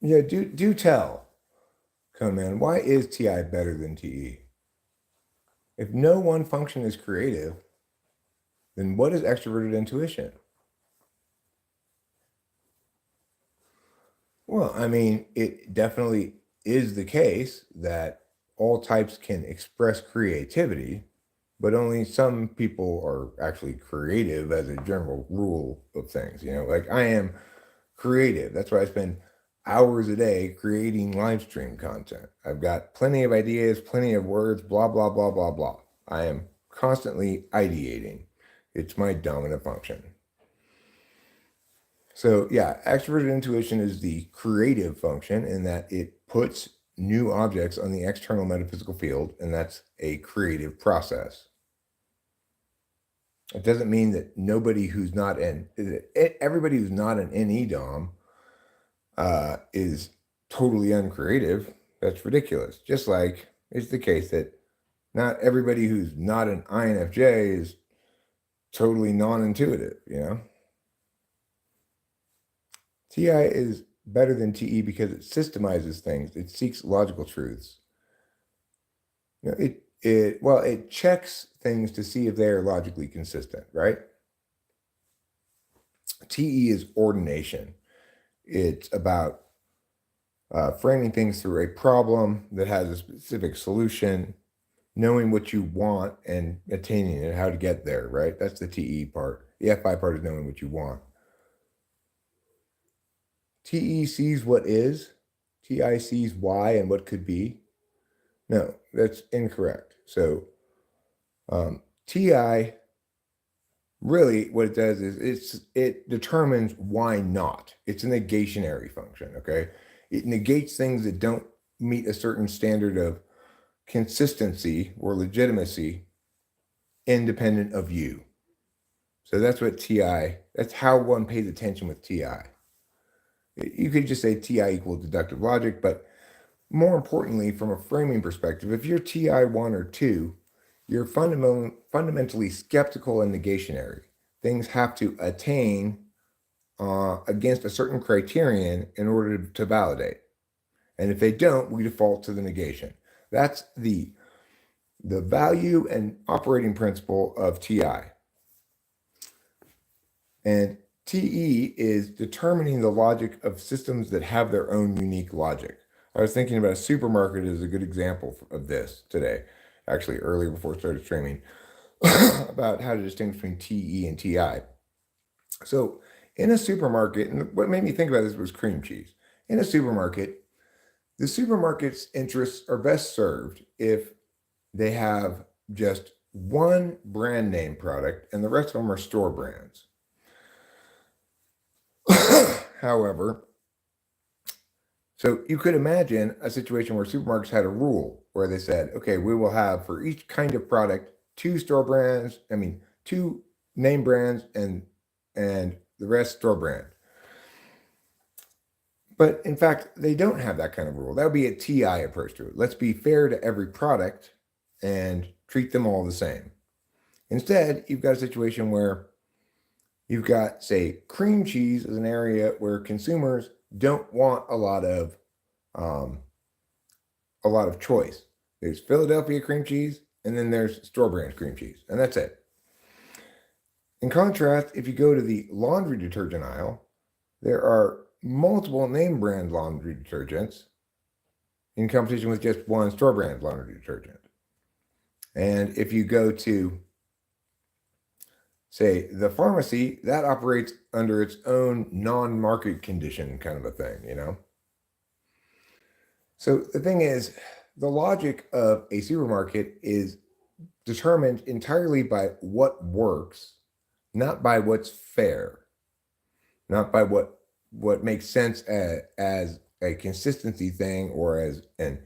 Yeah, do tell, Conan, why is TI better than TE? If no one function is creative, then what is extroverted intuition? Well, I mean, it definitely is the case that all types can express creativity, but only some people are actually creative as a general rule of things. Like I am creative. That's why I spend hours a day creating live stream content. I've got plenty of ideas, plenty of words, blah, blah, blah, blah, blah. I am constantly ideating. It's my dominant function. So, yeah, extroverted intuition is the creative function in that it puts new objects on the external metaphysical field, and that's a creative process. It doesn't mean that everybody who's not an NE-DOM is totally uncreative. That's ridiculous. Just like it's the case that not everybody who's not an INFJ is totally non-intuitive. TI is better than TE because it systemizes things. It seeks logical truths. It checks things to see if they are logically consistent, right? TE is ordination. It's about framing things through a problem that has a specific solution, knowing what you want and attaining it, how to get there, right? That's the TE part. The FI part is knowing what you want. TE sees what is, TI sees why and what could be. No, that's incorrect. So TI really what it does is it determines why not. It's a negationary function, okay? It negates things that don't meet a certain standard of consistency or legitimacy independent of you. So that's what that's how one pays attention with TI. You could just say TI equals deductive logic, but more importantly, from a framing perspective, if you're TI 1 or 2, you're fundamentally skeptical and negationary. Things have to attain against a certain criterion in order to validate. And if they don't, we default to the negation. That's the value and operating principle of TI. And TE is determining the logic of systems that have their own unique logic. I was thinking about a supermarket as a good example of this today, actually earlier before I started streaming, about how to distinguish between TE and TI. So in a supermarket, and what made me think about this was cream cheese. In a supermarket, the supermarket's interests are best served if they have just one brand name product and the rest of them are store brands. However, so you could imagine a situation where supermarkets had a rule where they said, okay, we will have for each kind of product two name brands and the rest store brand. But in fact, they don't have that kind of rule. That would be a TI approach to it. Let's be fair to every product and treat them all the same. Instead, you've got a situation where you've got, say, cream cheese as an area where consumers don't want a lot of choice. There's Philadelphia cream cheese, and then there's store brand cream cheese, and that's it. In contrast, if you go to the laundry detergent aisle, there are multiple name brand laundry detergents in competition with just one store brand laundry detergent. And if you go to, say, the pharmacy, that operates under its own non-market condition kind of a thing, you know? So the thing is, the logic of a supermarket is determined entirely by what works, not by what's fair, not by what makes sense as a consistency thing or as an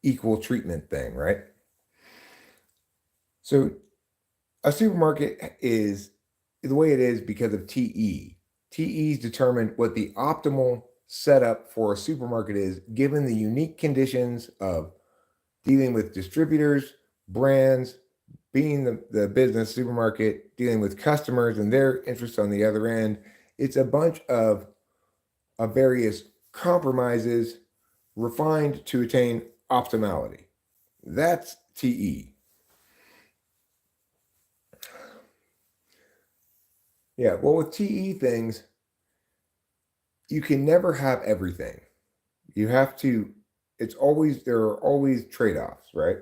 equal treatment thing, right? So a supermarket is the way it is because of TE. TE's determined what the optimal setup for a supermarket is given the unique conditions of dealing with distributors, brands, being the business supermarket, dealing with customers and their interests on the other end. It's a bunch of various compromises refined to attain optimality. That's TE. Yeah, well, with TE things, you can never have everything. You have to, there are always trade offs, right?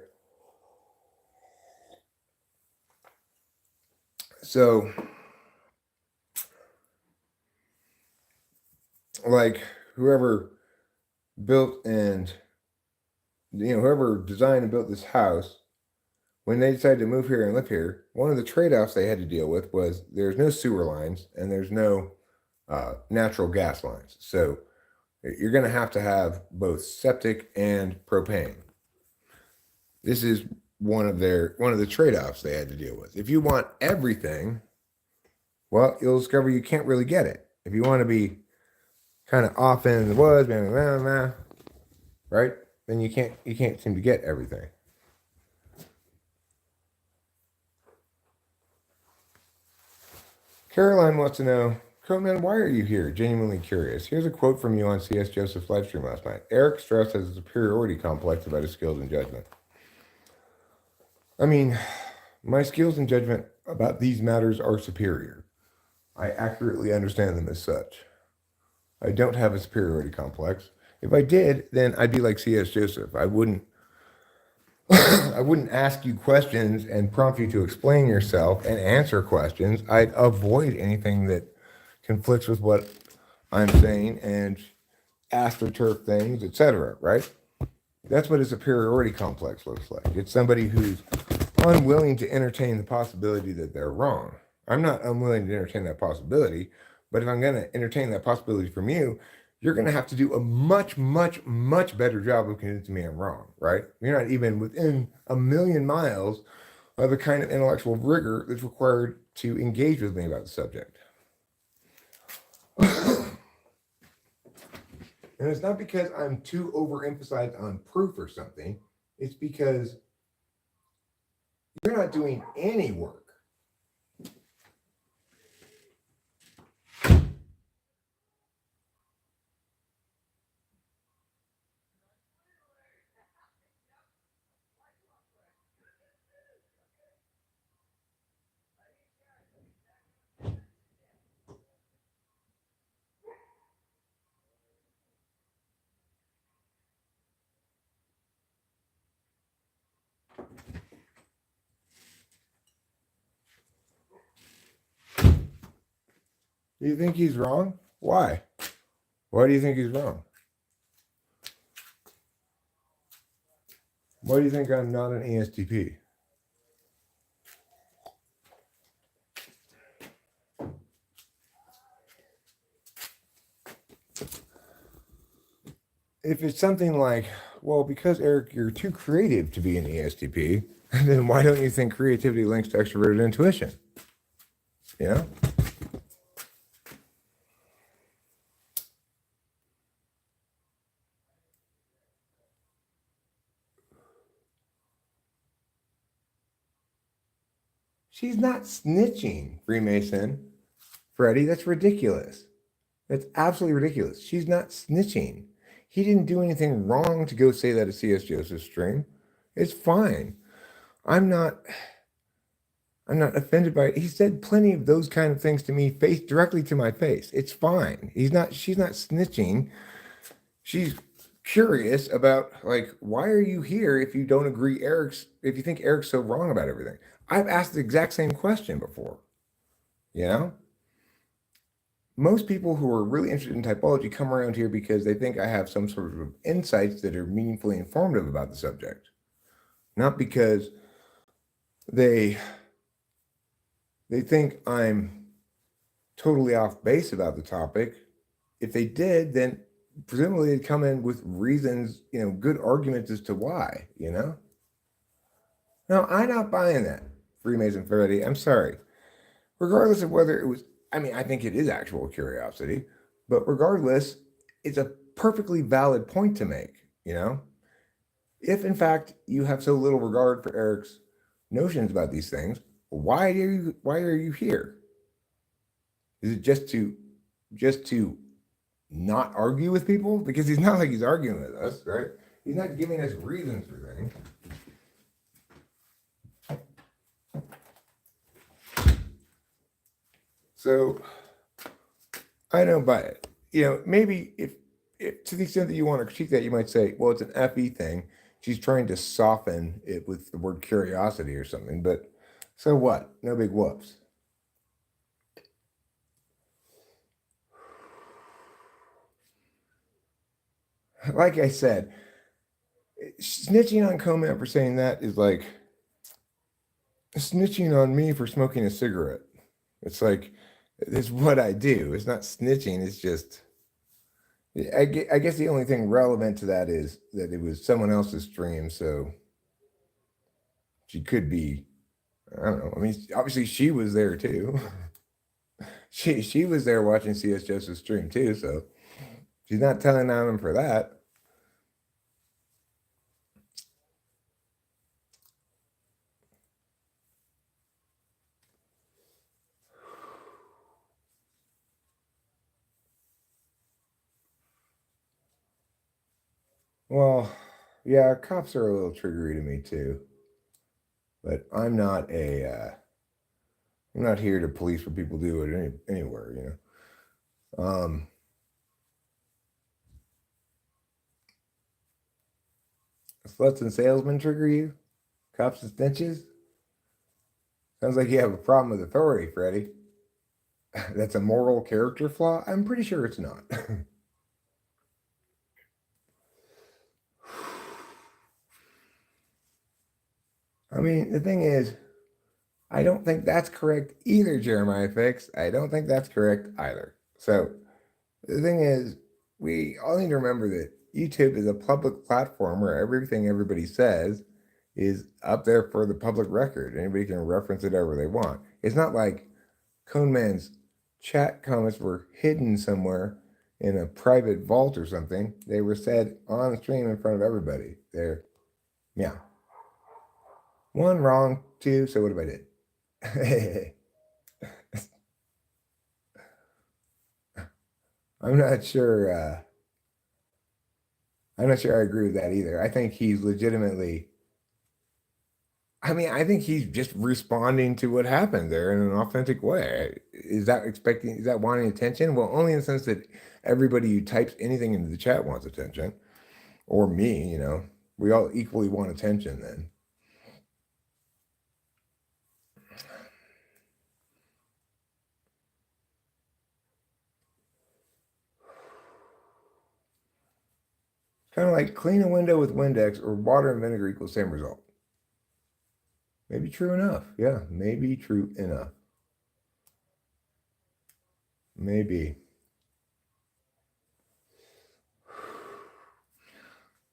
So, like, whoever built and, whoever designed and built this house, when they decided to move here and live here, one of the trade offs they had to deal with was there's no sewer lines and there's no natural gas lines. So, you're going to have both septic and propane. This is one of the trade-offs they had to deal with. If you want everything, well, you'll discover you can't really get it. If you want to be kind of off in the woods, blah, blah, blah, right? Then you can't seem to get everything. Caroline wants to know, Coleman, why are you here? Genuinely curious. Here's a quote from you on C.S. Joseph's live stream last night. Eric Strauss has a superiority complex about his skills and judgment. I mean, my skills and judgment about these matters are superior. I accurately understand them as such. I don't have a superiority complex. If I did, then I'd be like C.S. Joseph. I wouldn't ask you questions and prompt you to explain yourself and answer questions. I'd avoid anything that conflicts with what I'm saying and astroturf things, etc. Right? That's what a superiority complex looks like. It's somebody who's unwilling to entertain the possibility that they're wrong. I'm not unwilling to entertain that possibility, but if I'm going to entertain that possibility from you, you're going to have to do a much, much, much better job of convincing me I'm wrong, right? You're not even within a million miles of the kind of intellectual rigor that's required to engage with me about the subject. And it's not because I'm too overemphasized on proof or something. It's because you're not doing any work. Do you think he's wrong? Why? Why do you think he's wrong? Why do you think I'm not an ESTP? If it's something like, well, because Eric, you're too creative to be an ESTP, then why don't you think creativity links to extroverted intuition? You know? She's not snitching, Freemason. Freddie, that's ridiculous. That's absolutely ridiculous. She's not snitching. He didn't do anything wrong to go say that at C.S. Joseph's stream. It's fine. I'm not I'm not offended by it. He said plenty of those kind of things to me face directly to my face. It's fine. She's not snitching. She's curious about like why are you here if you don't agree if you think Eric's so wrong about everything. I've asked the exact same question before. You know? Most people who are really interested in typology come around here because they think I have some sort of insights that are meaningfully informative about the subject, not because they they think I'm totally off base about the topic. If they did, then presumably they'd come in with reasons, good arguments as to why, No, I'm not buying that, Freemason Freddy. I'm sorry. Regardless of whether it was, I mean, I think it is actual curiosity, but regardless, it's a perfectly valid point to make. If in fact you have so little regard for Eric's notions about these things, why are you here? Is it just to not argue with people? Because he's not like he's arguing with us, right? He's not giving us reasons for things. So I don't buy it. Maybe if to the extent that you want to critique that, you might say, well, it's an FE thing. She's trying to soften it with the word curiosity or something. But so what? No big whoops. Like I said, snitching on Coman for saying that is like snitching on me for smoking a cigarette. It's like, it's what I do. It's not snitching. It's just, I guess the only thing relevant to that is that it was someone else's stream. So she could be, I don't know. I mean, obviously she was there too. She was there watching C.S. Joseph's stream too. So she's not telling on him for that. Well, yeah, cops are a little triggery to me too. But I'm not here to police what people do anywhere. Sluts and salesmen trigger you? Cops and snitches? Sounds like you have a problem with authority, Freddie. That's a moral character flaw? I'm pretty sure it's not. I mean, the thing is, I don't think that's correct either, Jeremiah Fix. I don't think that's correct either. So the thing is, we all need to remember that YouTube is a public platform where everything everybody says is up there for the public record. Anybody can reference it however they want. It's not like Coneman's chat comments were hidden somewhere in a private vault or something. They were said on stream in front of everybody. Yeah. One wrong, two, so what if I did? I'm not sure. I'm not sure I agree with that either. I think he's legitimately. I mean, I think he's just responding to what happened there in an authentic way. Is that expecting? Is that wanting attention? Well, only in the sense that everybody who types anything into the chat wants attention, or me. We all equally want attention. Then Kind of like clean a window with Windex or water and vinegar equals same result. Maybe true enough. Yeah, maybe true enough. Maybe.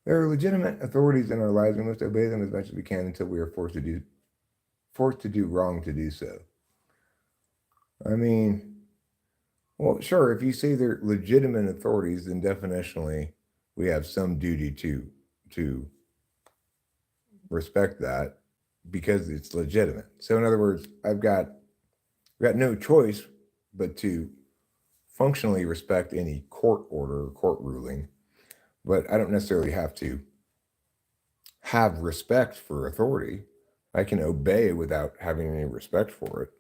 There are legitimate authorities in our lives. We must obey them as much as we can until we are forced to do wrong to do so. I mean, well, sure, if you say they're legitimate authorities, then definitionally we have some duty to respect that because it's legitimate. So in other words, I've got no choice but to functionally respect any court order or court ruling, but I don't necessarily have to have respect for authority. I can obey without having any respect for it.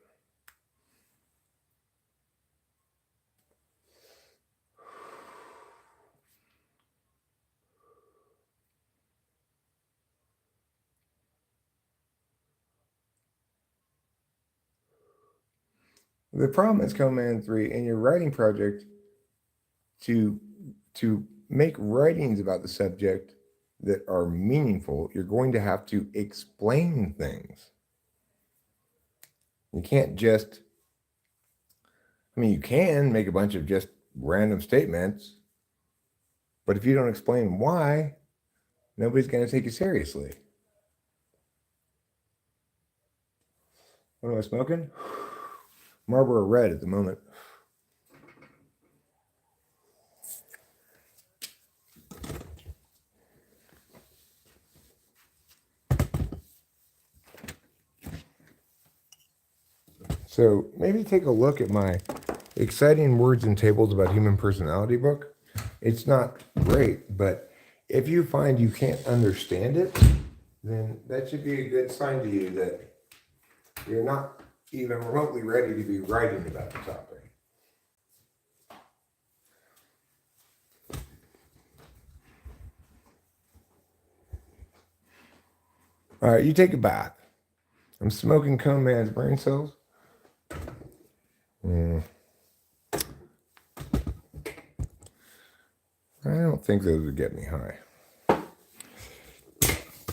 The problem is Command 3 in your writing project to make writings about the subject that are meaningful, you're going to have to explain things. You can't just, I mean, you can make a bunch of just random statements, but if you don't explain why, nobody's going to take you seriously. What am I smoking? Marlboro Red at the moment. So maybe take a look at my Exciting Words and Tables About Human Personality book. It's not great, but if you find you can't understand it, then that should be a good sign to you that you're not even remotely ready to be writing about the topic. All right, you take a bath. I'm smoking Cone Man's brain cells. I don't think those would get me high.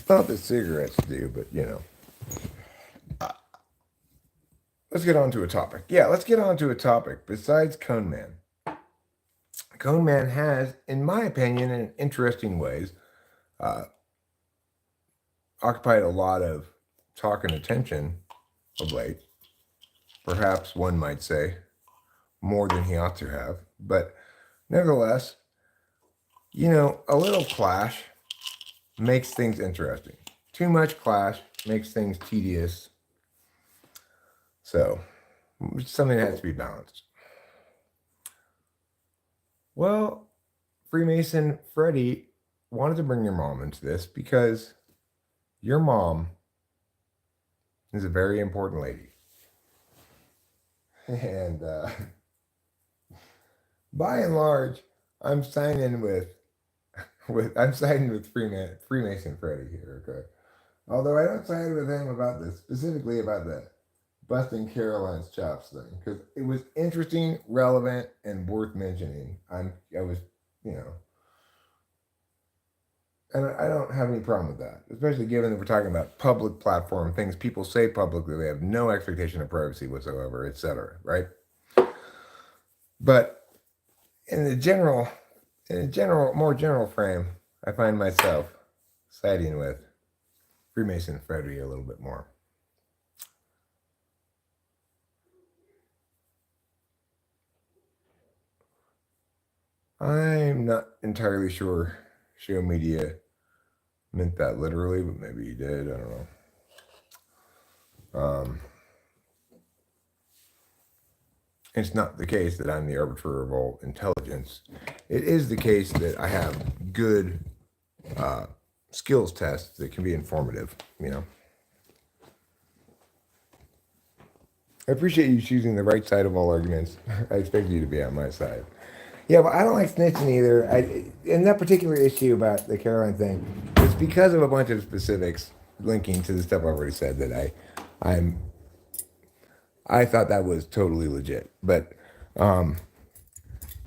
Not that cigarettes do, but you know. Let's get on to a topic. Yeah, let's get on to a topic besides Cone Man. Cone Man has, in my opinion, in interesting ways, occupied a lot of talk and attention of late. Perhaps one might say more than he ought to have. But nevertheless, you know, a little clash makes things interesting. Too much clash makes things tedious. So, it's something that has to be balanced. Well, Freemason Freddie wanted to bring your mom into this because your mom is a very important lady. And by and large, I'm siding with Freemason Freddie here, okay? Although I don't side with him about this, specifically about the busting Caroline's chops thing, because it was interesting, relevant, and worth mentioning. I was, you know, and I don't have any problem with that, especially given that we're talking about public platform things people say publicly. They have no expectation of privacy whatsoever, etc. Right? But in a more general frame, I find myself siding with Freemason Freddie a little bit more. I'm not entirely sure show media meant that literally, but maybe he did. I don't know. It's not the case that I'm the arbiter of all intelligence. It is the case that I have good skills tests that can be informative, you know. I appreciate you choosing the right side of all arguments. I expect you to be on my side. Yeah, but I don't like snitching either. In that particular issue about the Caroline thing, it's because of a bunch of specifics linking to the stuff I've already said that I thought that was totally legit. But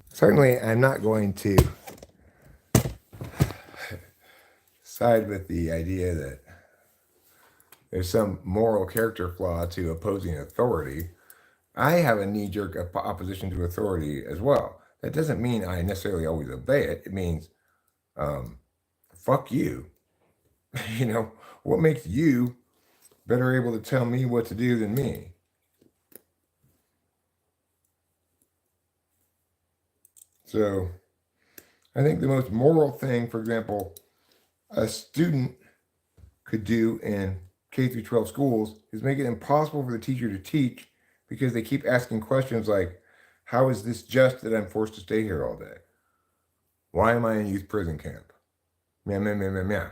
certainly I'm not going to side with the idea that there's some moral character flaw to opposing authority. I have a knee jerk opposition to authority as well. That doesn't mean I necessarily always obey it. It means, um, fuck you. You know, what makes you better able to tell me what to do than me? So I think the most moral thing, for example, a student could do in K through 12 schools is make it impossible for the teacher to teach because they keep asking questions like, how is this just that I'm forced to stay here all day? Why am I in youth prison camp? Meow, meow, meow, meow, meow.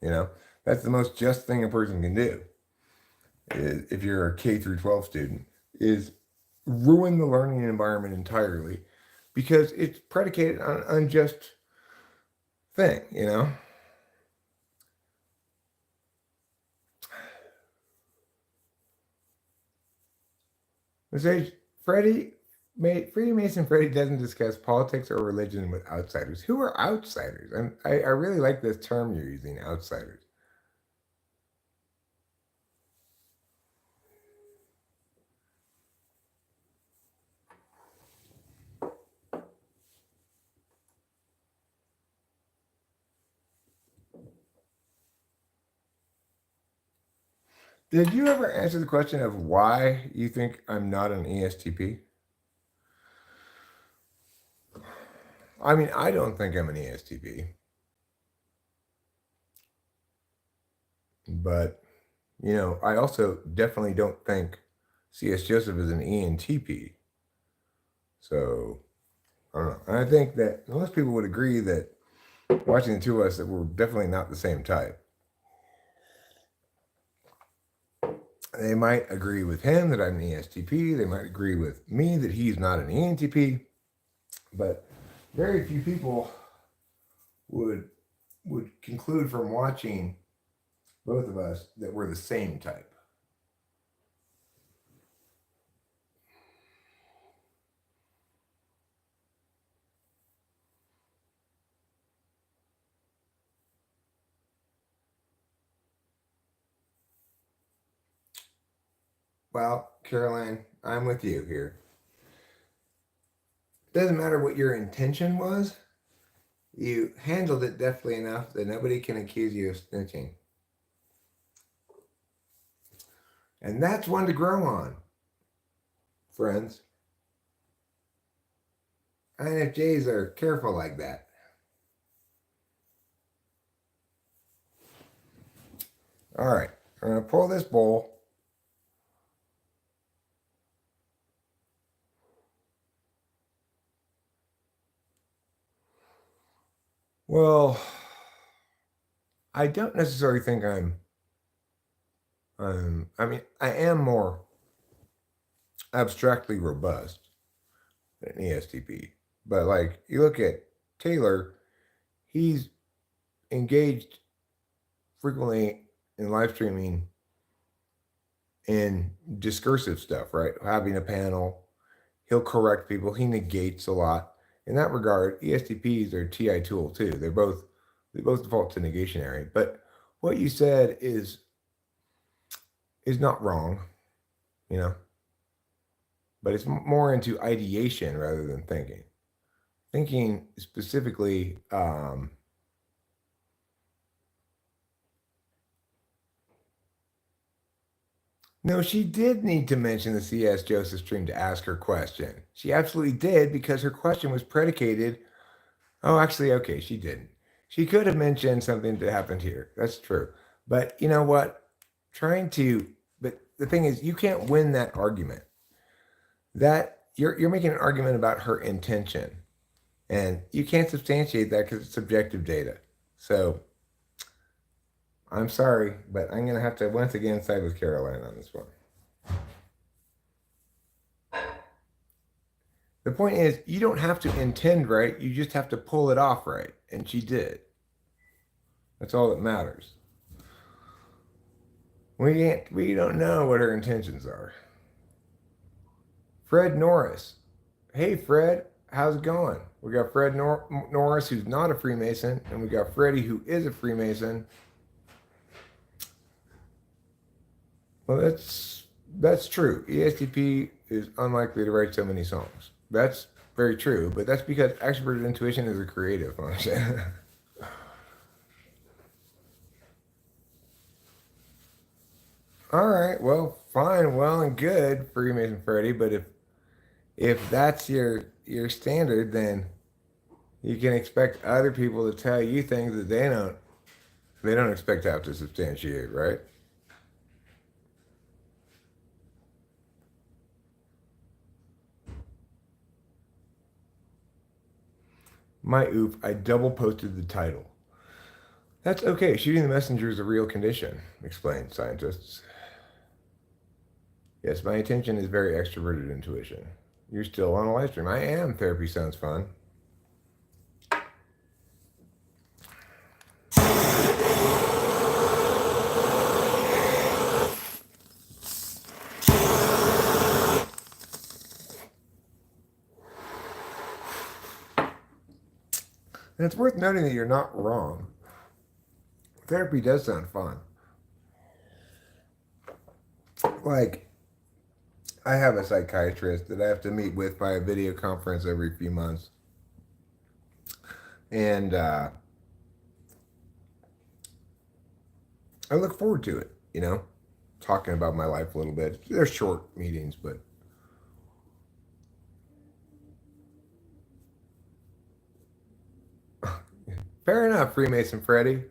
You know, that's the most just thing a person can do, is, if you're a K through 12 student, is ruin the learning environment entirely because it's predicated on an unjust thing, you know? Message Freemason Freddy doesn't discuss politics or religion with outsiders. Who are outsiders? I really like this term you're using, outsiders. Did you ever answer the question of why you think I'm not an ESTP? I mean, I don't think I'm an ESTP, but you know, I also definitely don't think C.S. Joseph is an ENTP. So I don't know. And I think that most people would agree that watching the two of us that we're definitely not the same type. They might agree with him that I'm an ESTP. They might agree with me that he's not an ENTP. But very few people would conclude from watching both of us that we're the same type. Well, Caroline, I'm with you here. Doesn't matter what your intention was, you handled it deftly enough that nobody can accuse you of snitching. And that's one to grow on, friends. INFJs are careful like that. All right, I'm going to pull this bowl. Well, I don't necessarily think I mean, I am more abstractly robust than ESTP. But like, you look at Taylor, he's engaged frequently in live streaming in discursive stuff, right? Having a panel, he'll correct people, he negates a lot. In that regard, ESTPs are TI tool too. They both default to negationary. But what you said is not wrong, you know, but it's more into ideation rather than thinking. Thinking specifically, no, she did need to mention the C.S. Joseph stream to ask her question. She absolutely did because her question was predicated. Oh, actually, okay, she didn't. She could have mentioned something that happened here. That's true. But you know what? But the thing is, you can't win that argument. That you're making an argument about her intention, and you can't substantiate that because it's subjective data. So I'm sorry, but I'm going to have to once again side with Caroline on this one. The point is, you don't have to intend right, you just have to pull it off right. And she did. That's all that matters. We don't know what her intentions are. Fred Norris. Hey, Fred, how's it going? We got Fred Norris, who's not a Freemason, and we got Freddie, who is a Freemason. Well, that's true. ESTP is unlikely to write so many songs. That's very true, but that's because extroverted intuition is a creative function. All right, well, fine, well and good, Freemason Freddy, but if that's your standard, then you can expect other people to tell you things that they don't expect to have to substantiate, right? My oof, I double posted the title. That's okay. Shooting the messenger is a real condition, explain scientists. Yes, my attention is very extroverted intuition. You're still on a live stream. I am. Therapy sounds fun. And it's worth noting that you're not wrong. Therapy does sound fun. Like, I have a psychiatrist that I have to meet with by a video conference every few months. And I look forward to it, talking about my life a little bit. They're short meetings, but. Fair enough, Freemason Freddy.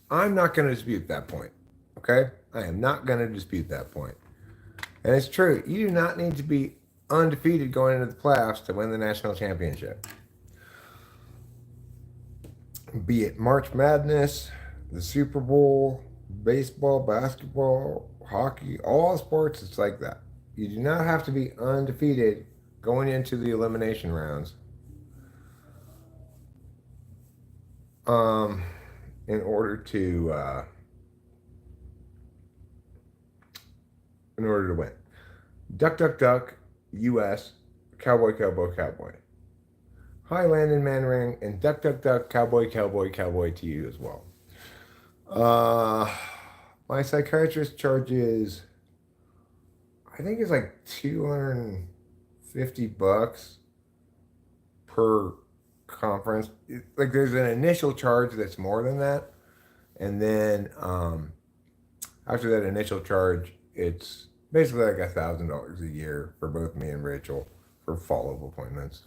I'm not going to dispute that point. Okay? I am not going to dispute that point. And it's true. You do not need to be undefeated going into the playoffs to win the national championship. Be it March Madness, the Super Bowl, baseball, basketball, hockey, all sports, it's like that. You do not have to be undefeated going into the elimination rounds. In order to win. Duck, duck, duck, U.S., cowboy, cowboy, cowboy. Hi, Landon Manring, and duck, duck, duck, cowboy, cowboy, cowboy to you as well. My psychiatrist charges, I think it's like $250 per conference. Like there's an initial charge that's more than that, and then after that initial charge, it's basically like $1,000 a year for both me and Rachel for follow-up appointments.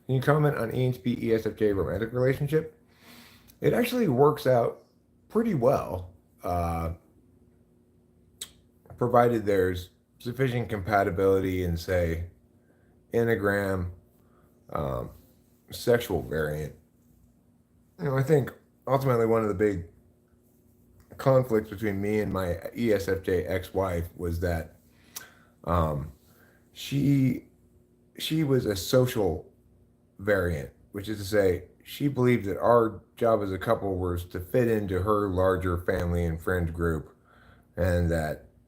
Can you comment on ENTP ESFJ romantic relationship? It actually works out pretty well, provided there's sufficient compatibility in, say, enneagram, sexual variant. I think ultimately one of the big conflicts between me and my ESFJ ex-wife was that she was a social variant, which is to say she believed that our job as a couple was to fit into her larger family and friend group, and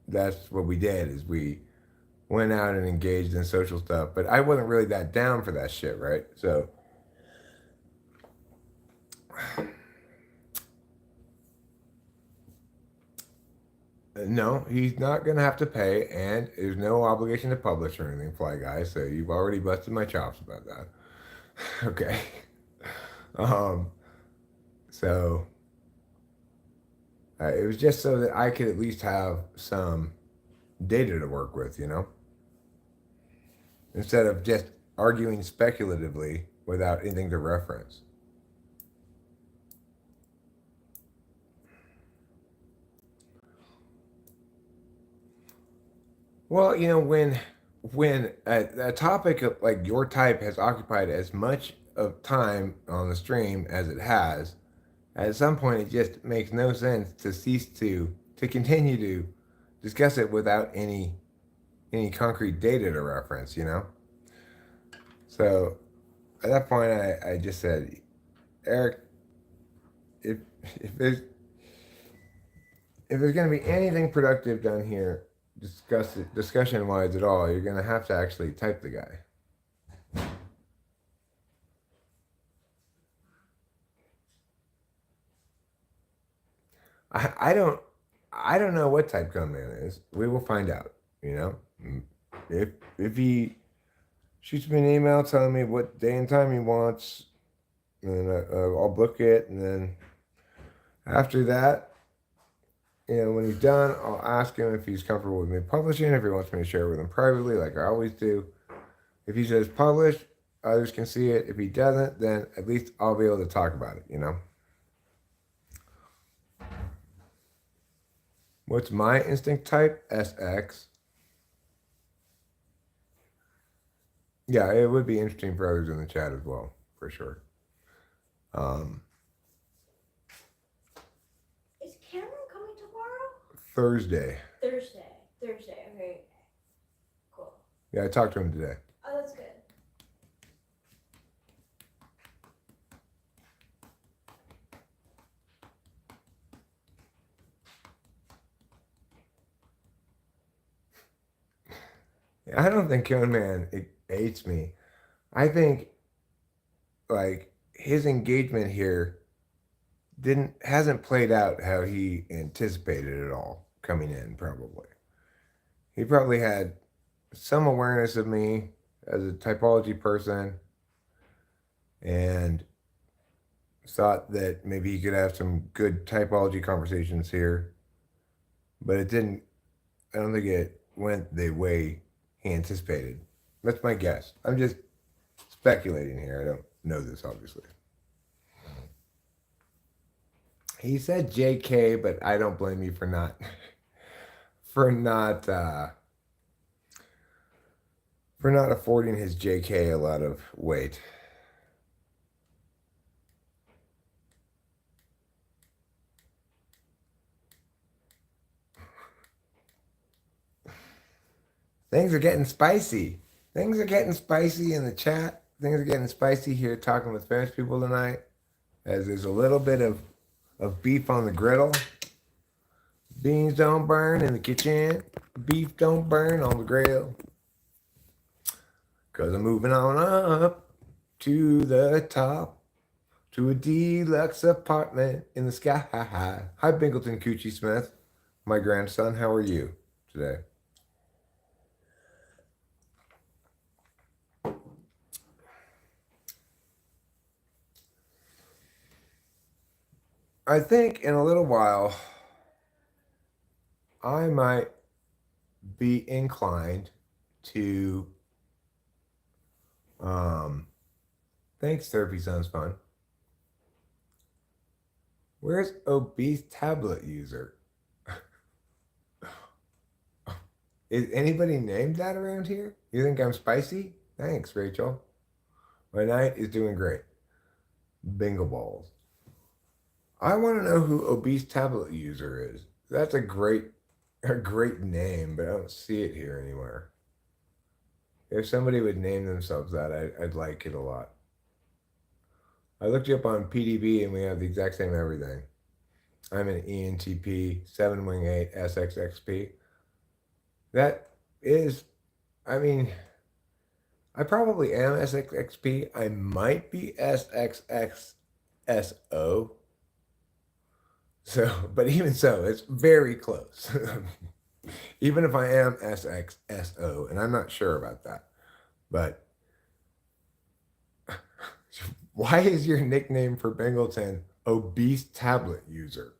that's what we did is we went out and engaged in social stuff. But I wasn't really that down for that shit, right? So no, he's not gonna have to pay, and there's no obligation to publish or anything, Fly Guy. So you've already busted my chops about that. Okay. So it was just so that I could at least have some data to work with, instead of just arguing speculatively without anything to reference. Well, when a topic like your type has occupied as much of time on the stream as it has, at some point it just makes no sense to cease to continue to discuss it without any concrete data to reference. So at that point I just said, Eric, if if there's going to be anything productive done here, discussion wise at all, you're going to have to actually type the guy. I don't know what type con man is. We will find out. You know, if if he shoots me an email telling me what day and time he wants, and I'll book it, and then after that, when he's done, I'll ask him if he's comfortable with me publishing, if he wants me to share it with him privately, like I always do. If he says publish, others can see it. If he doesn't, then at least I'll be able to talk about it, What's my instinct type? SX. Yeah, it would be interesting for others in the chat as well, for sure. Um, Is Cameron coming tomorrow? Thursday. Thursday. Okay. Cool. Yeah, I talked to him today. Oh, that's good. I don't think Cone Man hates me. I think like his engagement here hasn't played out how he anticipated it all coming in. Probably he probably had some awareness of me as a typology person and thought that maybe he could have some good typology conversations here, but it didn't. I don't think it went the way he anticipated. That's my guess. I'm just speculating here. I don't know this, obviously. He said JK, but I don't blame you for not for not for not affording his JK a lot of weight. Things are getting spicy. Things are getting spicy in the chat. Things are getting spicy here talking with Spanish people tonight. As there's a little bit of beef on the griddle. Beans don't burn in the kitchen. Beef don't burn on the grill. Cause I'm moving on up to the top. To a deluxe apartment in the sky. Hi, Bingleton Coochie Smith, my grandson. How are you today? I think in a little while, I might be inclined to. Thanks, therapy sounds fun. Where's obese tablet user? Is anybody named that around here? You think I'm spicy? Thanks, Rachel. My night is doing great. Bingo balls. I want to know who obese tablet user is. That's a great name, but I don't see it here anywhere. If somebody would name themselves that, I'd like it a lot. I looked you up on PDB and we have the exact same everything. I'm an ENTP 7-wing 8 SXXP. That is, I mean, I probably am SXXP. I might be SXXSO. So, but even so, it's very close. Even if I am SXSO, and I'm not sure about that. But why is your nickname for Bingleton obese tablet user?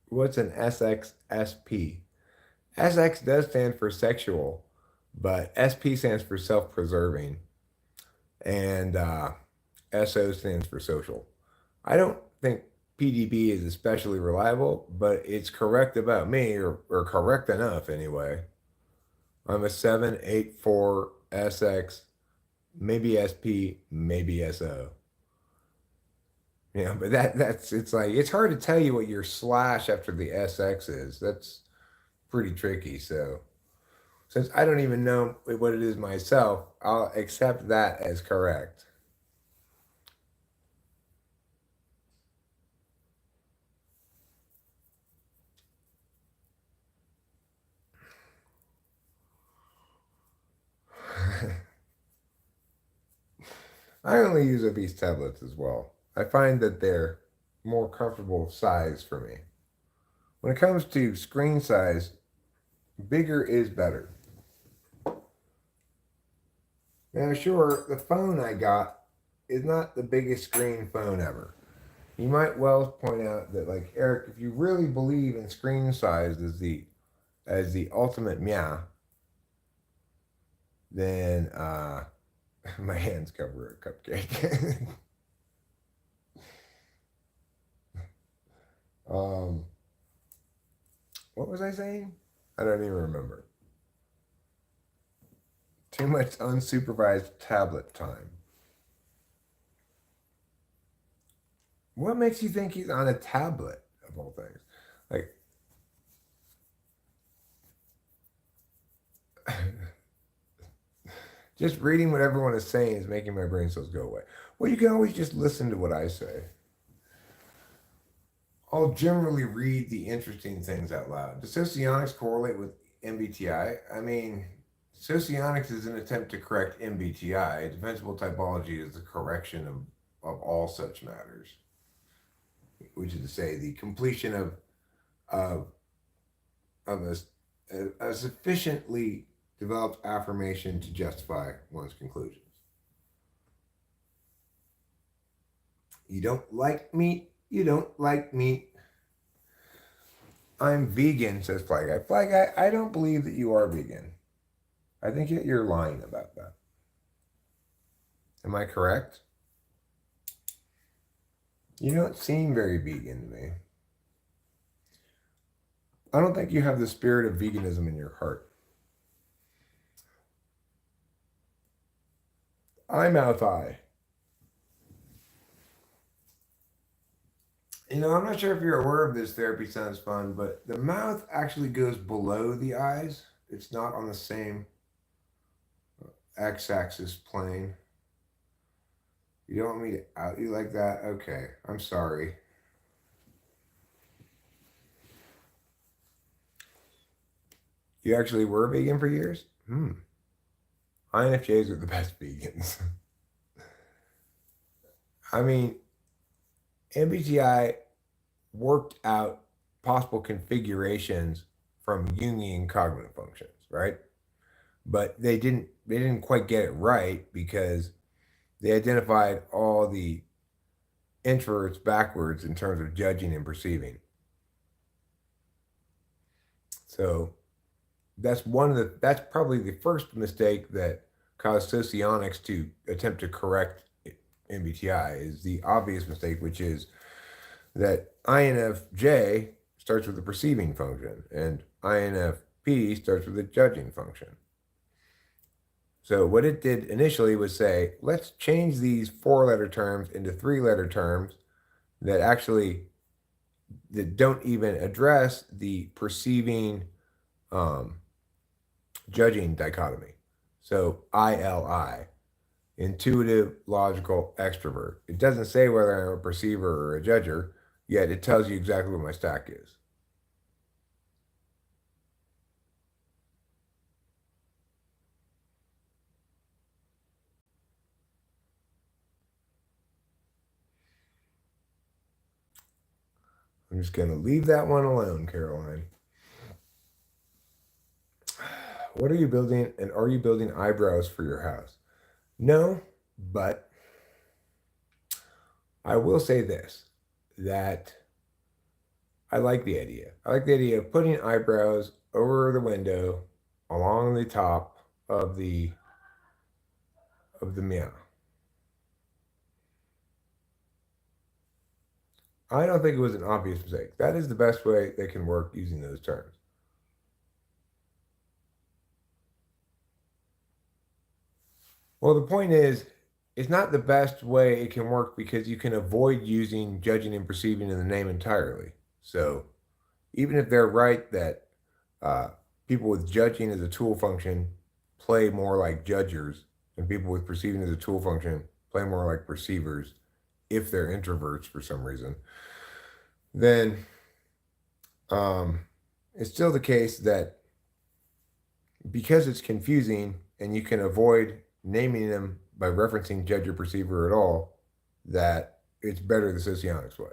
What's an SXSP? SX does stand for sexual, but SP stands for self-preserving, and SO stands for social. I don't think PDB is especially reliable, but it's correct about me, or correct enough anyway. I'm a 784 SX, maybe SP, maybe SO. Yeah, but it's like it's hard to tell you what your slash after the SX is. That's pretty tricky. So since I don't even know what it is myself, I'll accept that as correct. I only use obese tablets as well. I find that they're more comfortable size for me. When it comes to screen size, bigger is better. Now, sure, the phone I got is not the biggest screen phone ever. You might well point out that, like Eric, if you really believe in screen size as the ultimate meow, then my hands cover a cupcake. um, what was I saying? I don't even remember. Too much unsupervised tablet time. What makes you think he's on a tablet of all things? Like, just reading what everyone is saying is making my brain cells go away. Well, you can always just listen to what I say. I'll generally read the interesting things out loud. Does socionics correlate with MBTI? I mean, socionics is an attempt to correct MBTI. Defensible typology is the correction of all such matters, which is to say, the completion of, of a sufficiently developed affirmation to justify one's conclusions. You don't like meat, you don't like meat. I'm vegan, says Fly Guy. Fly Guy, I don't believe that you are vegan. I think that you're lying about that. Am I correct? You don't seem very vegan to me. I don't think you have the spirit of veganism in your heart. Eye mouth eye. You know, I'm not sure if you're aware of this. Therapy sounds fun, but the mouth actually goes below the eyes. It's not on the same x-axis plane. You don't want me to out you like that? Okay, I'm sorry. You actually were vegan for years? INFJs are the best vegans. I mean, MBTI worked out possible configurations from Jungian cognitive functions, right? But they didn't quite get it right because they identified all the introverts backwards in terms of judging and perceiving. So that's probably the first mistake that caused socionics to attempt to correct MBTI is the obvious mistake, which is that INFJ starts with a perceiving function and INFP starts with a judging function. So what it did initially was say, let's change these 4-letter terms into 3-letter terms that actually that don't even address the perceiving judging dichotomy. So ILI, intuitive, logical, extrovert. It doesn't say whether I'm a perceiver or a judger, yet it tells you exactly what my stack is. I'm just going to leave that one alone, Caroline. What are you building, and are you building eyebrows for your house? No, but I will say this, that I like the idea. I like the idea of putting eyebrows over the window along the top of the meow. I don't think it was an obvious mistake. That is the best way they can work using those terms. Well, the point is, it's not the best way it can work because you can avoid using judging and perceiving in the name entirely. So even if they're right that uh, people with judging as a tool function play more like judgers, and people with perceiving as a tool function play more like perceivers, if they're introverts for some reason, then it's still the case that because it's confusing and you can avoid naming them by referencing judge or perceiver at all, that it's better the socionics way.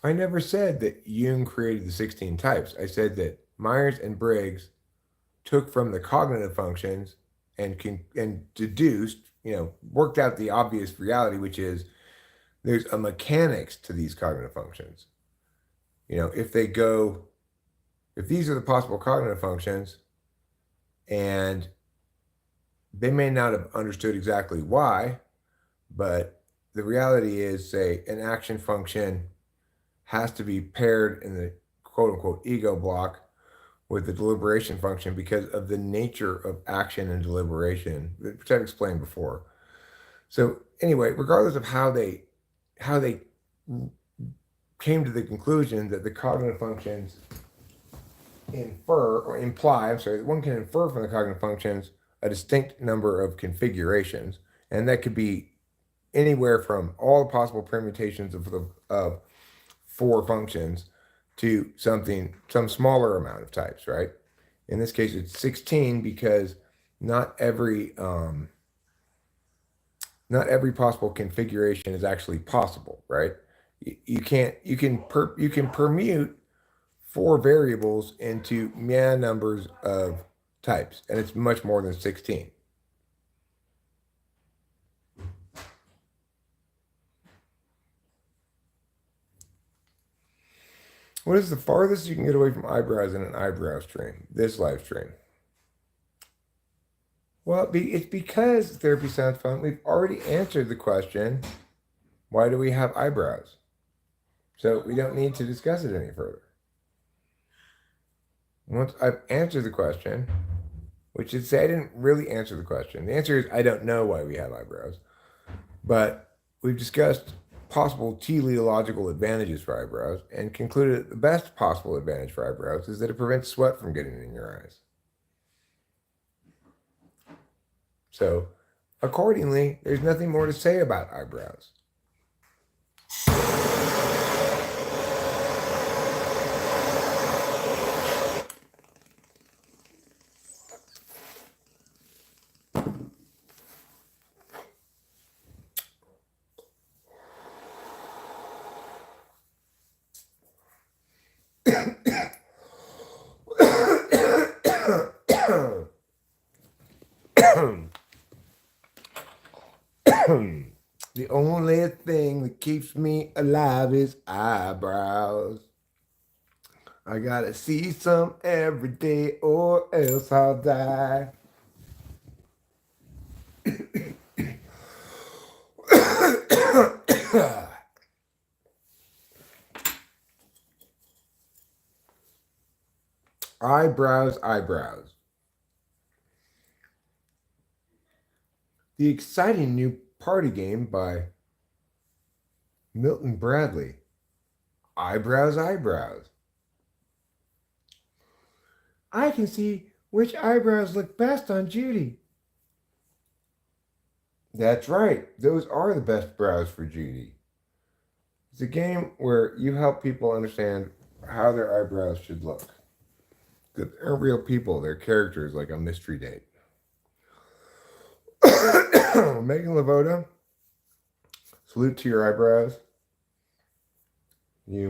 I never said that Jung created the 16 types. I said that Myers and Briggs took from the cognitive functions and deduced, worked out the obvious reality, which is there's a mechanics to these cognitive functions. If these are the possible cognitive functions, and they may not have understood exactly why, but the reality is, say, an action function has to be paired in the quote unquote ego block with the deliberation function because of the nature of action and deliberation, which I've explained before. So anyway, regardless of how they came to the conclusion that the cognitive functions infer or imply, I'm sorry, one can infer from the cognitive functions a distinct number of configurations, and that could be anywhere from all the possible permutations of four functions to some smaller amount of types, right? In this case, it's 16 because not every possible configuration is actually possible, right? You can permute four variables into numbers of types, and it's much more than 16. What is the farthest you can get away from eyebrows in an eyebrow stream? This live stream. Well, it's because therapy sounds fun. We've already answered the question, why do we have eyebrows? So we don't need to discuss it any further. Once I've answered the question, which is say I didn't really answer the question. The answer is I don't know why we have eyebrows. But we've discussed possible teleological advantages for eyebrows and concluded that the best possible advantage for eyebrows is that it prevents sweat from getting in your eyes. So, accordingly, there's nothing more to say about eyebrows. The only thing that keeps me alive is eyebrows. I gotta see some every day or else I'll die. Eyebrows, eyebrows. The exciting new party game by Milton Bradley. Eyebrows, eyebrows. I can see which eyebrows look best on Judy. That's right. Those are the best brows for Judy. It's a game where you help people understand how their eyebrows should look. They're real people. They're characters like a mystery date. Megan Lavoda, salute to your eyebrows. You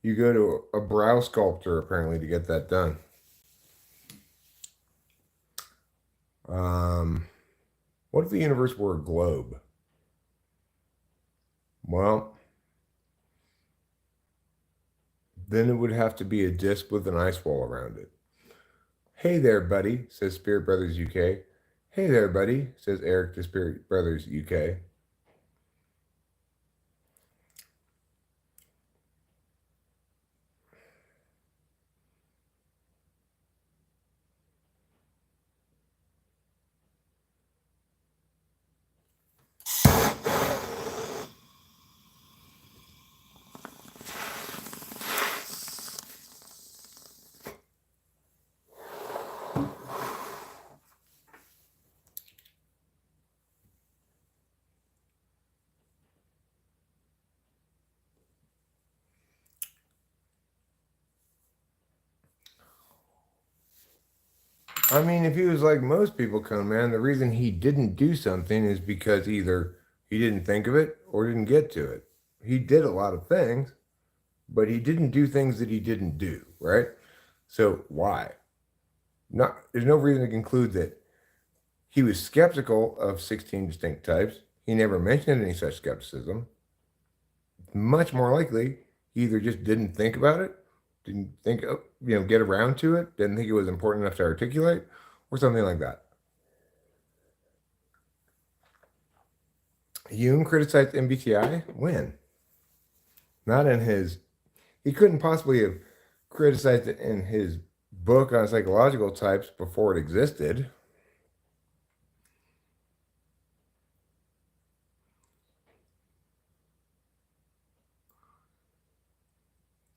go to a brow sculptor apparently to get that done. What if the universe were a globe? Well, then it would have to be a disc with an ice wall around it. Hey there, buddy, says Spirit Brothers UK. Hey there, buddy, says Eric to Spirit Brothers UK. I mean, if he was like most people come, man, the reason he didn't do something is because either he didn't think of it or didn't get to it. He did a lot of things, but he didn't do things that he didn't do, right? So why? Not there's no reason to conclude that he was skeptical of 16 distinct types. He never mentioned any such skepticism. Much more likely, he either just didn't think about it, didn't think of, get around to it, didn't think it was important enough to articulate, or something like that. Jung criticized MBTI? When? Not in his. He couldn't possibly have criticized it in his book on psychological types before it existed.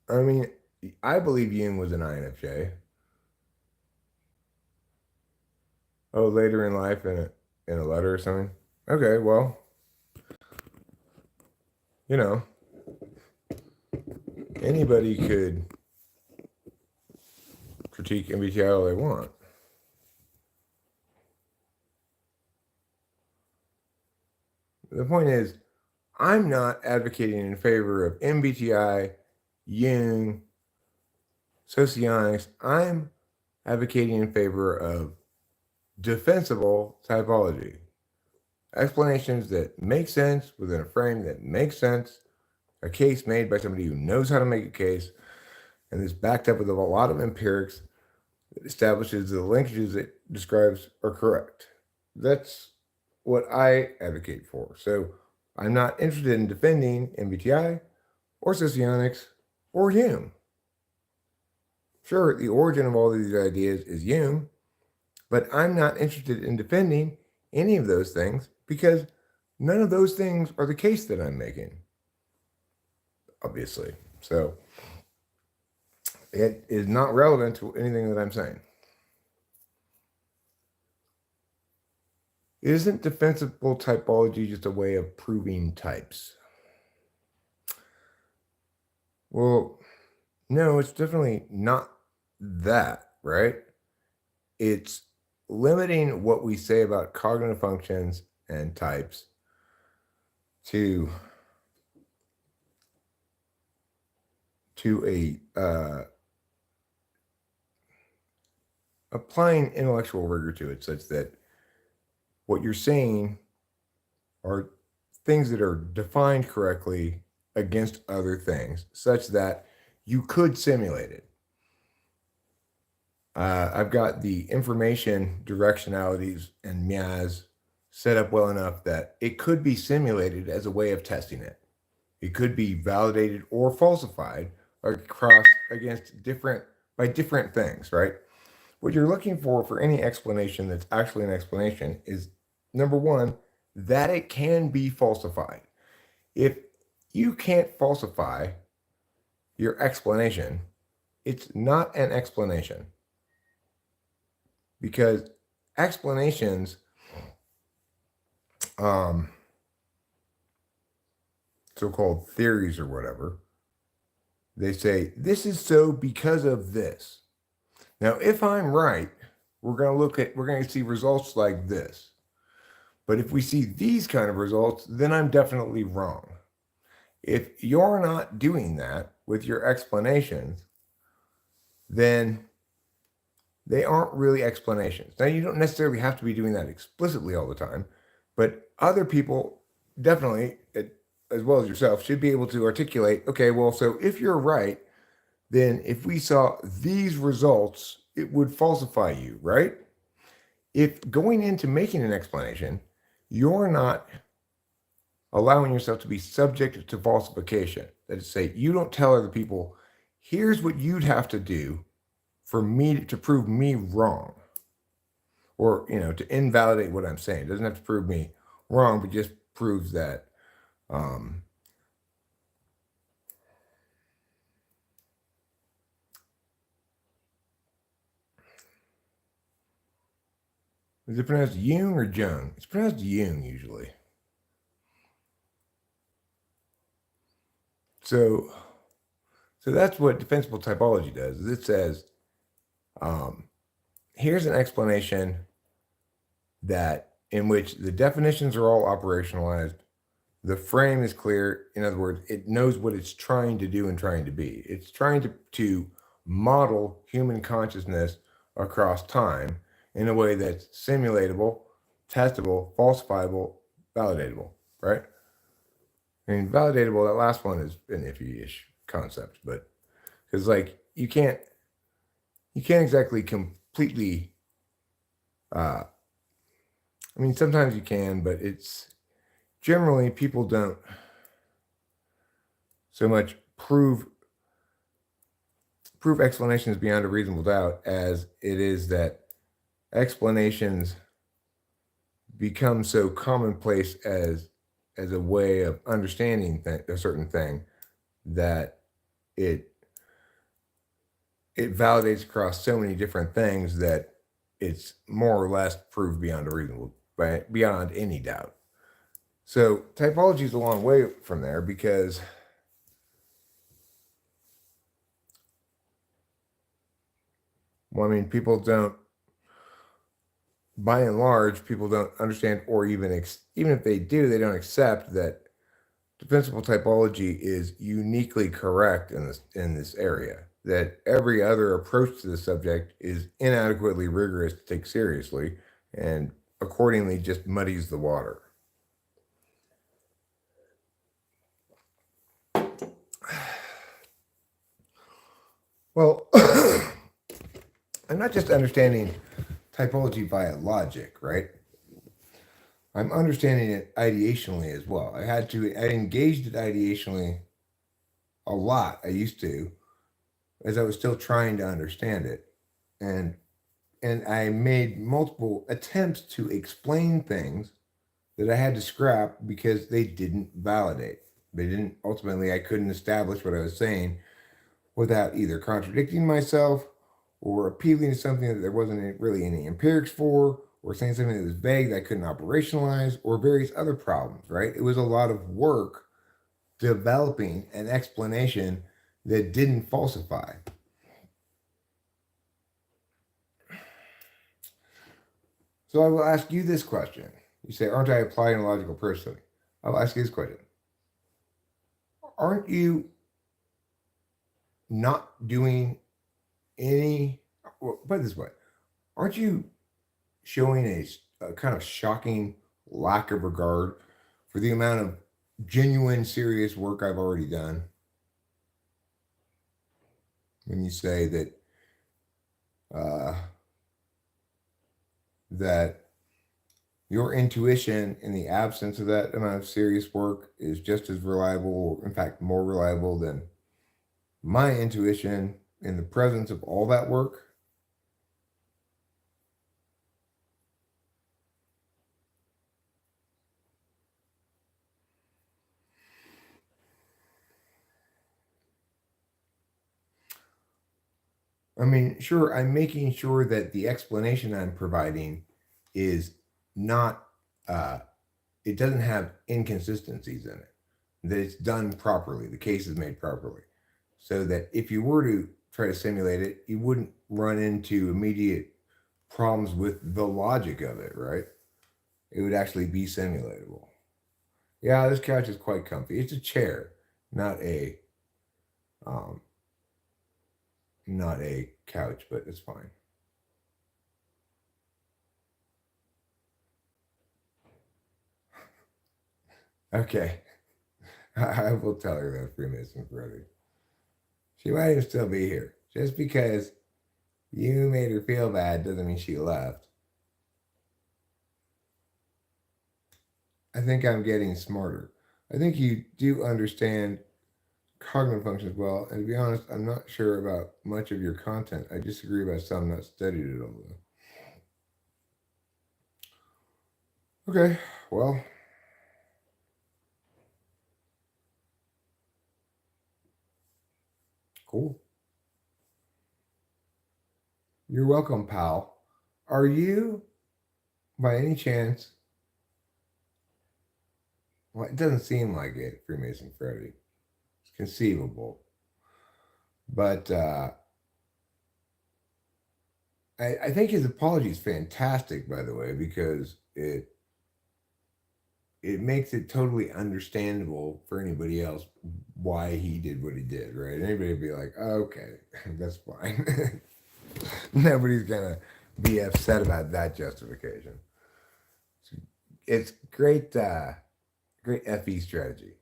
I mean, I believe Jung was an INFJ. Oh, later in life in a letter or something. Okay, well, you know, anybody could critique MBTI all they want. The point is, I'm not advocating in favor of MBTI, Jung, socionics. I'm advocating in favor of defensible typology. Explanations that make sense within a frame that makes sense, a case made by somebody who knows how to make a case, and is backed up with a lot of empirics that establishes the linkages it describes are correct. That's what I advocate for. So I'm not interested in defending MBTI or socionics or Hume. Sure, the origin of all these ideas is Hume, but I'm not interested in defending any of those things because none of those things are the case that I'm making, obviously. So it is not relevant to anything that I'm saying. Isn't defensible typology just a way of proving types? Well, no, it's definitely not that, right? It's limiting what we say about cognitive functions and types to a applying intellectual rigor to it, such that what you're saying are things that are defined correctly against other things, such that you could simulate it. I've got the information directionalities and MIAs set up well enough that it could be simulated as a way of testing it. It could be validated or falsified across against different things, right? What you're looking for any explanation that's actually an explanation is number one, that it can be falsified. If you can't falsify your explanation, it's not an explanation. Because explanations, so-called theories or whatever, they say this is so because of this. Now, if I'm right, we're going to see results like this. But if we see these kind of results, then I'm definitely wrong. If you're not doing that with your explanations, then they aren't really explanations. Now, you don't necessarily have to be doing that explicitly all the time, but other people definitely, as well as yourself, should be able to articulate, okay, well, so if you're right, then if we saw these results, it would falsify you, right? If going into making an explanation, you're not allowing yourself to be subject to falsification. That is to say, you don't tell other people, here's what you'd have to do for me to prove me wrong, or to invalidate what I'm saying. It doesn't have to prove me wrong, but just proves that is it pronounced Jung or Jung? It's pronounced Jung usually. So that's what defensible typology does. Is it says here's an explanation that in which the definitions are all operationalized. The frame is clear. In other words, it knows what it's trying to do and trying to be. It's trying to model human consciousness across time in a way that's simulatable, testable, falsifiable, validatable, right? I mean, validatable, that last one is an iffy-ish concept, but because like you can't exactly completely I mean, sometimes you can, but it's generally people don't so much prove explanations beyond a reasonable doubt as it is that explanations become so commonplace as a way of understanding a certain thing that it it validates across so many different things that it's more or less proved beyond a reasonable beyond any doubt. So typology is a long way from there because well, I mean, people don't, by and large, people don't understand, or even if they do, they don't accept that defensible typology is uniquely correct in this area. That every other approach to the subject is inadequately rigorous to take seriously, and accordingly just muddies the water. Well, I'm not just understanding typology via logic, right? I'm understanding it ideationally as well. I engaged it ideationally a lot. I used to, as I was still trying to understand it. And I made multiple attempts to explain things that I had to scrap because they didn't validate. They didn't ultimately I couldn't establish what I was saying without either contradicting myself or appealing to something that there wasn't really any empirics for, or saying something that was vague that I couldn't operationalize, or various other problems, right? It was a lot of work developing an explanation that didn't falsify. So I will ask you this question. You say, aren't I applying a logical person? I'll ask you this question. Aren't you not doing any, well, put it this way, aren't you showing a kind of shocking lack of regard for the amount of genuine, serious work I've already done? When you say uh, that your intuition in the absence of that amount of serious work is just as reliable, or in fact, more reliable than my intuition in the presence of all that work. I mean, sure, I'm making sure that the explanation I'm providing is not, uh, it doesn't have inconsistencies in it, that it's done properly, the case is made properly. So that if you were to try to simulate it, you wouldn't run into immediate problems with the logic of it, right? It would actually be simulatable. Yeah, this couch is quite comfy. It's a chair, not a um, not a couch, but it's fine. Okay, I will tell her that Freemason's ready. She might even still be here. Just because you made her feel bad doesn't mean she left. I think I'm getting smarter. I think you do understand cognitive functions well. And to be honest, I'm not sure about much of your content. I disagree about some, not studied it all though. Okay, well, cool. You're welcome, pal. Are you, by any chance, well, it doesn't seem like it, Freemason Freddy. It's conceivable. But I think his apology is fantastic, by the way, because it makes it totally understandable for anybody else why he did what he did, right? Anybody would be like, oh, okay, that's fine. Nobody's gonna be upset about that justification. It's great, great FE strategy.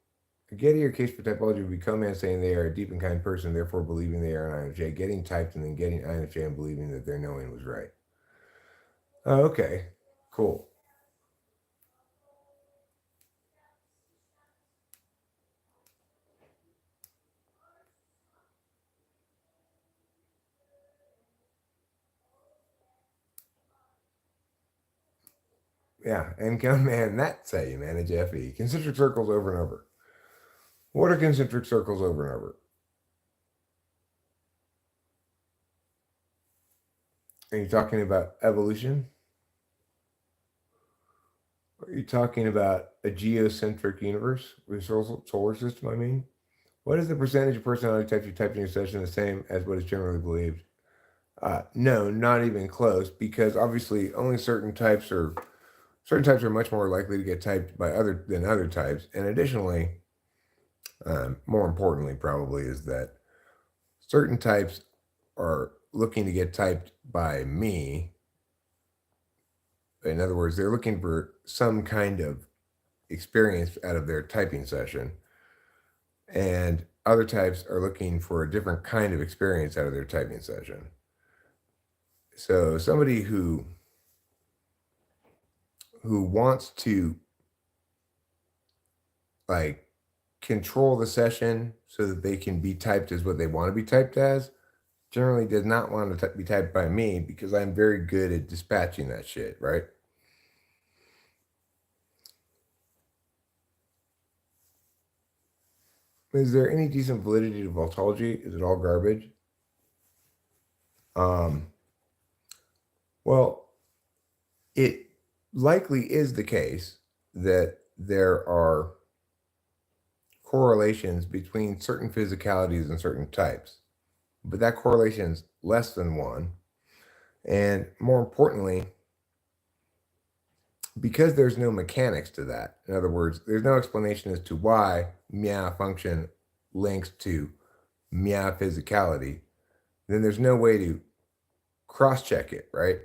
Getting your case for typology would be come in saying they are a deep and kind person, therefore believing they are an INFJ, getting typed and then getting INFJ and believing that their knowing was right. Oh, okay, cool. Yeah, and come man, that's how you manage FE. Concentric circles over and over. What are concentric circles over and over? Are you talking about evolution? Are you talking about a geocentric universe with solar system? I mean, what is the percentage of personality types you typed in your session the same as what is generally believed? No, not even close, because obviously only certain types are much more likely to get typed by other types, and additionally, more importantly, probably is that certain types are looking to get typed by me. In other words, they're looking for some kind of experience out of their typing session, and other types are looking for a different kind of experience out of their typing session. So somebody who wants to like control the session so that they can be typed as what they want to be typed as generally does not want to be typed by me because I'm very good at dispatching that shit, right? Is there any decent validity to Voltology? Is it all garbage? Um, well, it likely is the case that there are correlations between certain physicalities and certain types, but that correlation is less than one. And more importantly, because there's no mechanics to that, in other words, there's no explanation as to why meow function links to meow physicality, then there's no way to cross check it, right?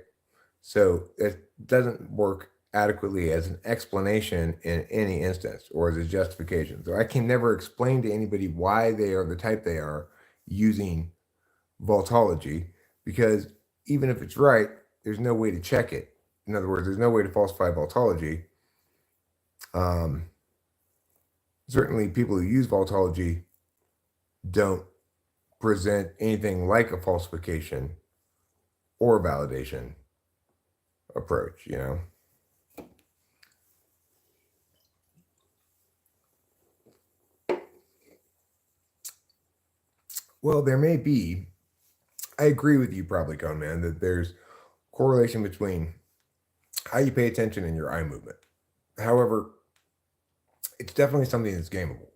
So it doesn't work adequately as an explanation in any instance or as a justification. So I can never explain to anybody why they are the type they are using Voltology because even if it's right, there's no way to check it. In other words, there's no way to falsify Voltology. Um, Certainly, people who use Voltology don't present anything like a falsification or validation approach, you know? Well, there may be. I agree with you, probably, Cone Man, that there's correlation between how you pay attention and your eye movement. However, it's definitely something that's gameable.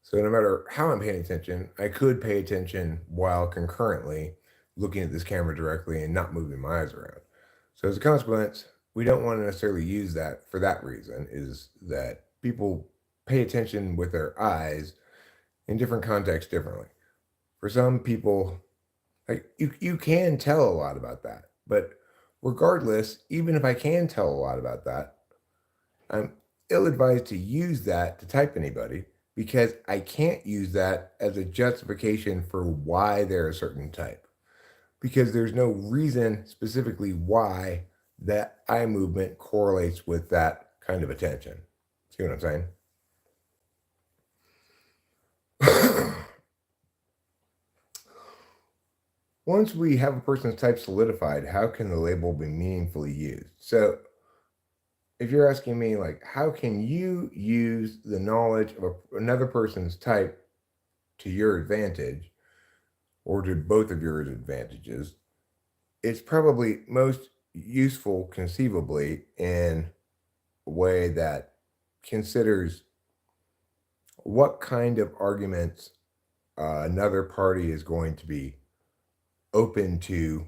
So no matter how I'm paying attention, I could pay attention while concurrently looking at this camera directly and not moving my eyes around. So as a consequence, we don't want to necessarily use that for that reason, is that people pay attention with their eyes in different contexts differently. For some people, like you can tell a lot about that. But regardless, even if I can tell a lot about that, I'm ill advised to use that to type anybody because I can't use that as a justification for why they're a certain type. Because there's no reason specifically why that eye movement correlates with that kind of attention. See what I'm saying? Once we have a person's type solidified, how can the label be meaningfully used? So, if you're asking me, like, how can you use the knowledge of another person's type to your advantage or to both of your advantages, it's probably most useful conceivably in a way that considers what kind of arguments another party is going to be open to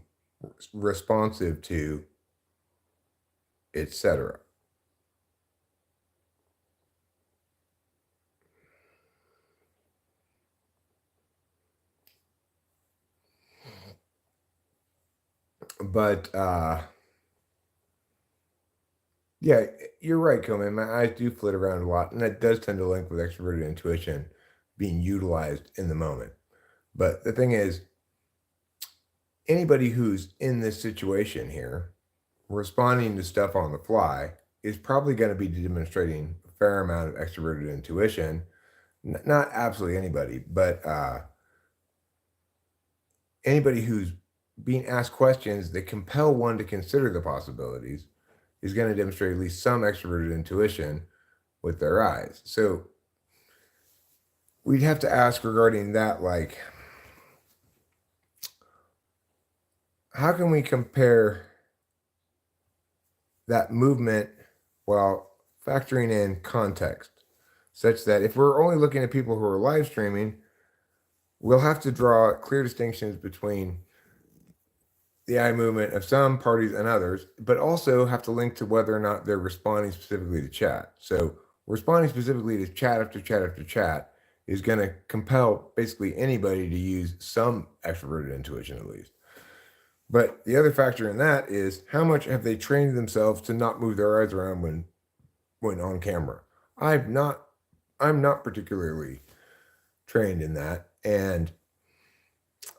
responsive to, etc. But yeah, you're right, Coleman. My eyes do flit around a lot, and that does tend to link with extroverted intuition being utilized in the moment. But the thing is, anybody who's in this situation here, responding to stuff on the fly, is probably going to be demonstrating a fair amount of extroverted intuition. Not absolutely anybody, but anybody who's being asked questions that compel one to consider the possibilities is going to demonstrate at least some extroverted intuition with their eyes. So we'd have to ask regarding that, like, how can we compare that movement while factoring in context, such that if we're only looking at people who are live streaming, we'll have to draw clear distinctions between the eye movement of some parties and others, but also have to link to whether or not they're responding specifically to chat. So responding specifically to chat after chat after chat is going to compel basically anybody to use some extroverted intuition at least. But the other factor in that is how much have they trained themselves to not move their eyes around when on camera. I'm not particularly trained in that, and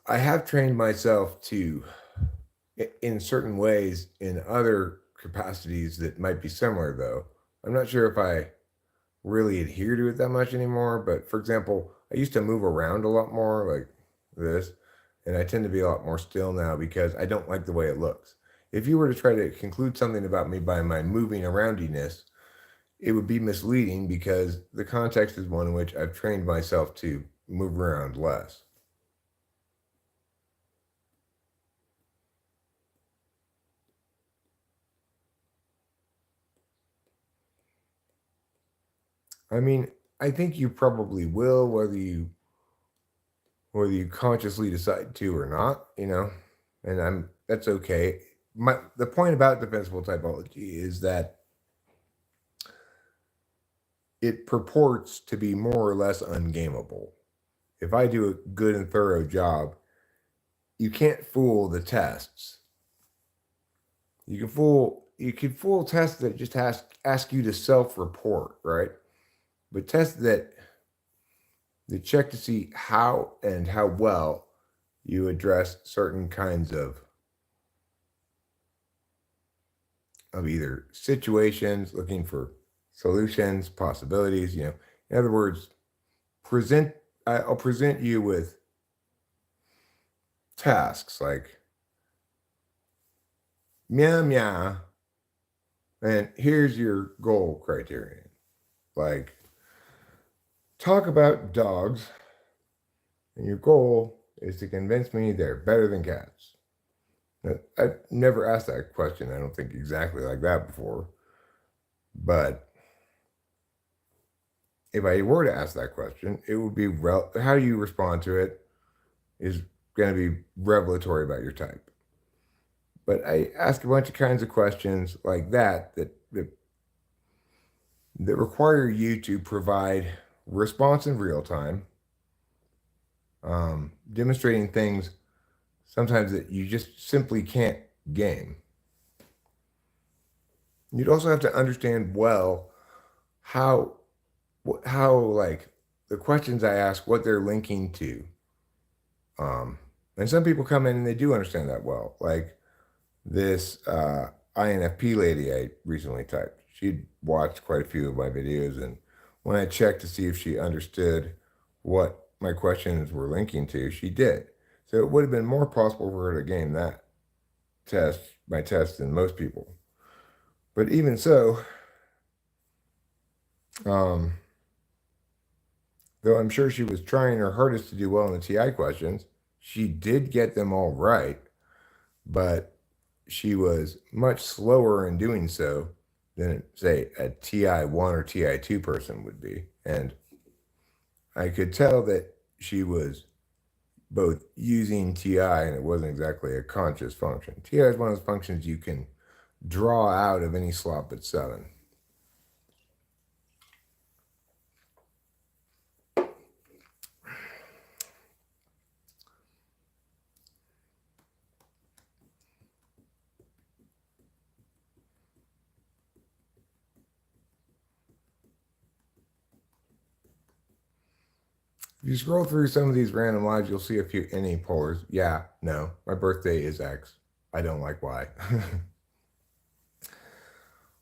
I have trained myself to in certain ways in other capacities that might be similar, though. I'm not sure if I really adhere to it that much anymore, but for example, I used to move around a lot more like this, and I tend to be a lot more still now because I don't like the way it looks. If you were to try to conclude something about me by my moving aroundiness, it would be misleading because the context is one in which I've trained myself to move around less. I mean, I think you probably will, whether you consciously decide to or not, and that's okay. The point about defensible typology is that it purports to be more or less ungameable. If I do a good and thorough job, you can't fool the tests. You can fool tests that just ask you to self-report, right? But tests that check to see how well you address certain kinds of either situations, looking for solutions, possibilities. In other words, present. I'll present you with tasks like meow meow, and here's your goal criterion. Like, talk about dogs, and your goal is to convince me they're better than cats. Now, I've never asked that question, I don't think exactly like that before. But if I were to ask that question, it would be how you respond to it is going to be revelatory about your type. But I ask a bunch of kinds of questions like that require you to provide response in real time, demonstrating things sometimes that you just simply can't game. You'd also have to understand well how like the questions I ask, what they're linking to. And some people come in and they do understand that well. Like this INFP lady I recently typed. She'd watched quite a few of my videos, and when I checked to see if she understood what my questions were linking to, she did. So it would have been more possible for her to game that my test, than most people. But even so, um, though I'm sure she was trying her hardest to do well in the TI questions, she did get them all right, but she was much slower in doing so than, say, a TI1 or TI2 person would be. And I could tell that she was both using TI, and it wasn't exactly a conscious function. TI is one of those functions you can draw out of any slot but 7. If you scroll through some of these random lives, you'll see a few NA polars. Yeah, no, my birthday is X. I don't like Y.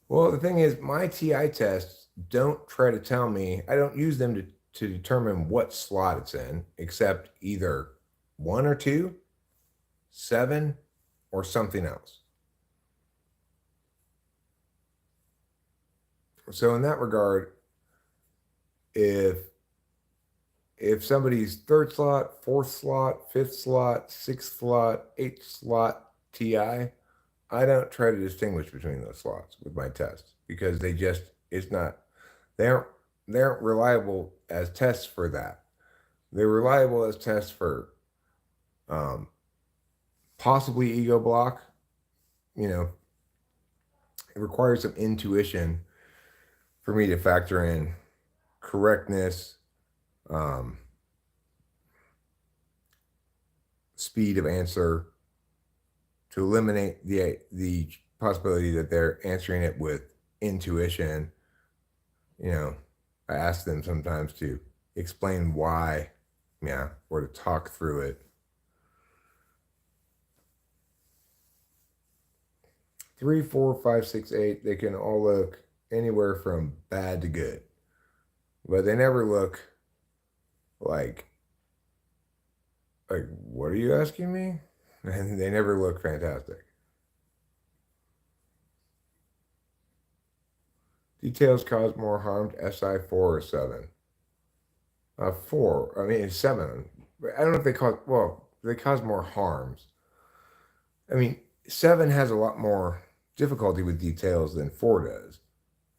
Well, the thing is, my TI tests don't try to tell me, I don't use them to determine what slot it's in, except either 1 or 2, 7, or something else. So in that regard, if somebody's third slot, fourth slot, fifth slot, sixth slot, eighth slot TI, I don't try to distinguish between those slots with my tests because it's not they aren't reliable as tests for that. They're reliable as tests for um, possibly ego block. You know, it requires some intuition for me to factor in correctness, um, speed of answer, to eliminate the possibility that they're answering it with intuition. You know, I ask them sometimes to explain why, yeah, or to talk through it. 3, 4, 5, 6, 8, they can all look anywhere from bad to good, but they never look like what are you asking me? And they never look fantastic. Details cause more harm to SI 4 or 7. 4. I mean, it's 7. I don't know if they cause more harms. I mean, 7 has a lot more difficulty with details than 4 does.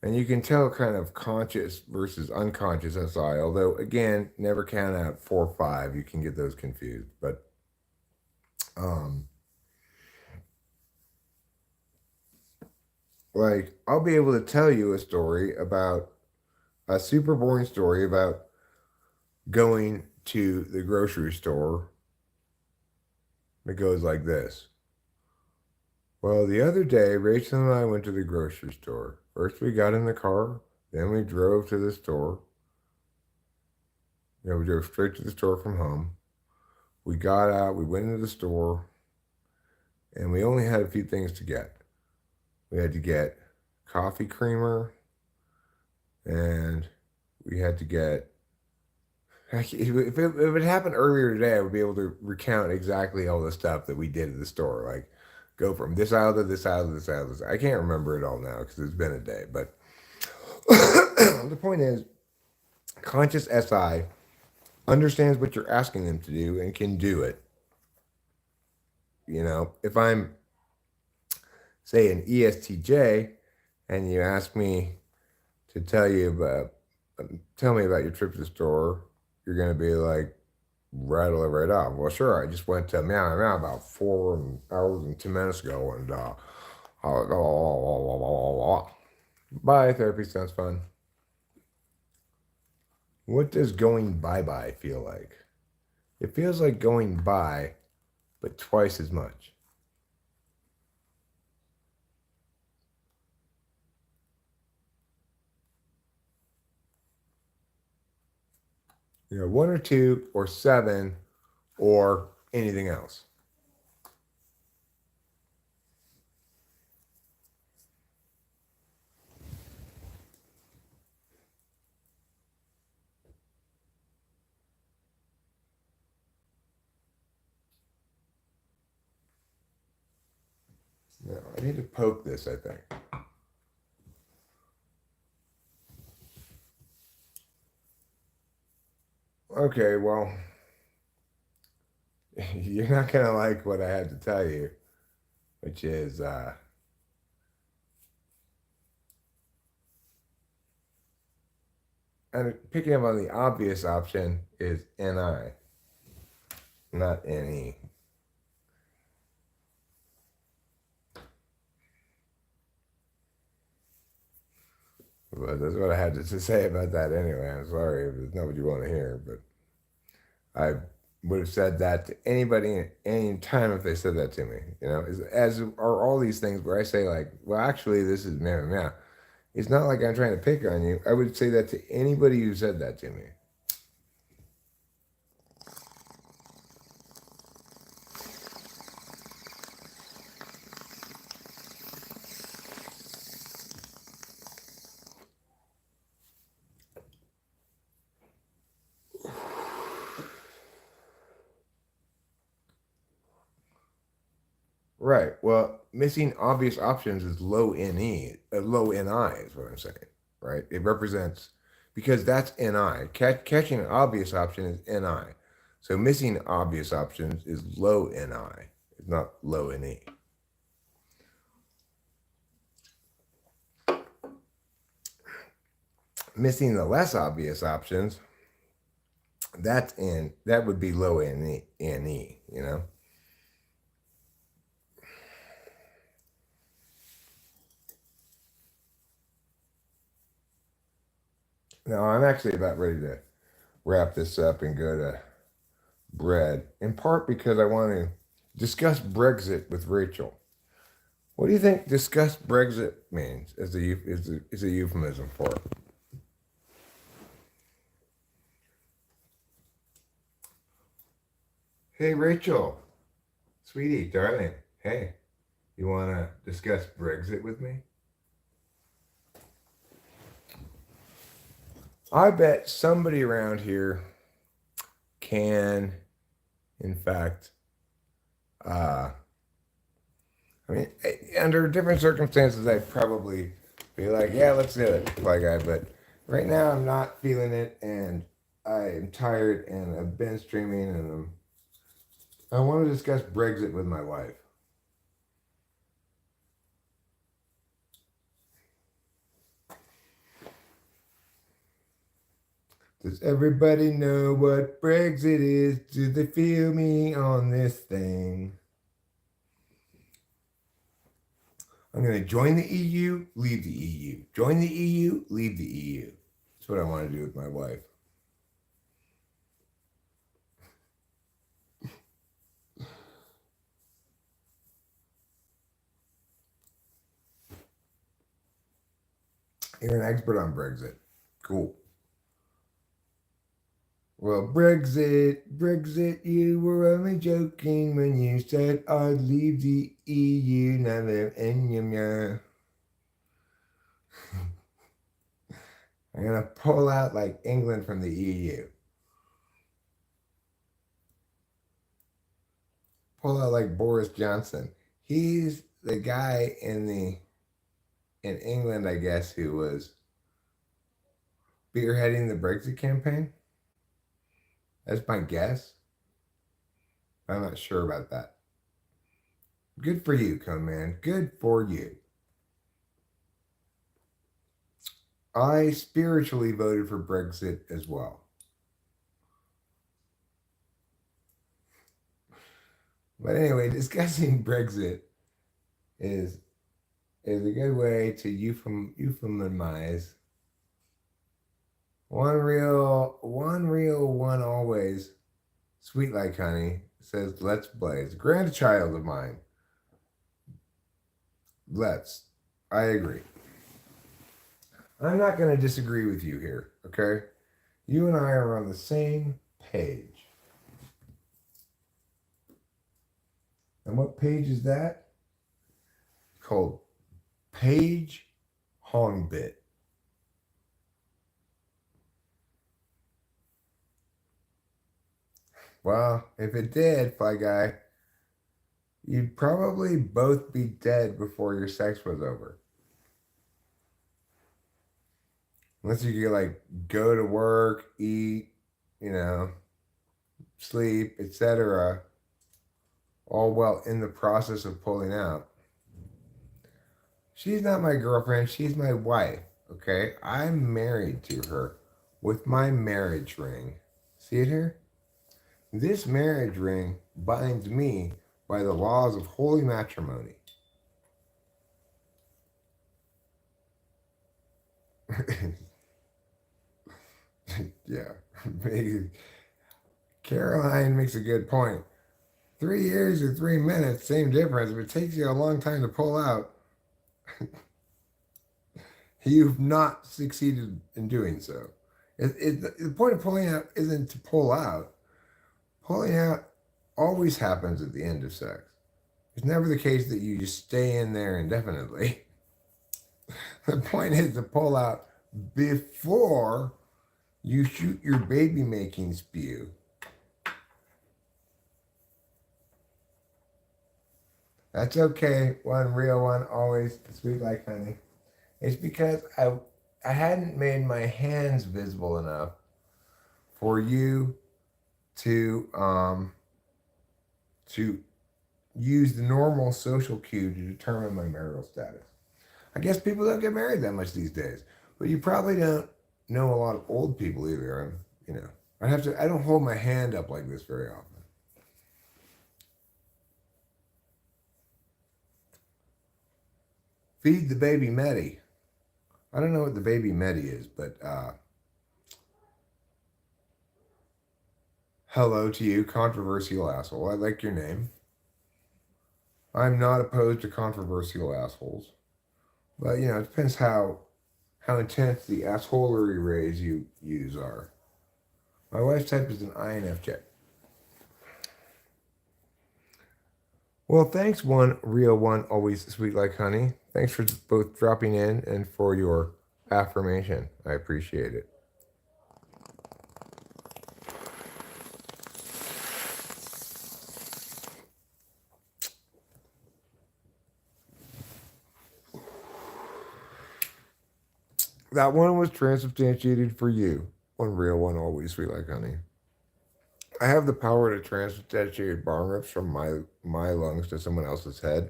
And you can tell kind of conscious versus unconscious SI, although, again, never count out 4, 5. You can get those confused. But, I'll be able to tell you a super boring story about going to the grocery store. It goes like this. Well, the other day, Rachel and I went to the grocery store. First, we got in the car, then we drove to the store. We drove straight to the store from home. We got out, we went into the store, and we only had a few things to get. We had to get coffee creamer, and we had to get. If it happened earlier today, I would be able to recount exactly all the stuff that we did at the store. Like, go from this aisle to this aisle to this aisle to this. I can't remember it all now because it's been a day. But the point is, conscious SI understands what you're asking them to do and can do it. If I'm, say, an ESTJ, and you ask me to tell me about your trip to the store, you're going to be like, rattle it right off. Well, sure, I just went to Meow Meow about 4 hours and 2 minutes ago, and bye, therapy sounds fun. What does going bye-bye feel like? It feels like going by, but twice as much. 1 or 2 or 7 or anything else. No, I need to poke this, I think. Okay, well, you're not going to like what I had to tell you, which is, and picking up on the obvious option is NI. not any. But that's what I had to say about that anyway. I'm sorry if it's not what you want to hear, but I would have said that to anybody at any time if they said that to me. You know, as are all these things where I say like, well, actually, this is meow meow. It's not like I'm trying to pick on you. I would say that to anybody who said that to me. Right. Well, missing obvious options is low NE, low NI is what I'm saying. Right. It represents because that's NI. Catching an obvious option is NI. So missing obvious options is low NI. It's not low NE. Missing the less obvious options, that would be low NE, you know? Now I'm actually about ready to wrap this up and go to bread, in part because I want to discuss Brexit with Rachel. What do you think discuss Brexit means as a euphemism for it? Hey, Rachel, sweetie, darling, hey, you want to discuss Brexit with me? I bet somebody around here can, in fact, uh, I mean, under different circumstances, I'd probably be like, yeah, let's do it, fly guy. But right now, I'm not feeling it, and I'm tired, and I've been streaming, and I want to discuss Brexit with my wife. Does everybody know what Brexit is? Do they feel me on this thing? I'm going to join the EU, leave the EU. Join the EU, leave the EU. That's what I want to do with my wife. You're an expert on Brexit. Cool. Well, Brexit, you were only joking when you said I'd leave the EU. Now they're in your. I'm going to pull out like England from the EU. Pull out like Boris Johnson. He's the guy in England, I guess, who was spearheading the Brexit campaign. That's my guess. I'm not sure about that. Good for you, Cone Man. Good for you. I spiritually voted for Brexit as well. But anyway, discussing Brexit is a good way to euphemize one real, one always. Sweet like honey says, "Let's blaze." Grandchild of mine. Let's. I agree. I'm not going to disagree with you here, okay? You and I are on the same page. And what page is that? Called Page Hongbit. Well, if it did, Fly Guy, you'd probably both be dead before your sex was over. Unless you could like go to work, eat, you know, sleep, etc. All while in the process of pulling out. She's not my girlfriend, she's my wife, okay? I'm married to her with my marriage ring. See it here? This marriage ring binds me by the laws of holy matrimony. Yeah. Caroline makes a good point. 3 years or 3 minutes, same difference. If it takes you a long time to pull out, you've not succeeded in doing so. The point of pulling out isn't to pull out. Pulling out always happens at the end of sex. It's never the case that you just stay in there indefinitely. The point is to pull out before you shoot your baby making spew. That's okay. One real one, always sweet like honey. It's because I hadn't made my hands visible enough for you to use the normal social cue to determine my marital status. I guess people don't get married that much these days, but you probably don't know a lot of old people either. I don't hold my hand up like this very often. Feed the baby Medi. I don't know what the baby Medi is, but hello to you, controversial asshole. I like your name. I'm not opposed to controversial assholes, but it depends how intense the assholery rays you use are. My wife's type is an INFJ. Well, thanks, one real one, always sweet like honey. Thanks for both dropping in and for your affirmation. I appreciate it. That one was transubstantiated for you. One real one, always sweet like honey. I have the power to transubstantiate bong rips from my lungs to someone else's head.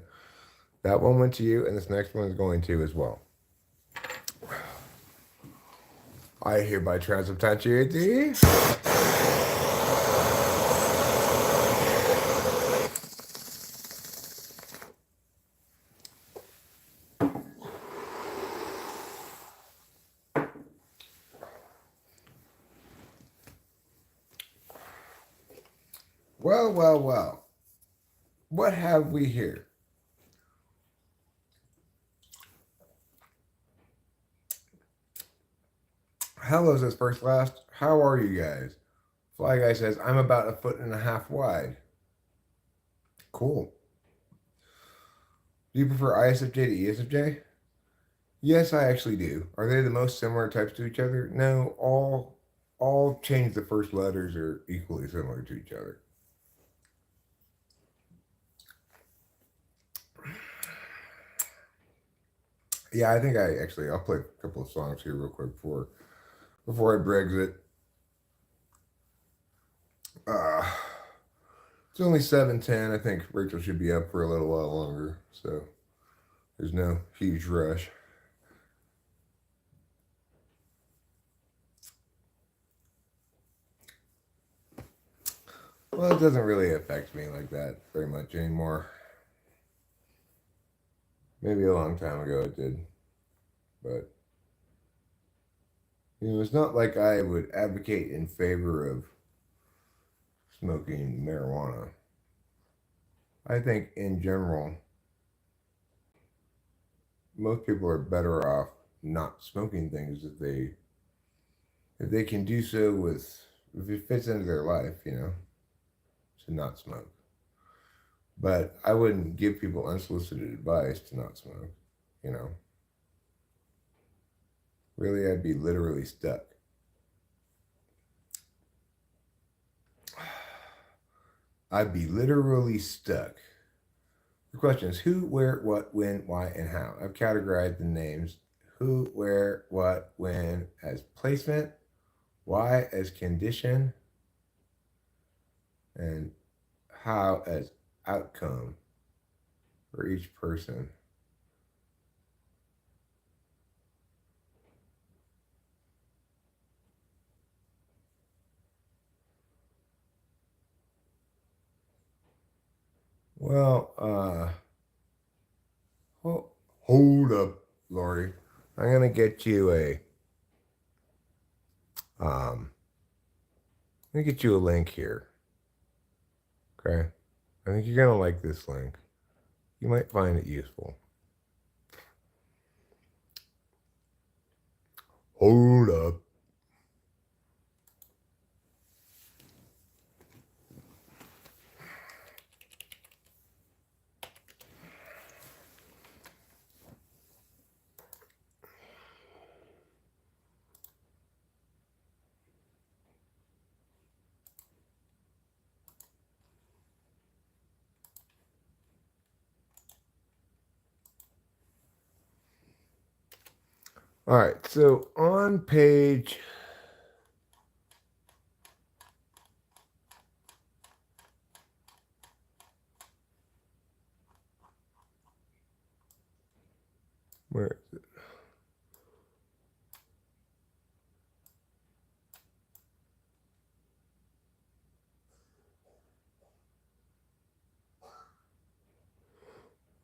That one went to you, and this next one is going to as well. I hereby transubstantiate thee. Well, well, well. What have we here? Hello says first last. How are you guys? Fly Guy says, I'm about 1.5 feet wide. Cool. Do you prefer ISFJ to ESFJ? Yes, I actually do. Are they the most similar types to each other? No, all change the first letters are equally similar to each other. Yeah, I think I'll play a couple of songs here real quick before I Brexit. It's only 7:10. I think Rachel should be up for a little while longer, so there's no huge rush. Well, it doesn't really affect me like that very much anymore. Maybe a long time ago it did, but it's not like I would advocate in favor of smoking marijuana. I think in general, most people are better off not smoking things if they can do so if it fits into their life, to not smoke. But I wouldn't give people unsolicited advice to not smoke, Really, I'd be literally stuck. I'd be literally stuck. The question is who, where, what, when, why, and how. I've categorized the names who, where, what, when as placement, why as condition, and how as outcome for each person. Well, hold up, Lori. I'm gonna get you um, let me get you a link here. Okay, I think you're gonna like this link. You might find it useful. Hold up. All right, so on page where is it?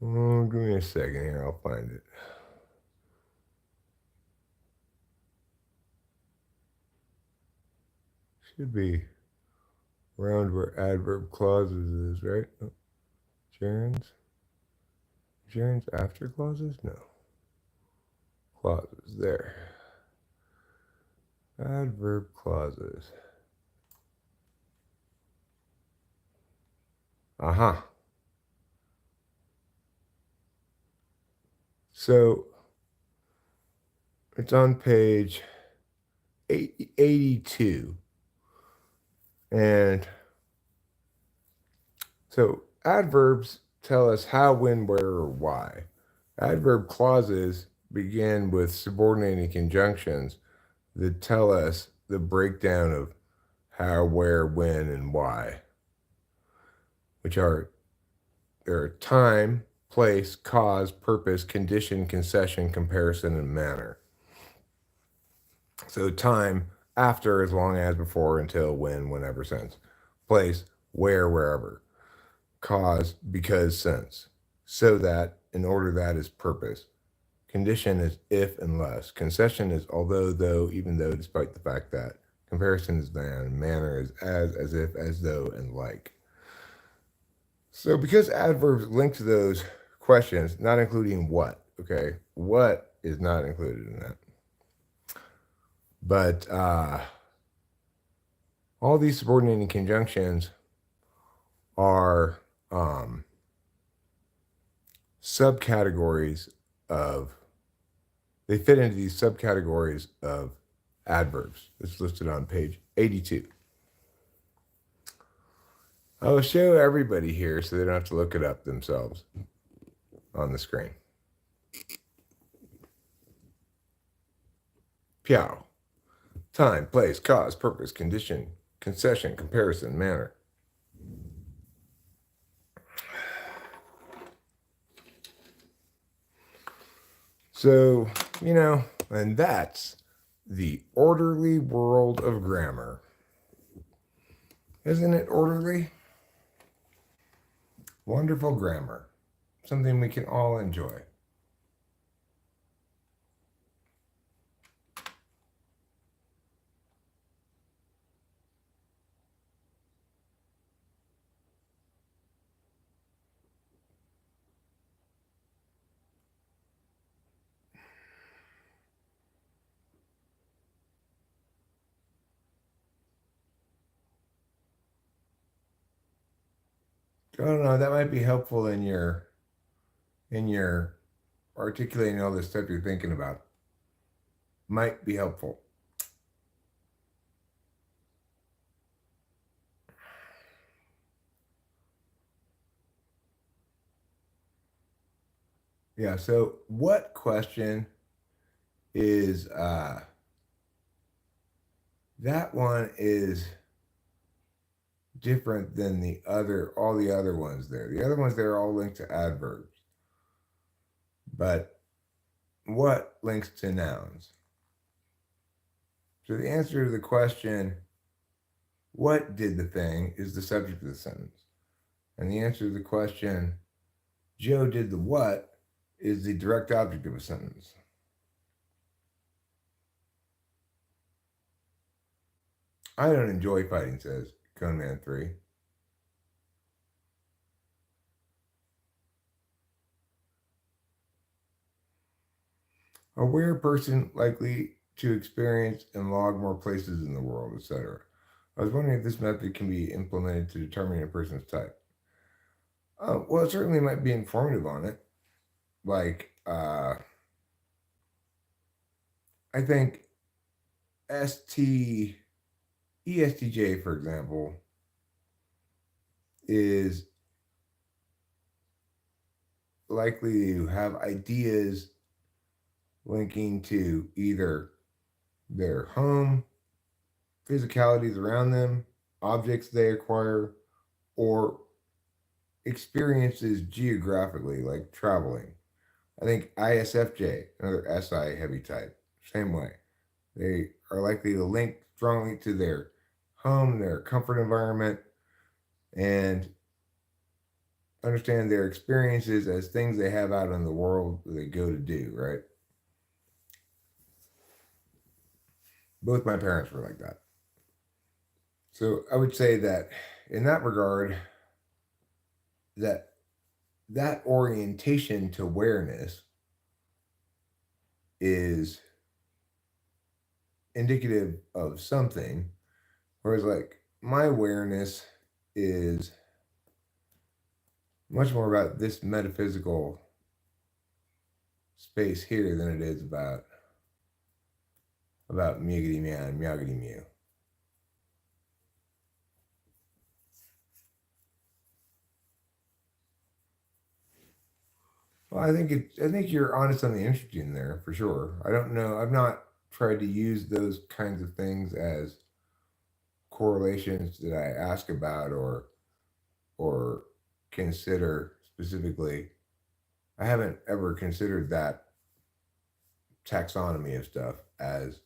Oh, give me a second here. I'll find it. Should be around where adverb clauses is, right? Oh, gerunds? Gerunds after clauses? No. Clauses, there. Adverb clauses. Uh-huh. So it's on page 82. And so adverbs tell us how, when, where, or why. Adverb clauses begin with subordinating conjunctions that tell us the breakdown of how, where, when, and why, which are there are time, place, cause, purpose, condition, concession, comparison, and manner. So time, after, as long as, before, until, when, whenever, since. Place, where, wherever. Cause, because, since. So that, in order that is purpose. Condition is if, unless. Concession is although, though, even though, despite the fact that. Comparison is than. Manner is as if, as though, and like. So because adverbs link to those questions, not including what, okay? What is not included in that. But all these subordinating conjunctions are subcategories of, they fit into these subcategories of adverbs. It's listed on page 82. I will show everybody here so they don't have to look it up themselves on the screen. Piao. Time, place, cause, purpose, condition, concession, comparison, manner. So, and that's the orderly world of grammar. Isn't it orderly? Wonderful grammar. Something we can all enjoy. I don't know, that might be helpful in your articulating all this stuff you're thinking about. Might be helpful. Yeah, so what question is that one is different than all the other ones there. The other ones there are all linked to adverbs. But what links to nouns? So the answer to the question, what did the thing, is the subject of the sentence. And the answer to the question, Joe did the what, is the direct object of a sentence. I don't enjoy fighting, says Coneman 3. A weird person likely to experience and log more places in the world, etc. I was wondering if this method can be implemented to determine a person's type. Well, it certainly might be informative on it. Like, I think ESTJ, for example, is likely to have ideas linking to either their home, physicalities around them, objects they acquire, or experiences geographically, like traveling. I think ISFJ, another SI heavy type, same way. They are likely to link strongly to their home, their comfort environment, and understand their experiences as things they have out in the world that they go to do, right? Both my parents were like that. So I would say that in that regard, that that orientation to awareness is indicative of something, whereas like my awareness is much more about this metaphysical space here than it is about muggity meow and meowgity mew. Well, I think you're honest on the interesting there for sure. I don't know. I've not tried to use those kinds of things as correlations that I ask about or consider specifically. I haven't ever considered that taxonomy of stuff as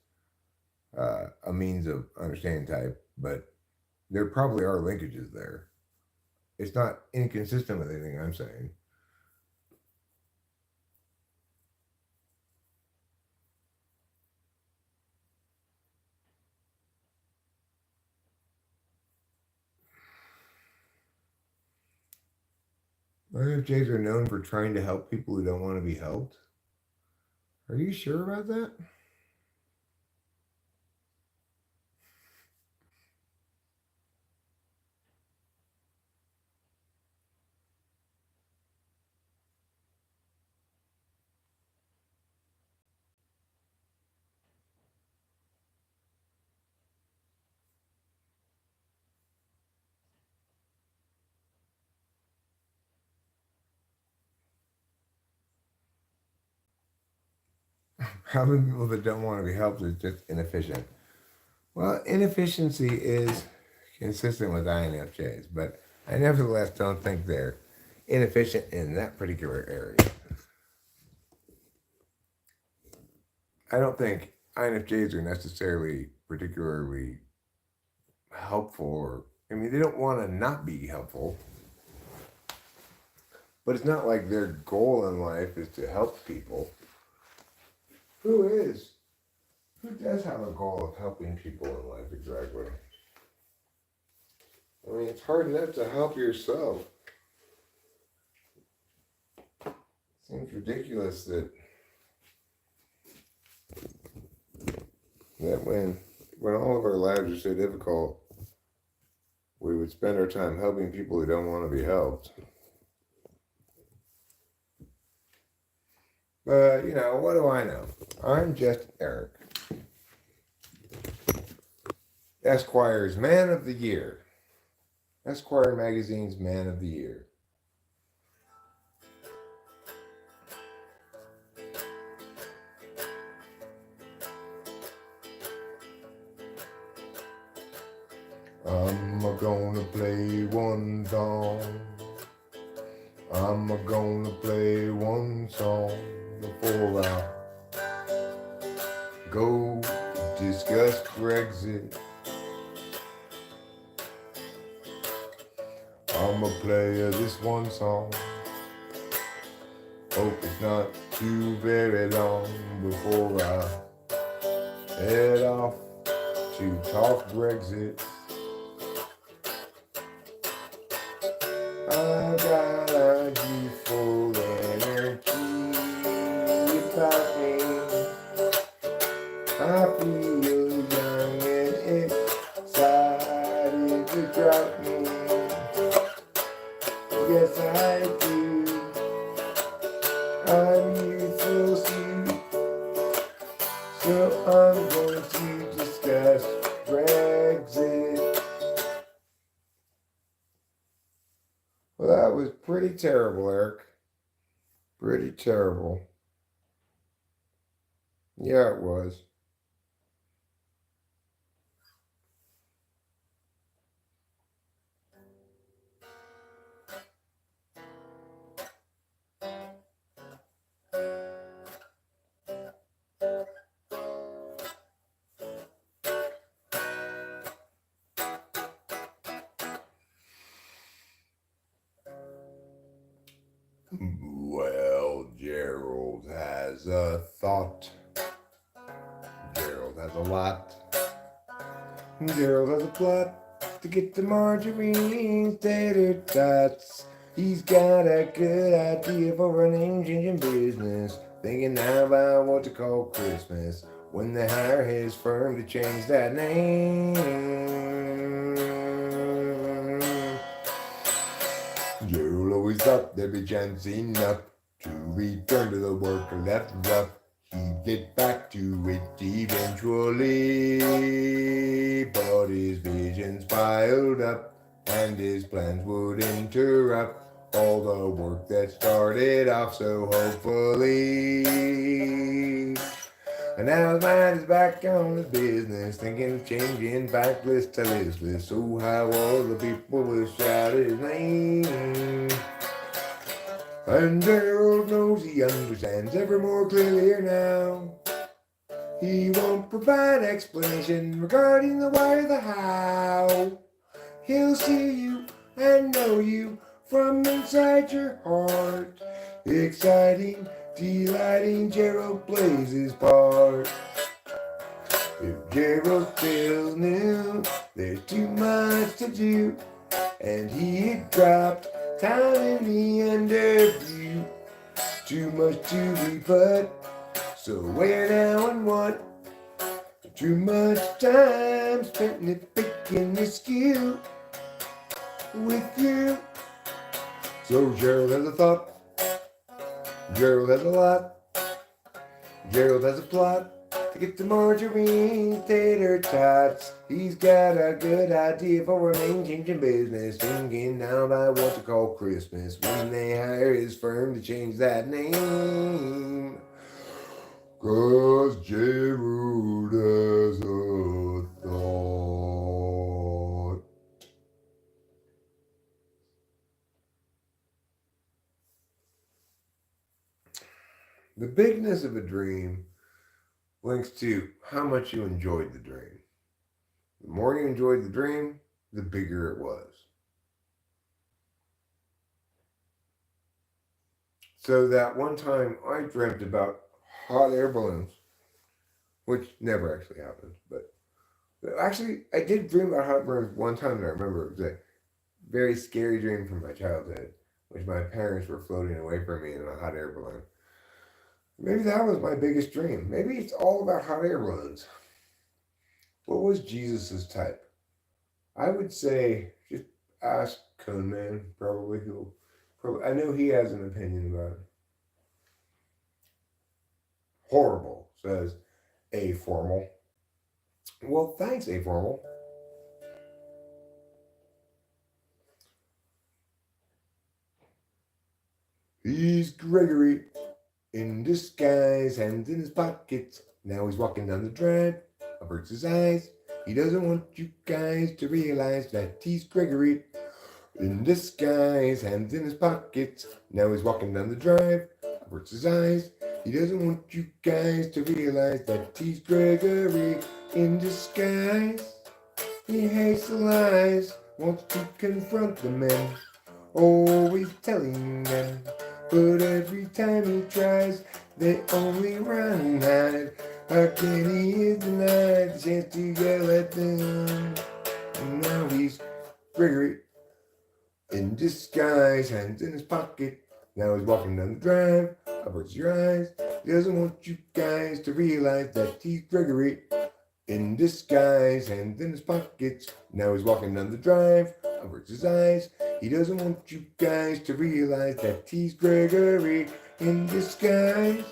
a means of understanding type, but there probably are linkages there. It's not inconsistent with anything I'm saying. INFJs are known for trying to help people who don't want to be helped. Are you sure about that? Helping people that don't want to be helped is just inefficient. Well, inefficiency is consistent with INFJs, but I nevertheless don't think they're inefficient in that particular area. I don't think INFJs are necessarily particularly helpful, or, I mean, they don't want to not be helpful, but it's not like their goal in life is to help people. Who is? Who does have a goal of helping people in life exactly? I mean, it's hard enough to help yourself. Seems ridiculous that when all of our lives are so difficult, we would spend our time helping people who don't want to be helped. But, you know, what do I know? I'm just Eric. Esquire's Man of the Year. Esquire magazine's Man of the Year. I'm gonna play one song. I'm gonna play one song before I go discuss Brexit. I'ma play you this one song. Hope it's not too very long before I head off to talk Brexit. I got a youthful energy about me. I feel young and excited to drop me. Yes, I do. I'm youthful too. So I'm going to discuss Brexit. Well, that was pretty terrible, Eric. Pretty terrible. Yeah, it was. Well, Gerald has a thought. Gerald has a lot. Gerald has a plot to get the margarine tater tots. He's got a good idea for an ancient business. Thinking now about what to call Christmas when they hire his firm to change that name. Gerald always thought there'd be chance enough to return to the work left rough. He'd get back to it eventually, but his visions piled up and his plans would interrupt all the work that started off so hopefully. And now his mind is back on his business, thinking of changing backless to listless. So how all the people will shout his name. And Gerald knows he understands ever more clearly now. He won't provide explanation regarding the why or the how. He'll see you and know you from inside your heart. Exciting, delighting, Gerald plays his part. If Gerald feels new, there's too much to do, and he had dropped time in the interview. Too much to rebut, so where now and what? Too much time spent nitpicking the skill with you. So Gerald has a thought, Gerald has a lot, Gerald has a plot to get the margarine tater tots. He's got a good idea for an ancient business, thinking now about what to call Christmas when they hire his firm to change that name. 'Cause Gerald has a thought. The bigness of a dream links to how much you enjoyed the dream. The more you enjoyed the dream, the bigger it was. So that one time I dreamt about hot air balloons, which never actually happened, but actually I did dream about hot balloons one time that I remember. It was a very scary dream from my childhood, which my parents were floating away from me in a hot air balloon. Maybe that was my biggest dream. Maybe it's all about hot air balloons. What was Jesus's type? I would say just ask Cone Man. Probably he'll. Probably, I know he has an opinion about it. Horrible, says A Formal. Well, thanks, A Formal. He's Gregory in disguise, hands in his pockets. Now he's walking down the drive, averts his eyes. He doesn't want you guys to realize that he's Gregory in disguise, hands in his pockets. Now he's walking down the drive, averts his eyes. He doesn't want you guys to realize that he's Gregory in disguise. He hates the lies, wants to confront the men. always telling them. But every time he tries, they only run and hide. Again he is denied the chance to yell at them. And now he's Gregory in disguise, hands in his pocket. Now he's walking down the drive. Averts your eyes. He doesn't want you guys to realize that he's Gregory in disguise, hands in his pockets. Now he's walking down the drive. Averts his eyes. He doesn't want you guys to realize that he's Gregory in disguise.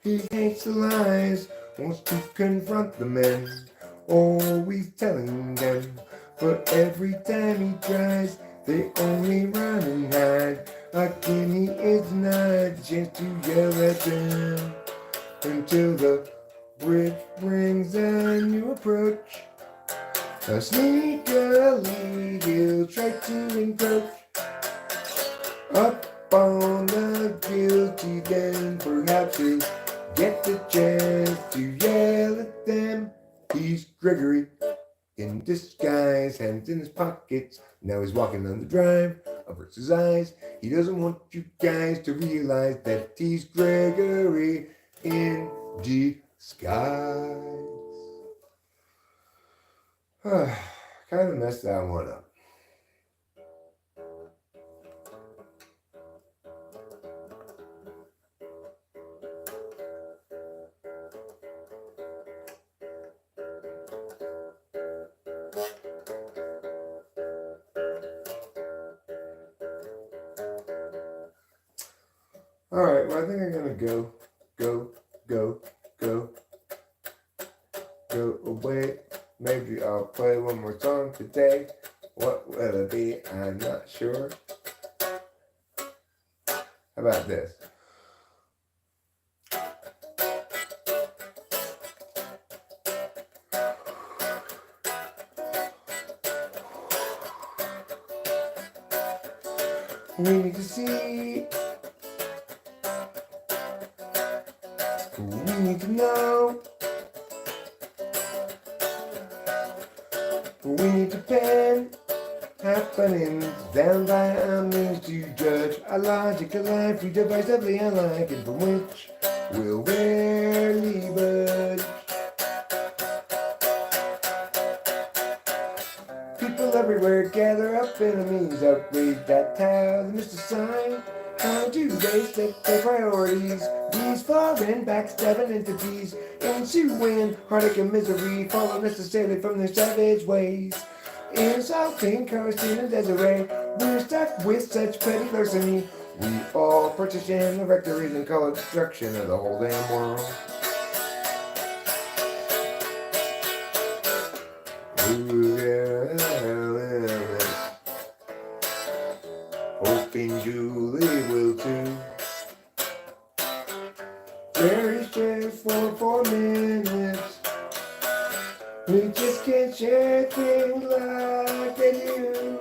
He hates the lies, wants to confront the men, always telling them. But every time he tries, they only run and hide. Again he is denied the chance to yell at them. Until the bridge brings a new approach. Sneakily he'll try to encroach up on the guilty, then perhaps he'll get the chance to yell at them. He's Gregory in disguise, hands in his pockets. Now he's walking down the drive, averts his eyes. He doesn't want you guys to realize that he's Gregory in disguise. Kind of messed that one up. Alright, well I think I'm gonna go away. Maybe I'll play one more song today. What will it be? I'm not sure. How about this? We need to see. We need to know. We need to pen happenings down by our means to judge a logical life we divisively unlike, and from which we'll rarely budge. People everywhere gather up, enemies outraged at how they missed a sign. How do they set their priorities? These foreign backstabbing entities ensuing heartache and misery follow necessarily from their savage ways. Insulting Kirsten and Desiree, we're stuck with such petty larceny. We all partition the rectories and call it destruction of the whole damn world. Hoping Julie will too. Jerry's just for 4 minutes. We just can't share things like they do.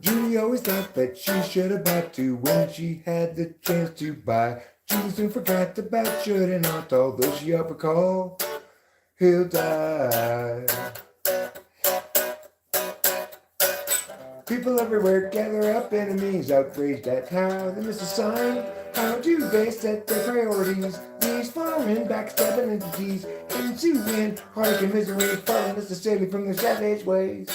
Julie always thought that she should have bought two when she had the chance to buy. Julie soon forgot about should and ought, although she up a call, he'll die. People everywhere gather up, enemies outraged at how they miss a sign. How do they set their priorities? These foreign backstabbing entities ensuing heartache and misery follow necessarily from their savage ways.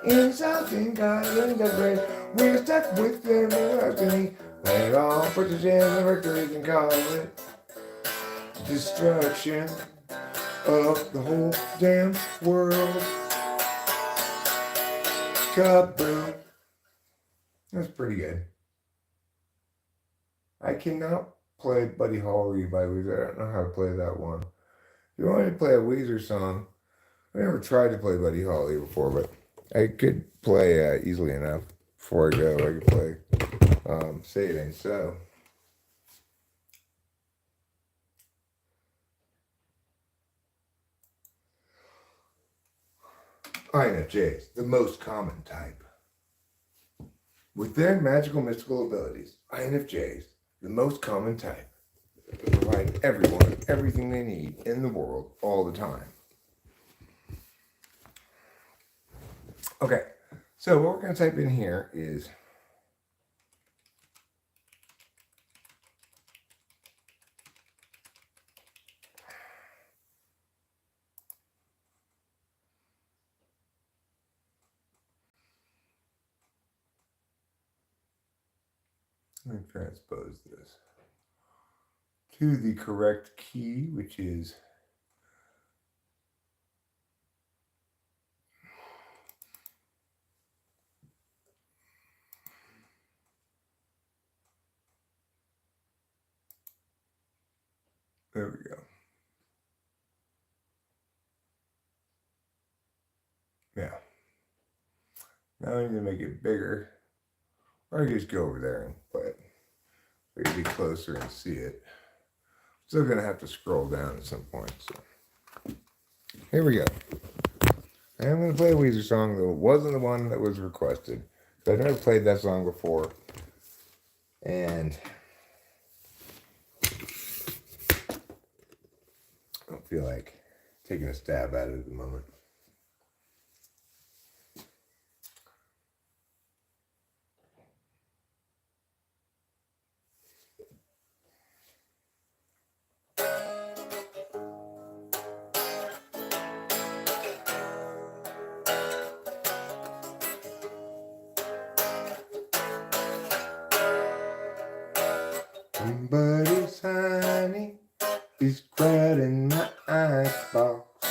Insulting God and the grace, we're stuck with their larceny. They all partition the victories and call it destruction of the whole damn world. Kaboom. That's pretty good. I cannot play Buddy Holly by Weezer. I don't know how to play that one. If you want me to play a Weezer song, I never tried to play Buddy Holly before, but I could play easily enough. Before I go, I could play Saving. So, INFJs, the most common type. With their magical mystical abilities, INFJs, the most common type, provide everyone everything they need in the world all the time. Okay, So what we're going to type in here is let me transpose this to the correct key, which is there we go. Yeah. Now I need to make it bigger. Or I can just go over there and play it. We can be closer and see it. Still gonna have to scroll down at some point. So here we go. I am gonna play a Weezer song, though it wasn't the one that was requested. I've never played that song before. And I don't feel like taking a stab at it at the moment. Somebody's honey is crowding my icebox.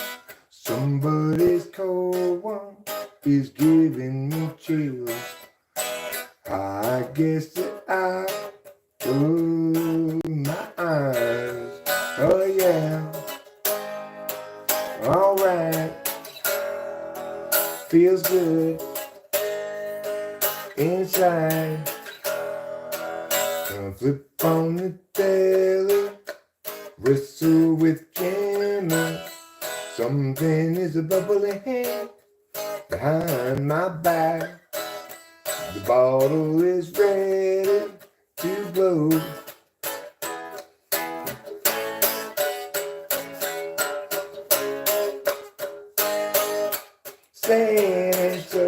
Somebody's cold one is giving me chills. I guess that I close my eyes. Oh yeah, alright. Feels good inside. Flip on the telly, wrestle with Jimmy. Something is bubbling behind my back. The bottle is ready to blow. Saying so,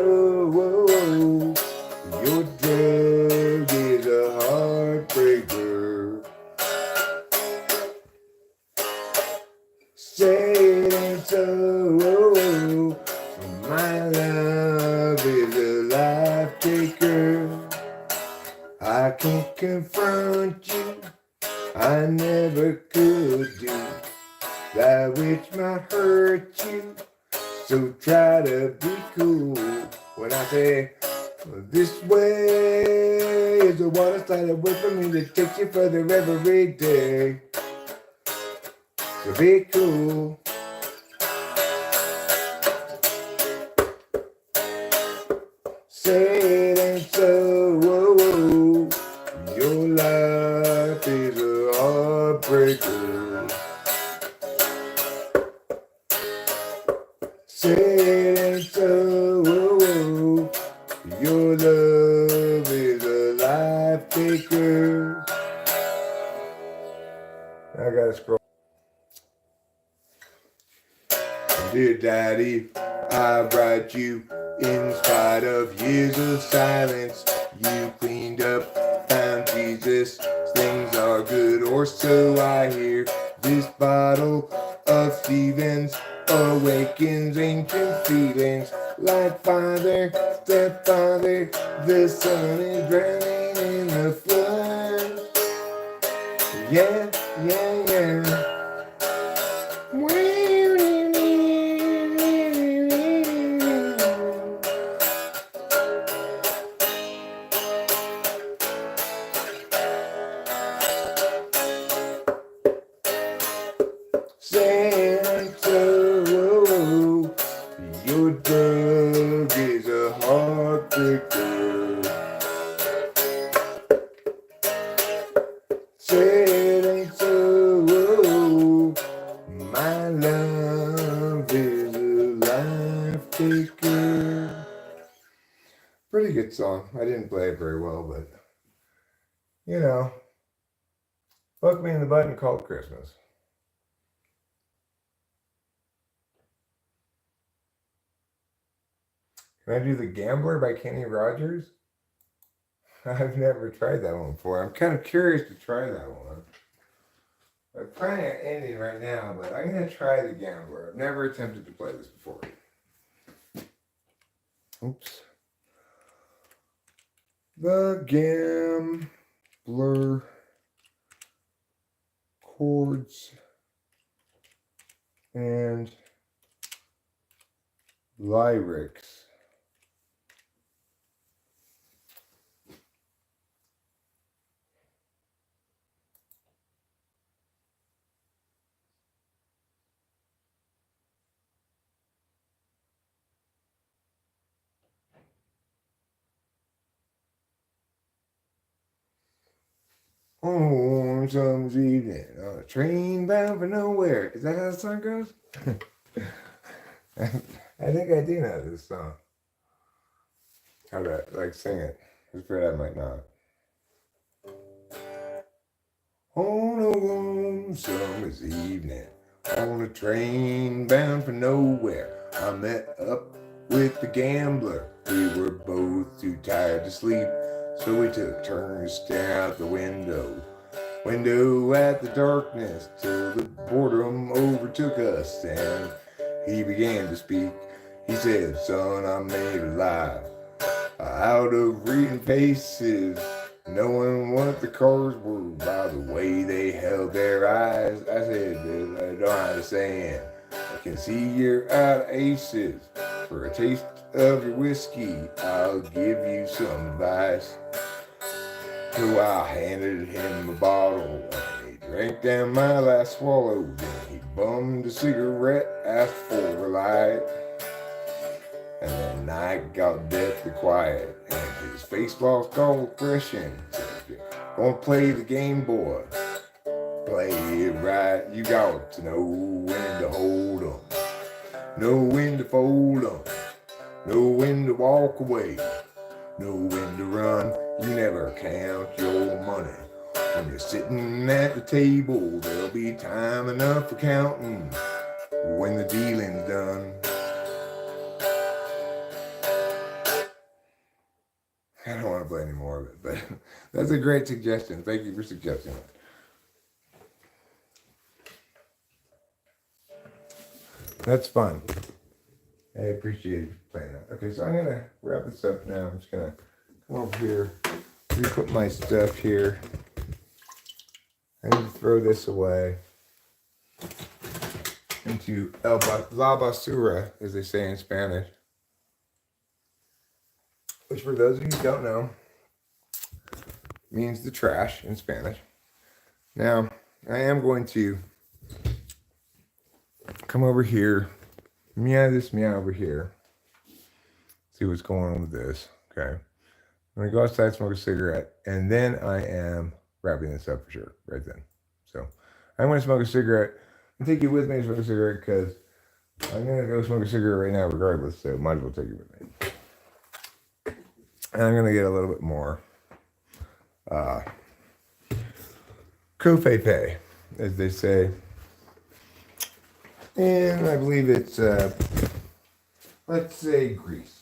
your drug is a heartbreaker. Saying so, my love is a life taker. I can't confront you, I never could do that which might hurt you. So try to be cool when I say this way is the water slide away from me that takes you further every day. So be cool. Say it ain't so. Your life is a heartbreaker. Say it ain't so. Your love is a life taker. I gotta scroll. Dear Daddy, I write you in spite of years of silence. You cleaned up, found Jesus. Things are good, or so I hear. This bottle of Stevens awakens ancient feelings. Like father, stepfather, the sun is drowning in the flood. Yeah, yeah, yeah. Saying so, your drug is a heartbreaker. Saying so, my love is a life taker. Pretty good song. I didn't play it very well, but you know, fuck me in the butt and call it Christmas. Can I do The Gambler by Kenny Rogers? I've never tried that one before. I'm kind of curious to try that one. I'm planning on ending right now, but I'm going to try The Gambler. I've never attempted to play this before. Oops. The Gambler chords and lyrics. Oh, summer's evening on a train bound for nowhere. Is that how the song goes? I think I do know this song. How to sing it? I'm afraid I might not. On a warm summer's evening, on a train bound for nowhere, I met up with the gambler. We were both too tired to sleep, so we took turns staring out the window at the darkness, till the boredom overtook us, and he began to speak. He said, "Son, I'm made alive out of reading faces, knowing what the cards were by the way they held their eyes." I said, "I don't understand. I can see you're out of aces. For a taste of your whiskey, I'll give you some advice." So I handed him a bottle, and he drank down my last swallow. Then he bummed a cigarette, asked for a light, and then I got deathly quiet, and his face lost all expression. Said, "Gonna play the game, boy. Play it right. You got to know when to hold 'em, know when to fold 'em, know when to walk away, know when to run. You never count your money. When you're sitting at the table, there'll be time enough for counting when the dealing's done." I don't want to play any more of it, but that's a great suggestion. Thank you for suggesting it. That's fun. I appreciate you playing that. Okay, so I'm going to wrap this up now. I'm just going to come over here, re-put my stuff here. I need to throw this away into la basura, as they say in Spanish. Which, for those of you who don't know, means the trash in Spanish. Now, I am going to come over here, meow over here, see what's going on with this. Okay. I'm going to go outside, smoke a cigarette, and then I am wrapping this up for sure, right then. So, I'm going to smoke a cigarette and take you with me to smoke a cigarette, because I'm going to go smoke a cigarette right now regardless, so might as well take you with me. And I'm going to get a little bit more covfefe, as they say. And I believe it's, let's say, Greece.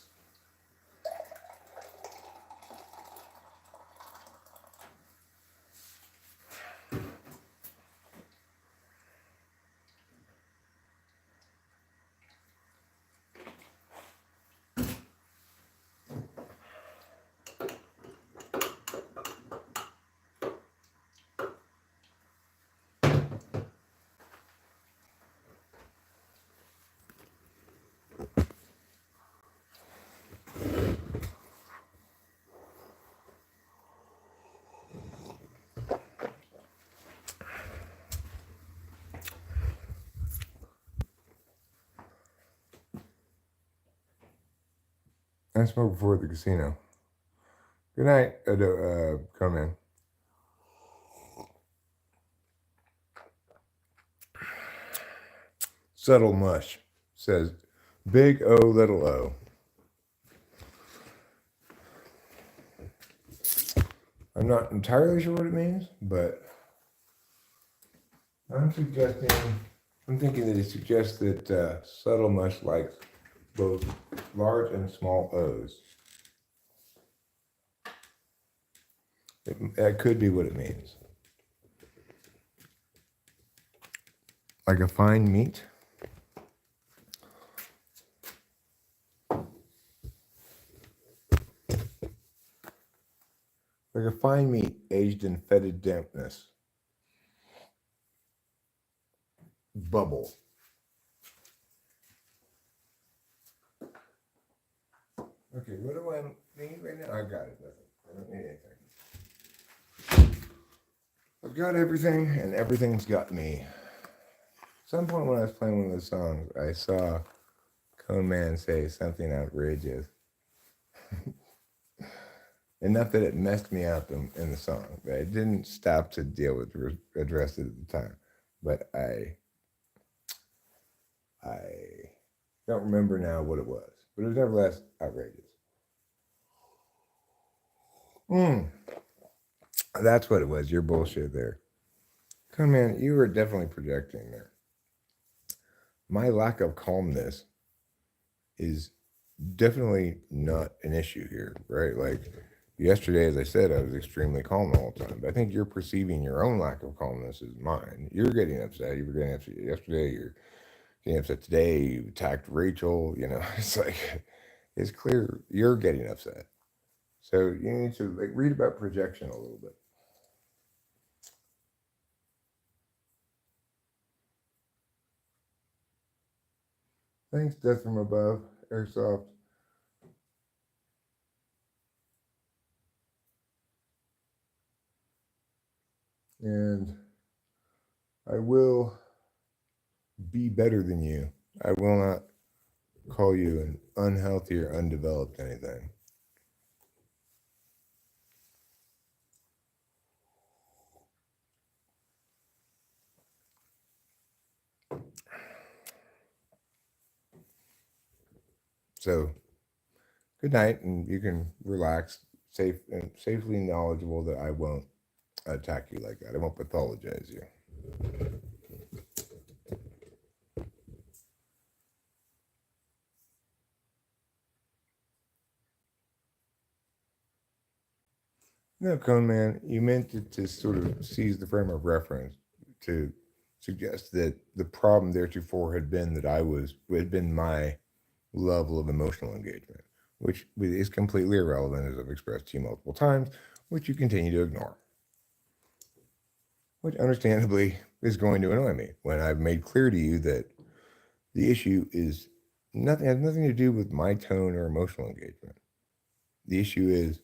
I smoked before at the casino. Good night, come in. Subtle mush, says big O, little o. I'm not entirely sure what it means, but I'm thinking that it suggests that subtle mush likes both large and small O's. That could be what it means. Like a fine meat. Like a fine meat aged in fetid dampness. Bubble. Okay, what do I need right now? I got it. I don't need anything. I've got everything, and everything's got me. At some point when I was playing one of those songs, I saw Cone Man say something outrageous. Enough that it messed me up in the song. But I didn't stop to deal with address it at the time. But I don't remember now what it was. But it was nevertheless outrageous. That's what it was. Your bullshit there. Come on, you were definitely projecting there. My lack of calmness is definitely not an issue here, right? Like yesterday, as I said, I was extremely calm the whole time. But I think you're perceiving your own lack of calmness as mine. You're getting upset. You were getting upset yesterday. You're getting upset today. You attacked Rachel. You know, it's like it's clear you're getting upset. So you need to like read about projection a little bit. Thanks, Death from Above, Airsoft. And I will be better than you. I will not call you an unhealthy or undeveloped anything. So, good night, and you can relax, safe and safely knowledgeable that I won't attack you like that. I won't pathologize you. No, Cone Man, you meant it to sort of seize the frame of reference to suggest that the problem theretofore had been that had been my level of emotional engagement, which is completely irrelevant, as I've expressed to you multiple times, which you continue to ignore. Which understandably is going to annoy me when I've made clear to you that the issue has nothing to do with my tone or emotional engagement. The issue is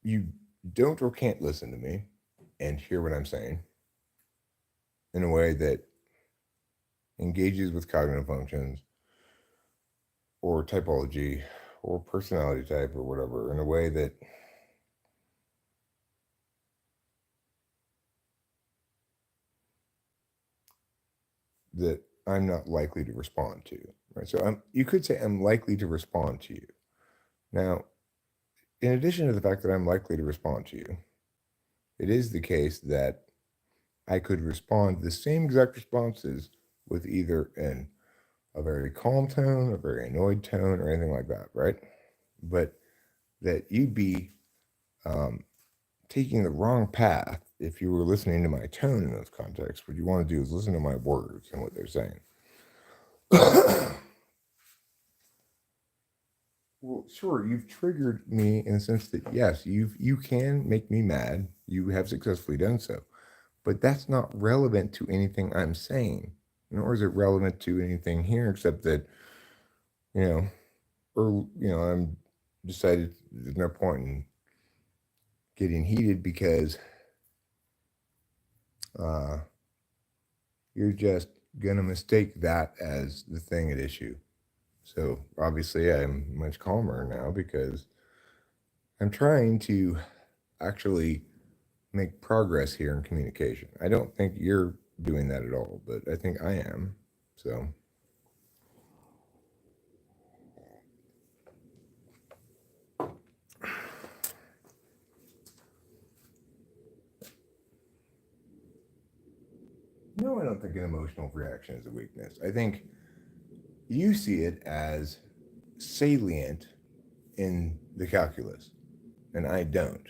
you don't or can't listen to me and hear what I'm saying in a way that engages with cognitive functions or typology or personality type or whatever in a way that I'm not likely to respond to. Right. So you could say I'm likely to respond to you. Now, in addition to the fact that I'm likely to respond to you, it is the case that I could respond the same exact responses with either a very calm tone, a very annoyed tone, or anything like that, right? But that you'd be taking the wrong path if you were listening to my tone in those contexts. What you want to do is listen to my words and what they're saying. Well, sure, you've triggered me in the sense that yes, you can make me mad. You have successfully done so, but that's not relevant to anything I'm saying, nor is it relevant to anything here, except that you know, I'm decided there's no point in getting heated because uh, you're just gonna mistake that as the thing at issue. So obviously, I'm much calmer now because I'm trying to actually make progress here in communication. I don't think you're doing that at all, but I think I am. So, no, I don't think an emotional reaction is a weakness. I think you see it as salient in the calculus, and I don't.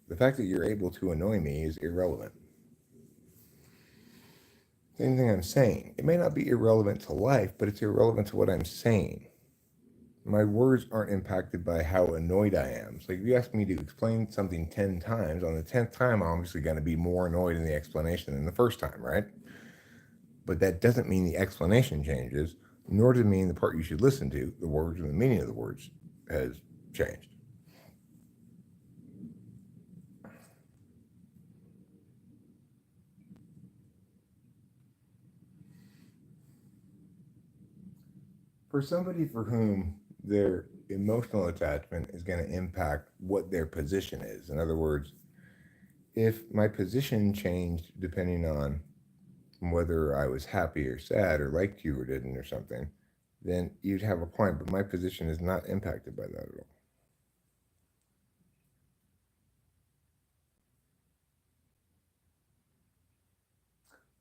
The fact that you're able to annoy me is irrelevant. Same thing I'm saying. It may not be irrelevant to life, but it's irrelevant to what I'm saying. My words aren't impacted by how annoyed I am. So, like, if you ask me to explain something 10 times, on the 10th time, I'm obviously going to be more annoyed in the explanation than the first time, right? But that doesn't mean the explanation changes, nor does it mean the part you should listen to, the words and the meaning of the words, has changed. For somebody for whom their emotional attachment is going to impact what their position is, in other words, if my position changed depending on whether I was happy or sad or liked you or didn't or something, then you'd have a point, but my position is not impacted by that at all.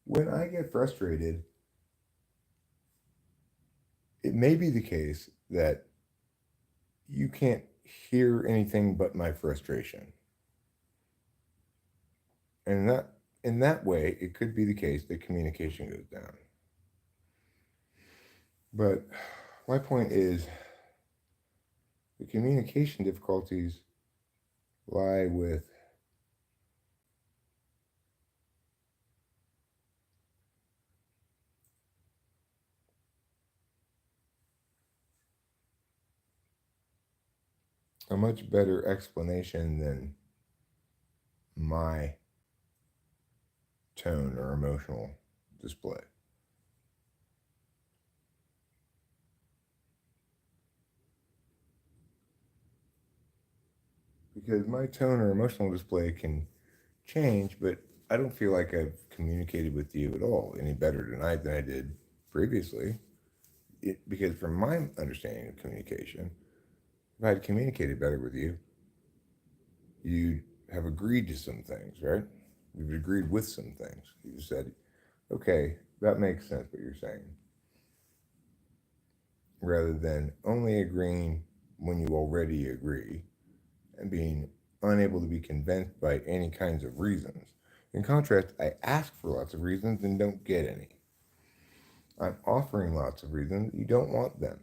When I get frustrated, it may be the case that you can't hear anything but my frustration. And in that way, it could be the case that communication goes down. But my point is the communication difficulties lie with a much better explanation than my tone or emotional display. Because my tone or emotional display can change, but I don't feel like I've communicated with you at all any better tonight than I did previously. Because from my understanding of communication, if I had communicated better with you, you'd have agreed to some things, right? You've agreed with some things. You said, okay, that makes sense what you're saying. Rather than only agreeing when you already agree and being unable to be convinced by any kinds of reasons. In contrast, I ask for lots of reasons and don't get any. I'm offering lots of reasons, you don't want them.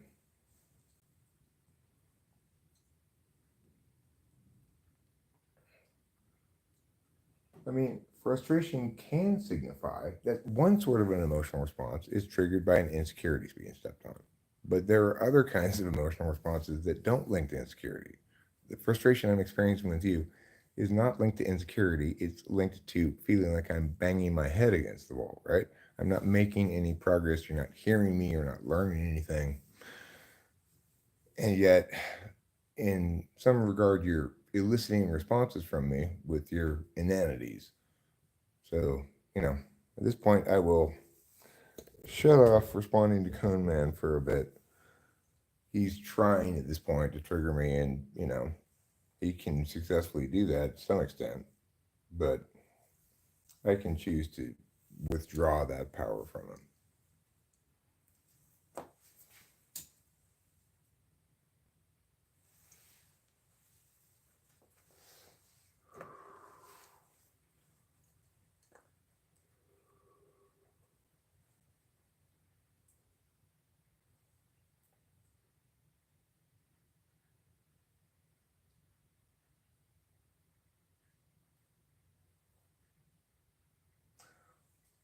I mean, frustration can signify that one sort of an emotional response is triggered by an insecurity being stepped on. But there are other kinds of emotional responses that don't link to insecurity. The frustration I'm experiencing with you is not linked to insecurity, it's linked to feeling like I'm banging my head against the wall, right? I'm not making any progress, you're not hearing me, you're not learning anything. And yet, in some regard, you're eliciting responses from me with your inanities. So, at this point, I will shut off responding to Cone Man for a bit. He's trying at this point to trigger me, and, he can successfully do that to some extent, but I can choose to withdraw that power from him.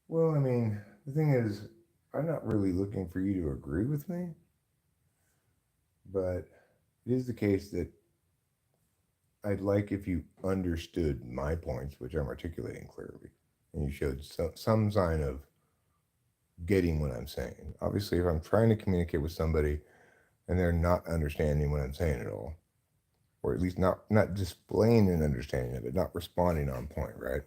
Well, I mean, the thing is, I'm not really looking for you to agree with me, but it is the case that I'd like if you understood my points, which I'm articulating clearly, and you showed some sign of getting what I'm saying. Obviously, if I'm trying to communicate with somebody and they're not understanding what I'm saying at all, or at least not displaying an understanding of it, not responding on point, right?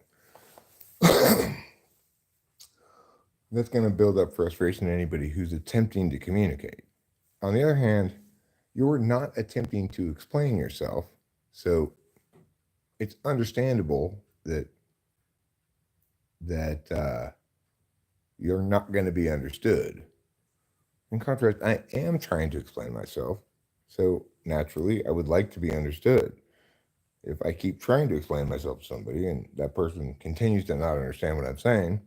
That's going to build up frustration in anybody who's attempting to communicate. On the other hand, you're not attempting to explain yourself, so it's understandable that you're not going to be understood. In contrast, I am trying to explain myself, so naturally, I would like to be understood. If I keep trying to explain myself to somebody and that person continues to not understand what I'm saying,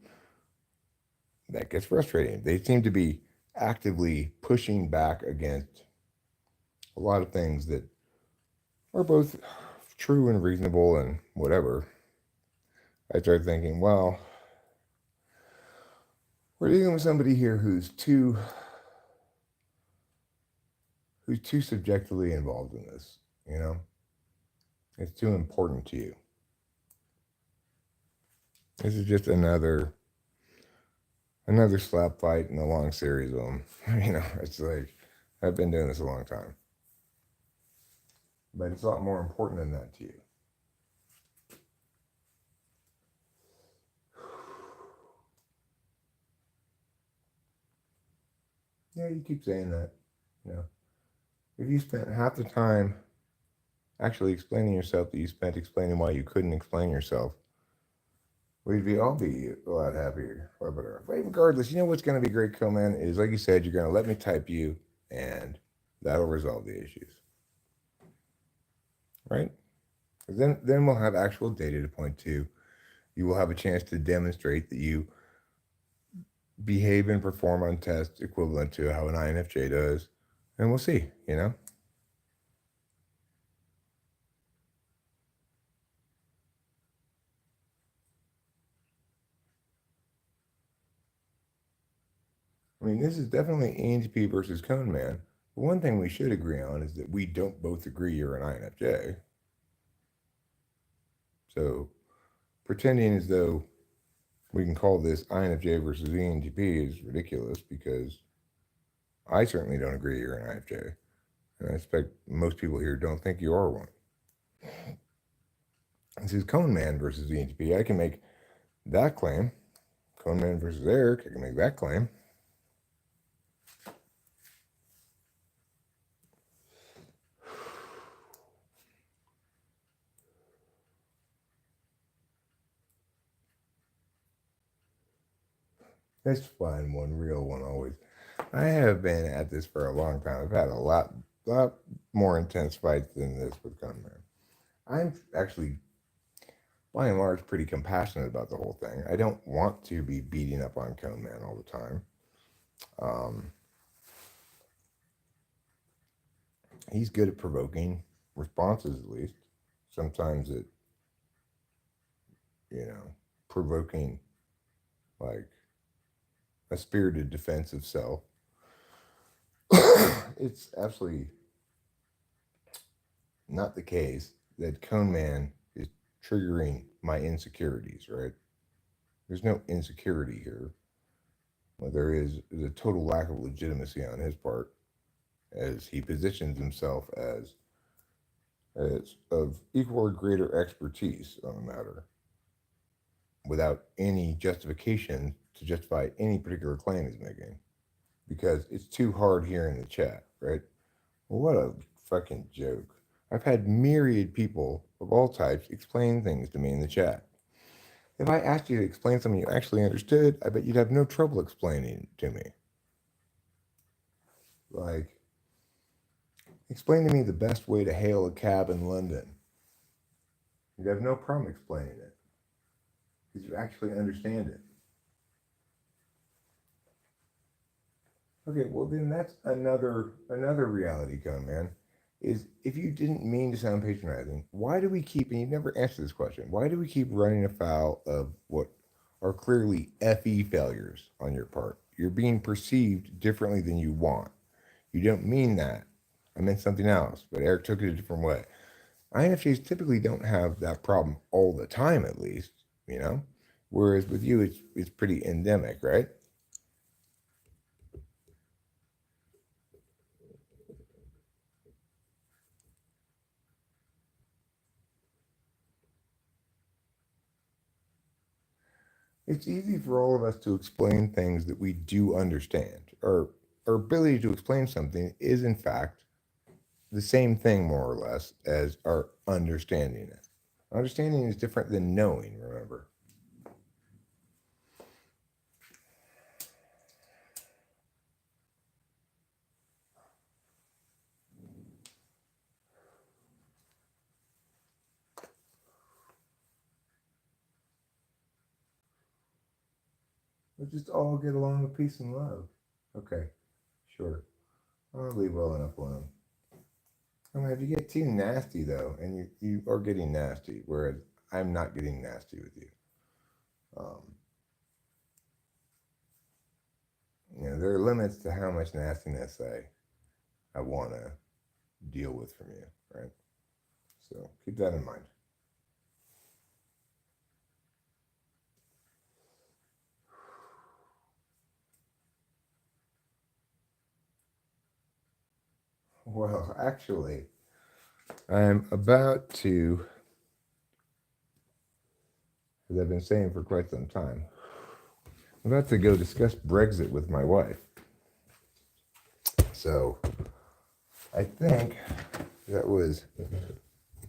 that gets frustrating. They seem to be actively pushing back against a lot of things that are both true and reasonable and whatever. I start thinking, well, we're dealing with somebody here who's too subjectively involved in this, you know? It's too important to you. This is just another slap fight in a long series of them. It's like I've been doing this a long time. But it's a lot more important than that to you. Yeah, you keep saying that. You know, if you spent half the time actually explaining yourself that you spent explaining why you couldn't explain yourself, we'd all be a lot happier. But regardless, you know what's going to be great, Coleman, is like you said, you're going to let me type you, and that'll resolve the issues, right? Then we'll have actual data to point to. You will have a chance to demonstrate that you behave and perform on tests equivalent to how an INFJ does, and we'll see. I mean, this is definitely ENTP versus Cone Man. But one thing we should agree on is that we don't both agree you're an INFJ. So pretending as though we can call this INFJ versus ENTP is ridiculous because I certainly don't agree you're an INFJ. And I expect most people here don't think you are one. This is Cone Man versus ENTP. I can make that claim. Cone Man versus Eric, I can make that claim. Let's find one real one always. I have been at this for a long time. I've had a lot more intense fights than this with Gunman. I'm actually, by and large, pretty compassionate about the whole thing. I don't want to be beating up on Cone Man all the time. He's good at provoking responses, at least. Sometimes provoking like a spirited defense of self. It's absolutely not the case that Cone Man is triggering my insecurities, right? There's no insecurity here. What there is a total lack of legitimacy on his part as he positions himself as of equal or greater expertise on the matter without any justification to justify any particular claim he's making because it's too hard here in the chat, right? Well, what a fucking joke. I've had myriad people of all types explain things to me in the chat. If I asked you to explain something you actually understood, I bet you'd have no trouble explaining it to me. Like, explain to me the best way to hail a cab in London. You'd have no problem explaining it because you actually understand it. Okay, well then that's another reality come, man. Is if you didn't mean to sound patronizing, why do we keep, and you never answered this question, why do we keep running afoul of what are clearly FE failures on your part? You're being perceived differently than you want. You don't mean that. I meant something else, but Eric took it a different way. INFJs typically don't have that problem all the time, at least, you know? Whereas with you, it's pretty endemic, right? It's easy for all of us to explain things that we do understand. Our ability to explain something is, in fact, the same thing, more or less, as our understanding it. Understanding is different than knowing, remember. Let's just all get along with peace and love. Okay, sure. I'll leave well enough alone. I mean, if you get too nasty though, and you are getting nasty, whereas I'm not getting nasty with you. Um, there are limits to how much nastiness I want to deal with from you, right? So keep that in mind. Well, actually, I'm about to, as I've been saying for quite some time, I'm about to go discuss Brexit with my wife. So I think that was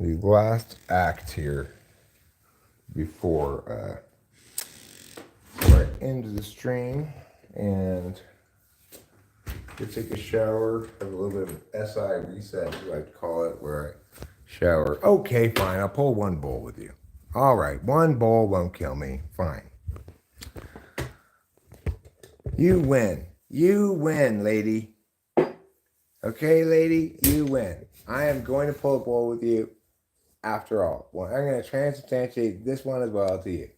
the last act here before I end the stream and go take a shower, have a little bit of an SI reset, as I like to call it, where I shower. Okay, fine, I'll pull one bowl with you. All right, one bowl won't kill me. Fine. You win. You win, lady. Okay, lady, you win. I am going to pull a bowl with you after all. Well, I'm going to transubstantiate this one as well to you.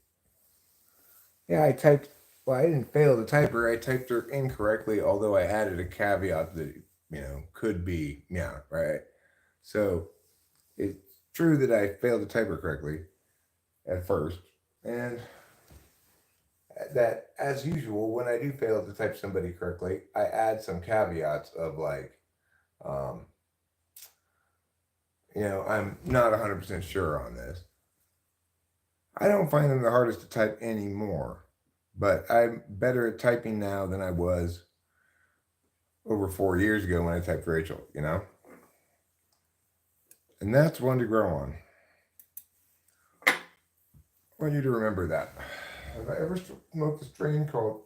Yeah, I didn't fail to type her. I typed her incorrectly, although I added a caveat that, could be, yeah, right? So it's true that I failed to type her correctly at first. And that, as usual, when I do fail to type somebody correctly, I add some caveats of like, um, I'm not 100% sure on this. I don't find them the hardest to type anymore, but I'm better at typing now than I was over 4 years ago when I typed Rachel, And that's one to grow on. I want you to remember that. Have I ever smoked a strain called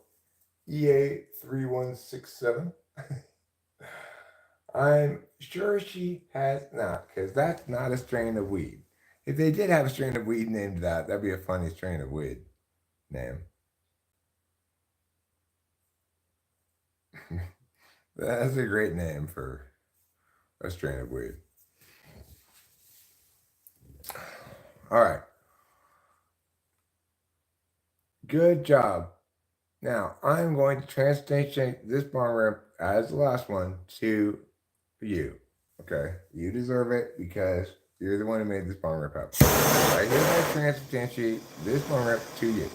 EA3167? I'm sure she has not, because that's not a strain of weed. If they did have a strain of weed named that, that'd be a funny strain of weed name. That's a great name for a strain of weed. All right. Good job. Now, I'm going to translate this bong rip as the last one to you. Okay? You deserve it because you're the one who made this bong rip happen. I hereby transubstantiate this bong rip to you.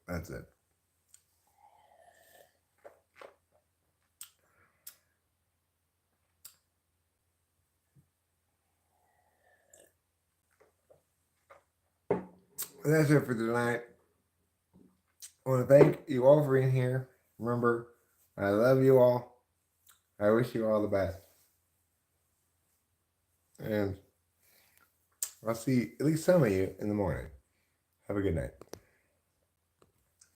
That's it. That's it for tonight. I want to thank you all for being here. Remember, I love you all. I wish you all the best. And I'll see at least some of you in the morning. Have a good night.